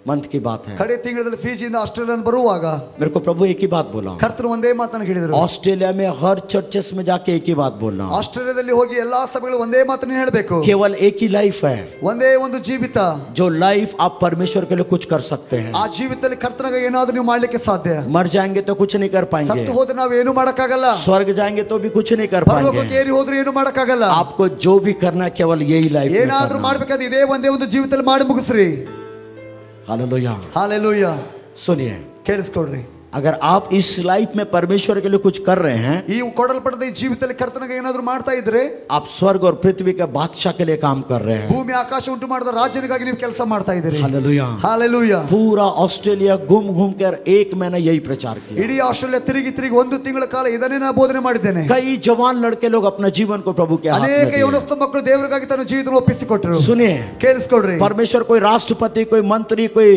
मंथ की बात है, ಕಡೆ ತಿಂಗಳಲ್ಲಿ ಫಿಜಿಯಿಂದ ಆಸ್ಟ್ರೇಲಿಯಾ ಬರುವಾಗ मेरे को प्रभु एक ही बात बोला, ಕರ್ತರು ಒಂದೇ ಮಾತನ್ನು ಹೇಳಿದರು, ऑस्ट्रेलिया में हर चर्चेस में जाके एक ही बात बोलना, ಆಸ್ಟ್ರೇಲಿಯಾದಲ್ಲಿ ಹೋಗಿ ಎಲ್ಲಾ ಸಭೆಗಳು ಒಂದೇ ಮಾತನ್ನು ಹೇಳಬೇಕು। केवल एक ही लाइफ है, ಒಂದೇ ಒಂದು ಜೀವಿತ, जो लाइफ आप परमेश्वर के लिए कुछ कर सकते हैं। ಆ ಜೀವಿತದಲ್ಲಿ ಕರ್ತನಿಗೆ ಏನಾದರೂ ನೀವು ಮಾಡಲಿಕ್ಕೆ ಸಾಧ್ಯ। मर जाएंगे तो कुछ नहीं कर पाएंगे, ಸತ್ತು ಹೋದ್ರೆ ನಾವು ಏನು ಮಾಡಕ್ಕಾಗಲ್ಲ, स्वर्ग जाएंगे तो भी कुछ नहीं कर ಪರಲೋಕಕ್ಕೆ पाएंगे। ಏರಿ ಹೋದ್ರೆ ಏನು ಮಾಡಕ್ಕಾಗಲ್ಲ। आपको जो भी करना है केवल यही लाइफ में ಏನಾದರೂ करना। ಮಾಡಬೇಕಾದ್ರೆ ಇದೇ ಒಂದೇ ಒಂದು ಜೀವಿತದಲ್ಲಿ ಮಾಡಿ ಮುಗಿಸ್ರಿ। हालेलुया। हालेलुया। सुनिए, ಕೇಳಿಸ್ಕೊಳ್ರಿ, अगर आप इस लाइफ में परमेश्वर के लिए कुछ कर रहे हैं, ಈ ಕೊಡಲ್ಪಟ್ಟದ ಈ ಜೀವಿತದಲ್ಲಿ ಕರ್ತನಿಗೆ ಏನಾದರೂ ಮಾಡ್ತಾ ಇದ್ರೆ, आप स्वर्ग और पृथ्वी के बादशाह के लिए काम कर रहे हैं। ಭೂಮಿ ಆಕಾಶ ಉಂಟು ಮಾಡಿದ ರಾಜನಿಗಾಗಿ ನೀವು ಕೆಲಸ ಮಾಡ್ತಾ ಇದ್ದೀರಿ। हालेलुया। हालेलुया। पूरा ऑस्ट्रेलिया घूम घूम कर 1 महीना यही प्रचार किया। ಇಡೀ ಆಸ್ಟ್ರೇಲಿಯಾ ತಿರುಗಿ ತಿರುಗಿ ಒಂದು ತಿಂಗಳ ಕಾಲ ಇದನ್ನೇ ನಾನು ಬೋಧನೆ ಮಾಡಿದ್ದೇನೆ। कई जवान लड़के लोग अपना जीवन को प्रभु के हाथ में ಅನೇಕ दिए। ಯೌವನಸ್ಥ ಮಕ್ಕಳು ದೇವರಿಗಾಗಿ ತನ್ನ ಜೀವಿತ ಒಪ್ಪಿಸಿಕೊಟ್ಟರು। सुनिए, ಕೇಳಿಸ್ಕೊಳ್ರಿ, परमेश्वर कोई राष्ट्रपति, कोई मंत्री, कोई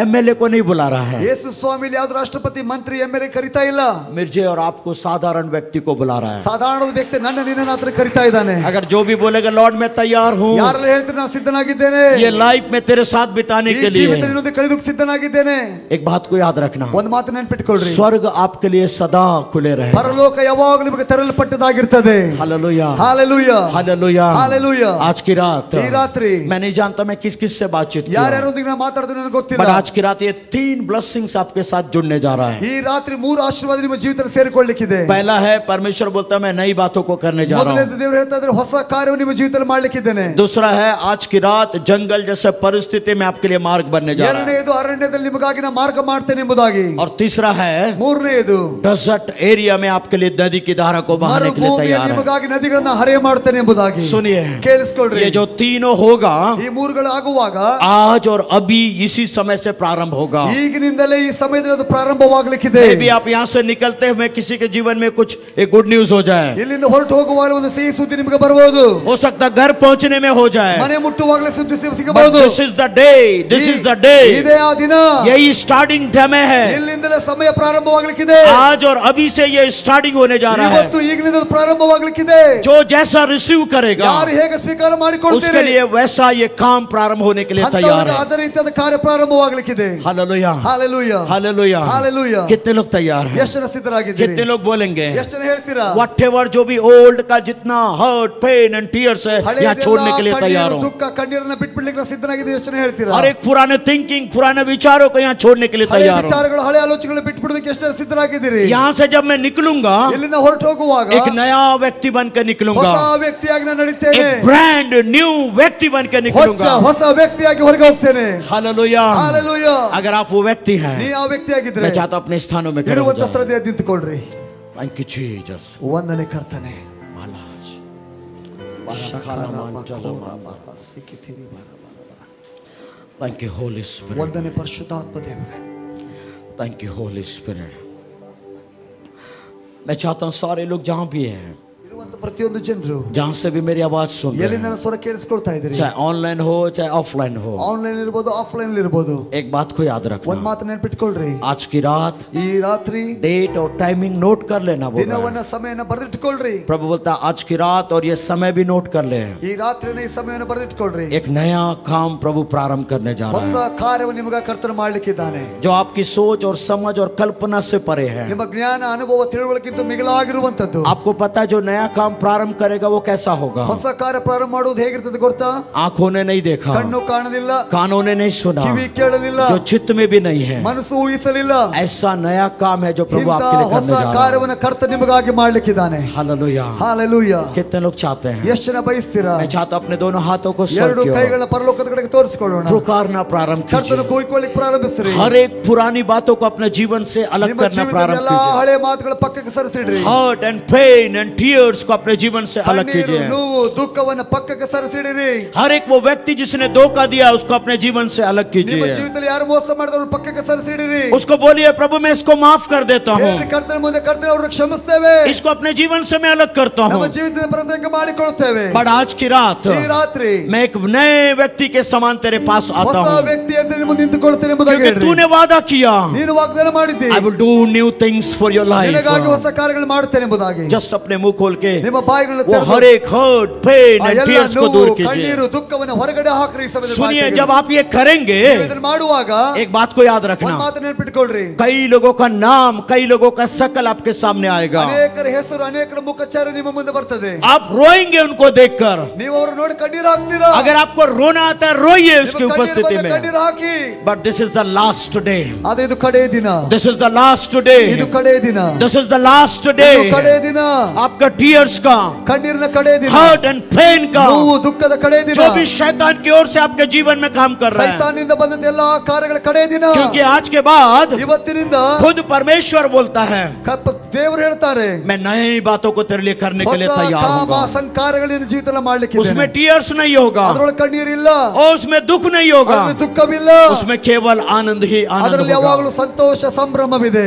एमएलए को नहीं बुला रहा है, ಯೇಸು ಸ್ವಾಮಿ ಯಾವ್ದು ರಾಷ್ಟ್ರಪತಿ ಮಂತ್ರಿ ಎಮ್ಎಲ್ಎ ಕರಿತಾ ಇಲ್ಲ, मुझे और आपको साधारण व्यक्ति को बुला रहा है। ಸಾಧಾರಣ ವ್ಯಕ್ತಿ ನನ್ನ ನಿನ್ನ ಹತ್ರ ಕರಿತಾ ಇದ್ದಾನೆ। अगर जो भी बोलेगा लॉर्ड मैं तैयार हूँ, ಯಾರೆಲ್ಲ ಹೇಳ್ತಾರೆ ನಾನು ಸಿದ್ಧನಾಗಿದ್ದೇನೆ, ये लाइफ में तेरे साथ बिताने ಈ के ಜೀವಿತ लिए, ನಿನ್ನೊಂದಿಗೆ ಕಳೆಯೋದಕ್ಕೆ ಸಿದ್ಧನಾಗಿದ್ದೇನೆ। एक बात को याद रखना, ಒಂದು ಮಾತು ನೆನಪಿಟ್ಕೊಳ್ರಿ, स्वर्ग आपके लिए सदा खुले रहे। ಪರಲೋಕ ಯಾವಾಗಲೂ ನಿಮಗೆ ತೆರಳಲ್ಪಟ್ಟದಾಗಿರ್ತದೆ। हालेलुया। हालेलुया। हालेलुया। हालेलुया। आज की रात, ಈ ರಾತ್ರಿ मैं नहीं जानता मैं किस किस से बातचीत किया, ಯಾರ್ಯಾರೊಂದಿಗೆ ನಾನು ಮಾತಾಡ್ತೀನಿ ನನಗೆ ಗೊತ್ತಿಲ್ಲ, बट आज की रात ये 3 ब्लेसिंग्स आपके साथ जुड़ने जा रहा है। ಈ ರಾತ್ರಿ 3 ಆಶೀರ್ವಾದ ನಿಮ್ಮ ಜೀವಿತದಲ್ಲಿ ಸೇರಿಕೊಳ್ಳಲಿಕ್ಕಿದೆ। पहला है, परमेश्वर बोलता है मैं नई बातों को करने जा रहा ಮೊದಲನೇದು हूँ। ದೇವರು ಹೇಳ್ತಾ ಇದ್ದಾರೆ ಹೊಸ ಕಾರ್ಯವನ್ನು ನಿಮ್ಮ ಜೀವಿತದಲ್ಲಿ ಮಾಡಲಿಕ್ಕಿದ್ದೇನೆ। दूसरा है, आज की रात जंगल जैसे परिस्थिति में आपके लिए मार्ग बनने जा रहा है। ಎರಡನೇದು ಅರಣ್ಯದಲ್ಲಿ ನಿಮಗಾಗಿ ನಾನು ಮಾರ್ಗ ಮಾಡ್ತೇನೆ ಎಂಬುದಾಗಿ। और तीसरा है, ಮೂರನೇದು डेजर्ट एरिया में आपके लिए नदी की धारा को बहाने के लिए तैयार है। ನಿಮಗಾಗಿ ನದಿಗಳನ್ನ ಹರಿಯ ಮಾಡ್ತೇನೆ ಎಂಬುದಾಗಿ। सुनिए, ಕೇಳಿಸ್ಕೊಳ್ರಿ, ये जो तीनों होगा ಈ ಮೂರುಗಳು ಆಗುವಾಗ आज और अभी इसी समय से प्रारंभ होगा। ಈಗಿನಿಂದಲೇ ಈ ಸಮಯದಲ್ಲಿ ಅದು ಪ್ರಾರಂಭವಾಗಲಿಕ್ಕಿದೆ। मे भी आप यहाँ से निकलते हुए किसी के जीवन में कुछ एक गुड न्यूज हो जाए, ಇಲ್ಲಿಂದ ಹೊರಟು ಹೋಗುವಾಗ ಒಂದು ಸಿಹಿ ಸುದ್ದಿ ನಿಮಗೆ ಬರಬಹುದು, हो सकता है घर पहुंचने में हो जाए, ಮನೆ ಮುಟ್ಟುವಾಗಲೇ ಸುದ್ದಿ but ಸಿಗಬಹುದು। this is the day, this is the day, ಇದೇ ಆ ದಿನ, यही स्टार्टिंग समय है। ಇಲ್ಲಿಂದಲೇ ಸಮಯ ಪ್ರಾರಂಭವಾಗಲಿಕ್ಕಿದೆ। आज और अभी से ये स्टार्टिंग होने जा रहा है। ಇವತ್ತು ಈಗಲಿಂದ ಪ್ರಾರಂಭವಾಗಲಿಕ್ಕಿದೆ। जो जैसा रिसीव करेगा ಯಾರು ಹೇಗೆ ಸ್ವೀಕಾರ उसके ಮಾಡಿಕೊಳ್ತಾರೆ लिए वैसा ये काम प्रारंभ होने के लिए तैयार है। ಅದರ ರೀತಿಯಾದ ಕಾರ್ಯ ಪ್ರಾರಂಭವಾಗಲಿಕ್ಕಿದೆ। हालेलुया। हालेलुया। हालेलुया। हालेलुया। कितने लोग तैयार हैं? ಎಷ್ಟು ಜನ ಸಿದ್ಧರಾಗಿದ್ದೀರಿ? कितने लोग बोलेंगे ಎಷ್ಟು ಜನ ಹೇಳ್ತೀರಾ? whatever जो भी ओल्ड का जितना हर्ट पेन एंड टीयर्स है यहाँ छोड़ने के लिए तैयार हो। ದುಃಖ ಕಣ್ಣೀರನ್ನ ಬಿಟ್ಬಿಡ್ಲಿಕ್ಕೆ ನಾನು ಸಿದ್ಧನಾಗಿದ್ದೀನಿ, ಎಷ್ಟು ಜನ ಹೇಳ್ತೀರಾ? और एक पुराने थिंकिंग, पुराने विचारों को यहाँ छोड़ने के लिए ಹಳೆ तैयार हो। ವಿಚಾರಗಳು ಹಳೆ ಆಲೋಚನೆಗಳು ಬಿಟ್ಬಿಡೋದಕ್ಕೆ ಎಷ್ಟು ಜನ ಸಿದ್ಧರಾಗಿದ್ದೀರಿ? यहाँ से जब मैं निकलूंगा ಇಲ್ಲಿಂದ ಹೊರಟು ಹೋಗುವಾಗ एक नया व्यक्ति बनकर निकलूंगा, ಹೊಸ ವ್ಯಕ್ತಿಯಾಗಿ ನಾನು ನಡೀತೇನೆ, एक ब्रांड न्यू व्यक्ति बनकर निकलूंगा। ಹೊಸ ವ್ಯಕ್ತಿಯಾಗಿ ಹೊರಗೆ ಹೋಗ್ತೇನೆ। हालेलुया। हालेलुया। अगर आप वो व्यक्ति हैं, ನೀ ಆ ವ್ಯಕ್ತಿಯಾಗಿದ್ರೆ मैं चाहता हूं अपने स्थानों में खड़े हो ಇರುವಂತ जाओ। ಸ್ಥಳದಲ್ಲಿ ನಿಂತುಕೊಳ್ಳ್ರಿ। Thank you Jesus. ವಂದನೆ ಕರ್ತನೆ। महाराज थैंक यू होली स्पिरिट। ವಂದನೆ ಪರಿಶುದ್ಧಾತ್ಮ ದೇವರೇ। Thank you holy spirit. मैं चाहता हूं सारे लोग जहां भी हैं, ಇರುವಂತ ಪ್ರತಿಯೊಂದು ಜನರು जहां से भी मेरी आवाज सुन रहे ಎಲ್ಲಿಂದ हैं, ನನ್ನ ಸ್ವರ ಕೇಳಿಸ್ಕೊಳ್ತಾ ಇದ್ದೀರಿ, चाहे ऑनलाइन हो चाहे ऑफलाइन हो, ಆನ್ಲೈನ್ ಇರ್ಬೋದು ಆಫ್ಲೈನ್ ಇರ್ಬೋದು, एक बात को याद ಒಂದ್ रखना, ಮಾತು ನೆನಪಿಟ್ಕೊಳ್ರಿ, आज की रात ಈ ರಾತ್ರಿ डेट और टाइमिंग नोट कर लेना। बोल रहा है। ದಿನವನ್ನ ಸಮಯನ ಬರೆದಿಟ್ಕೊಳ್ರಿ। प्रभु बोलता है आज की रात और ये समय भी नोट कर ले। ಈ ರಾತ್ರಿನ ಈ ಸಮಯನ ಬರೆದಿಟ್ಕೊಳ್ರಿ। एक नया काम प्रभु प्रारंभ करने जा ಹೊಸ रहा है, ಕಾರ್ಯವನ್ನು ನಿಮಗೆ ಕರ್ತನ ಮಾಡ್ಲಿಕ್ಕಿದ್ದಾನೆ, जो आपकी सोच और समझ और कल्पना से परे है। ನಿಮ್ಮ ಜ್ಞಾನ ಅನುಭವ ತಿಳುವಳಿಕೆಗಿಂತ ಮಿಗಿಲಾಗಿರುವಂತದ್ದು। आपको पता है जो नया काम प्रारंभ करेगा वो कैसा होगा। ಹೊಸ ಕಾರ್ಯ ಪ್ರಾರಂಭ ಮಾಡುವುದು ಹೇಗಿರ್ತದೆ ಗೊತ್ತಾ? आंखों ने नहीं देखा, ಕಣ್ಣು ಕಾಣಲಿಲ್ಲ, कानों ने नहीं सुना, ಕಿವಿ ಕೇಳಲಿಲ್ಲ, जो चित्त में भी नहीं है, ಮನಸ್ಸು ಊಹಿಸಲಿಲ್ಲ, ऐसा नया काम है जो प्रभु ಇಂಥ आपके लिए ಹೊಸ करने जा रहा है। ಕಾರ್ಯವನ್ನು ಕರ್ತ ನಿಮಗಾಗಿ ಮಾಡ್ಲಿಕ್ಕಿದ್ದಾನೆ। हालेलुया। ಹಾಲೆಲೂಯಾ। कितने लोग चाहते हैं? ಎಷ್ಟು ಜನ ಬಯಸ್ತೀರಾ? मैं चाहता हूं अपने दोनों हाथों को स्वर्ग ಎರಡು की ओर ಕೈಗಳನ್ನ ಪರಲೋಕದ ಕಡೆಗೆ ತೋರಿಸಿಕೊಳ್ಳೋಣ, पुकारना प्रारंभ ಕರ್ತನ कीजिए। ಕೂಗಿಕೊಳ್ಳಿಕ್ಕೆ ಪ್ರಾರಂಭಿಸ್ರಿ। हर एक पुरानी बातों को अपने जीवन से अलग ನಿಮ್ಮ करना ಜೀವಿತದ प्रारंभ ಎಲ್ಲಾ कीजिए। ಹಳೆ ಮಾತುಗಳ ಪಕ್ಕಕ್ಕೆ ಸರಿಸಿಡ್ರಿ। Hurt and pain and tears को अपने जीवन से अलग ಕಣ್ಣೀರು कीजिए। ನೋವು ದುಃಖವನ್ನು ಪಕ್ಕಕ್ಕೆ ಸರಿಸಿಡಿರಿ. हर एक वो व्यक्ति जिसने धोखा दिया उसको अपने जीवन से अलग ನಿಮ್ಮ कीजिए। ಜೀವಿತದಲ್ಲಿ ಯಾರು ಮೋಸ ಮಾಡಿದ್ರು ಪಕ್ಕಕ್ಕೆ ಸರಿಸಿಡಿರಿ. उसको बोलिए प्रभु मैं इसको माफ कर देता हूँ, ಹೇಳ್ರಿ, ಕರ್ತನ ಮುಂದೆ ಕರ್ತನೆ ಅವರನ್ನು ಕ್ಷಮಿಸ್ತೇವೆ. इसको अपने जीवन से मैं अलग करता हूँ। ನಮ್ಮ ಜೀವಿತದ ಪ್ರತ್ಯೇಕ ಮಾಡಿಕೊಳ್ಳುತ್ತೇವೆ. बट आज की रात ಈ ರಾತ್ರಿ मैं एक नए व्यक्ति के समान तेरे पास आता ಹೊಸ हूँ, ವ್ಯಕ್ತಿ ಅಂತ ನಿಮ್ಮ ಮುಂದೆ ನಿಂತುಕೊಳ್ಳುತ್ತೇನೆ ಎಂಬುದಾಗಿ क्योंकि ಹೇಳ್ರಿ. तूने वादा किया ನೀನು ವಾಗ್ದಾನ ಮಾಡಿದ್ದಿ, I will do new things for your life. ನಿನಗಾಗಿ ಹೊಸ ಕಾರ್ಯಗಳು ಮಾಡುತ್ತೇನೆ ಎಂಬುದಾಗಿ. जस्ट अपने मुंह खोल के ನಿಮ್ಮ ಬಾಯಿಗಳನ್ನು वो ತೆರೆದು हर एक hurt, pain and ಎಲ್ಲ tears को ನೋವು, दूर कीजिए। ಕಣ್ಣೀರು ದುಃಖವನ್ನು ಹೊರಗಡೆ ಹಾಕ್ರಿ. ಈ ಸಮಯದಲ್ಲಿ सुनिए, ಮಾತಿಗೆ. जब आप ये करेंगे ನೀವು ಇದನ್ನು ಮಾಡುವಾಗ एक बात को याद ಒಂದು रखना, ಮಾತು ನೆನಪಿಟ್ಕೊಳ್ರಿ. कई लोगों का नाम, कई लोगों का शकल आपके सामने आएगा। ಅನೇಕರ ಹೆಸರು, ಅನೇಕರ ಮುಖಚಾರ ನಿಮ್ಮ ಮುಂದೆ ಬರ್ತದೆ. आप रोएंगे उनको देखकर। ನೀವು ಅವರು ನೋಡಿ ಕಣ್ಣೀರು ಹಾಕ್ತೀರಾ. अगर आपको रोना आता है रोइए उसकी ನಿಮ್ಮ ಕಣ್ಣೀರು उपस्थिति ಬಂದ್ರೆ में। ಕಣ್ಣೀರು ಹಾಕಿ. But this is the last day. ಆದ್ರೆ ಇದು ಕಡೆ ದಿನ. This is the last day. ಇದು ಕಡೆ ದಿನ. This is the last ಇದು day. ಕಡೆ ದಿನ. आपका tears का, ಕಣ್ಣೀರಿನ ಕಡೆ ದಿನ. hurt and pain का, ನೋವು ದುಃಖದ ಕಡೆ ದಿನ. जो भी शैतान की ओर से आपके जीवन में काम कर रहा है, ಸೈತಾನನಿಂದ ಬಂದ ಎಲ್ಲಾ ಕಾರ್ಯಗಳ ಕಡೆ ದಿನ. क्योंकि आज के बाद ಇವತ್ತಿನಿಂದ खुद परमेश्वर बोलता है ದೇವರು ಹೇಳ್ತಾರೆ, मैं नई बातों को तेरे लिए करने के ಹೊಸ लिए तैयार ಕಾಮ हूँ। ಸಂಕಾರಗಳನ್ನು ಜೀವಿತದಲ್ಲಿ ಮಾಡ್ಲಿಕ್ಕೆ उसमें टीयर्स नहीं होगा, ಅದರೊಳಗೆ ಕಣ್ಣೀರಿಲ್ಲ, और उसमें दुख नहीं होगा, ಅದರಲ್ಲಿ ದುಃಖವಿಲ್ಲ, उसमें केवल आनंद ही आनंद ಅದರಲ್ಲಿ होगा। ಯಾವಾಗಲೂ ಸಂತೋಷ ಸಂಭ್ರಮವಿದೆ.